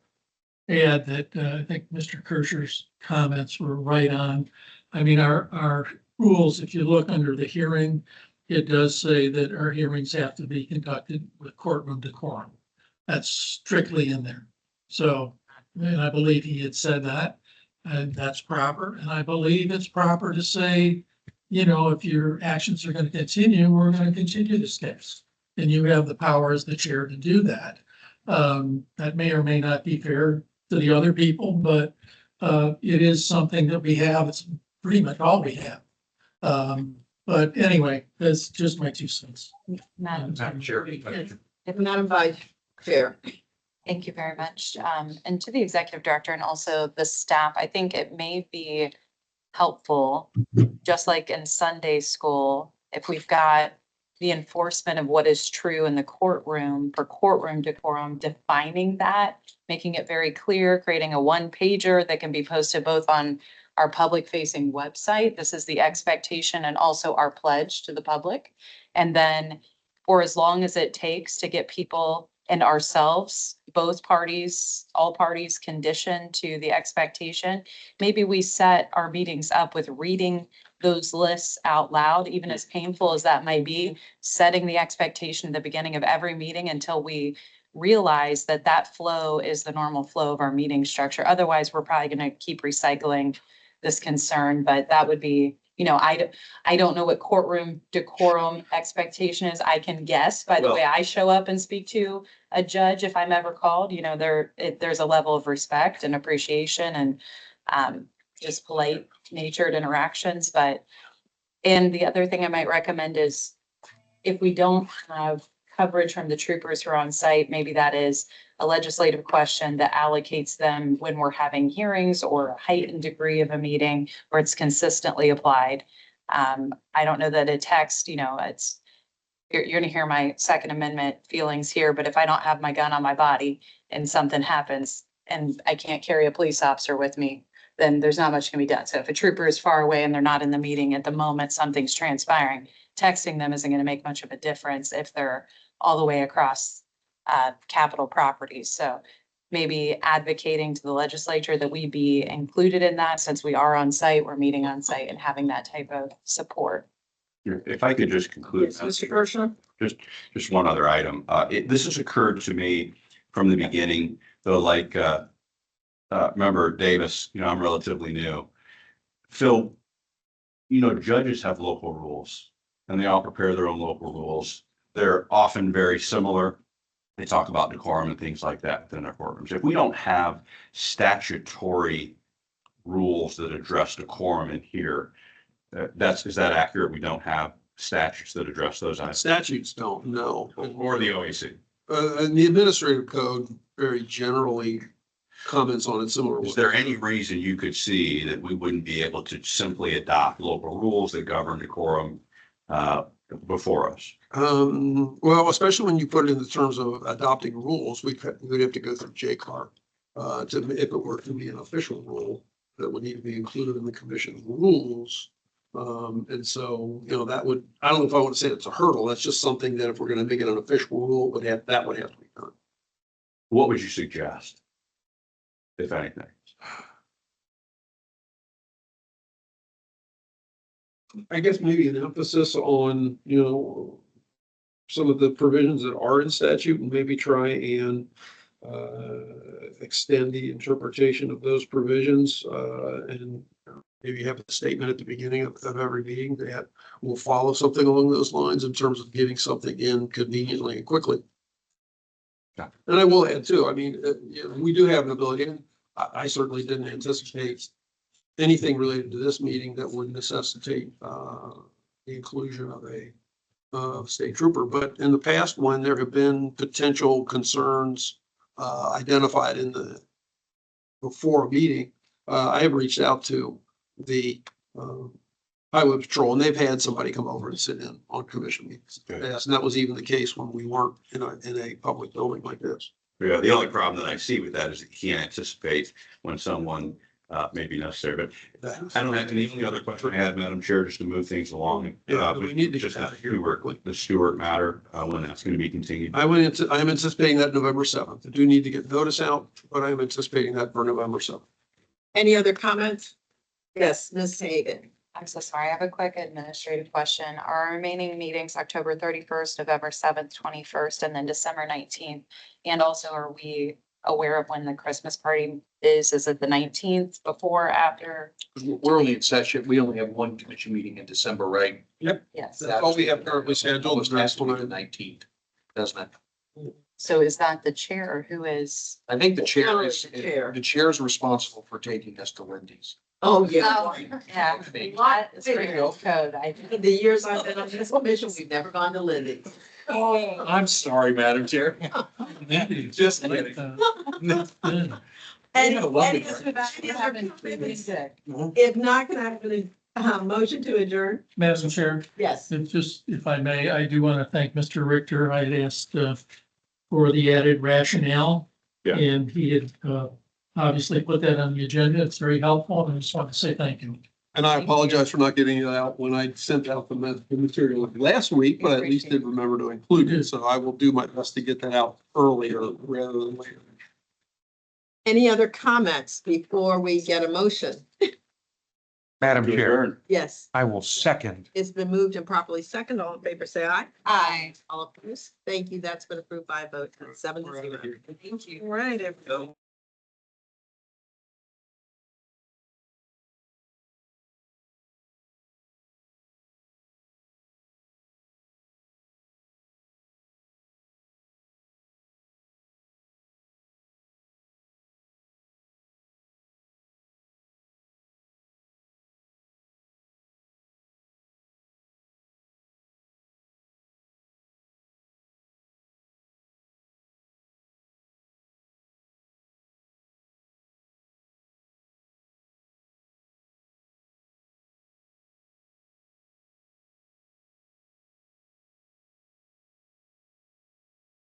add that I think Mr. Kirschner's comments were right on. I mean, our rules, if you look under the hearing, it does say that our hearings have to be conducted with courtroom decorum. That's strictly in there. So, and I believe he had said that, and that's proper. And I believe it's proper to say, you know, if your actions are going to continue, we're going to continue this case. And you have the power as the chair to do that. That may or may not be fair to the other people, but it is something that we have. It's pretty much all we have. But anyway, that's just my 2 cents. Madam Chair. Madam Vice Chair. Thank you very much. And to the executive director and also the staff, I think it may be helpful, just like in Sunday school, if we've got the enforcement of what is true in the courtroom for courtroom decorum, defining that, making it very clear, creating a 1-pager that can be posted both on our public facing website. This is the expectation and also our pledge to the public. And then for as long as it takes to get people and ourselves, both parties, all parties conditioned to the expectation, maybe we set our meetings up with reading those lists out loud, even as painful as that might be, setting the expectation at the beginning of every meeting until we realize that that flow is the normal flow of our meeting structure. Otherwise, we're probably going to keep recycling this concern, but that would be, you know, I don't know what courtroom decorum expectation is. I can guess by the way I show up and speak to a judge if I'm ever called. You know, there's a level of respect and appreciation and just polite natured interactions. And the other thing I might recommend is if we don't have coverage from the troopers who are on site, maybe that is a legislative question that allocates them when we're having hearings or a heightened degree of a meeting where it's consistently applied. I don't know that a text, you know, you're going to hear my Second Amendment feelings here, but if I don't have my gun on my body and something happens and I can't carry a police officer with me, then there's not much can be done. So if a trooper is far away and they're not in the meeting at the moment something's transpiring, texting them isn't going to make much of a difference if they're all the way across Capitol properties. So maybe advocating to the legislature that we be included in that since we are on site, we're meeting on site and having that type of support. If I could just conclude. Yes, Mr. Kirschner. Just one other item. This has occurred to me from the beginning, though, like, remember Davis, you know, I'm relatively new. Phil, you know, judges have local rules and they all prepare their own local rules. They're often very similar. They talk about decorum and things like that within their courtrooms. If we don't have statutory rules that address decorum in here, is that accurate? We don't have statutes that address those items. Statutes don't, no. Or the OAC. And the administrative code very generally comments on it similar. Is there any reason you could see that we wouldn't be able to simply adopt local rules that govern decorum before us? Well, especially when you put it in the terms of adopting rules, we'd have to go through JCAR if it were to be an official rule that would need to be included in the commission rules. And so, you know, that would, I don't know if I want to say it's a hurdle. That's just something that if we're going to make it an official rule, that would have to be done. What would you suggest, if anything? I guess maybe an emphasis on, you know, some of the provisions that are in statute and maybe try and extend the interpretation of those provisions and maybe have a statement at the beginning of every meeting that will follow something along those lines in terms of getting something in conveniently and quickly. Yeah. And I will add too, I mean, you know, we do have an ability, and I certainly didn't anticipate anything related to this meeting that would necessitate the inclusion of a state trooper. But in the past, when there have been potential concerns identified before a meeting, I have reached out to the highway patrol, and they've had somebody come over and sit in on commission meetings. Okay. Yes, and that was even the case when we weren't in a public building like this. Yeah, the only problem that I see with that is that you can't anticipate when someone may be necessary, but I don't have any other question I had, Madam Chair, just to move things along. Yeah, we need to just get out that of here Stewart, quickly. the Stewart matter, when that's going to be continued. I am anticipating that November 7th. I do need to get notice out, but I am anticipating that for November 7th. Any other comments? Yes, Ms. Hagan. I'm so sorry. I have a quick administrative question. Our remaining meetings, October 31st, November 7th, 21st, and then December 19th. And also, are we aware of when the Christmas party is? Is it the 19th, before, after? We're only in session. We only have one commission meeting in December, right? Yes. That's all we have currently scheduled. Almost has to be the 19th, doesn't it? So is that the chair or who is? I think the chair is, The chair. the chair is responsible for taking us to Wendy's. Oh, yeah. Oh, yeah. That is pretty good code. I think. The years I've been on this commission, we've never gone to Lindy's. Oh, I'm sorry, Madam Chair. Just kidding. And, I love and it. if not, can I have a motion to adjourn? Madam Chair, Yes. if I may, I do want to thank Mr. Richter. I had asked for the added rationale. Yeah. And he had obviously put that on the agenda. It's very helpful, and I just want to say thank you. And I apologize for not getting it out when I sent out the material last week, but at least did remember to include it. So I will do my best to get that out earlier rather than later. Any other comments before we get a motion? Madam Chair, Yes, I will second. it's been moved and properly second. All in favor, say aye. Aye. All opposed? Thank you. That's been approved by a vote of 7-0. Thank you. All right, everyone.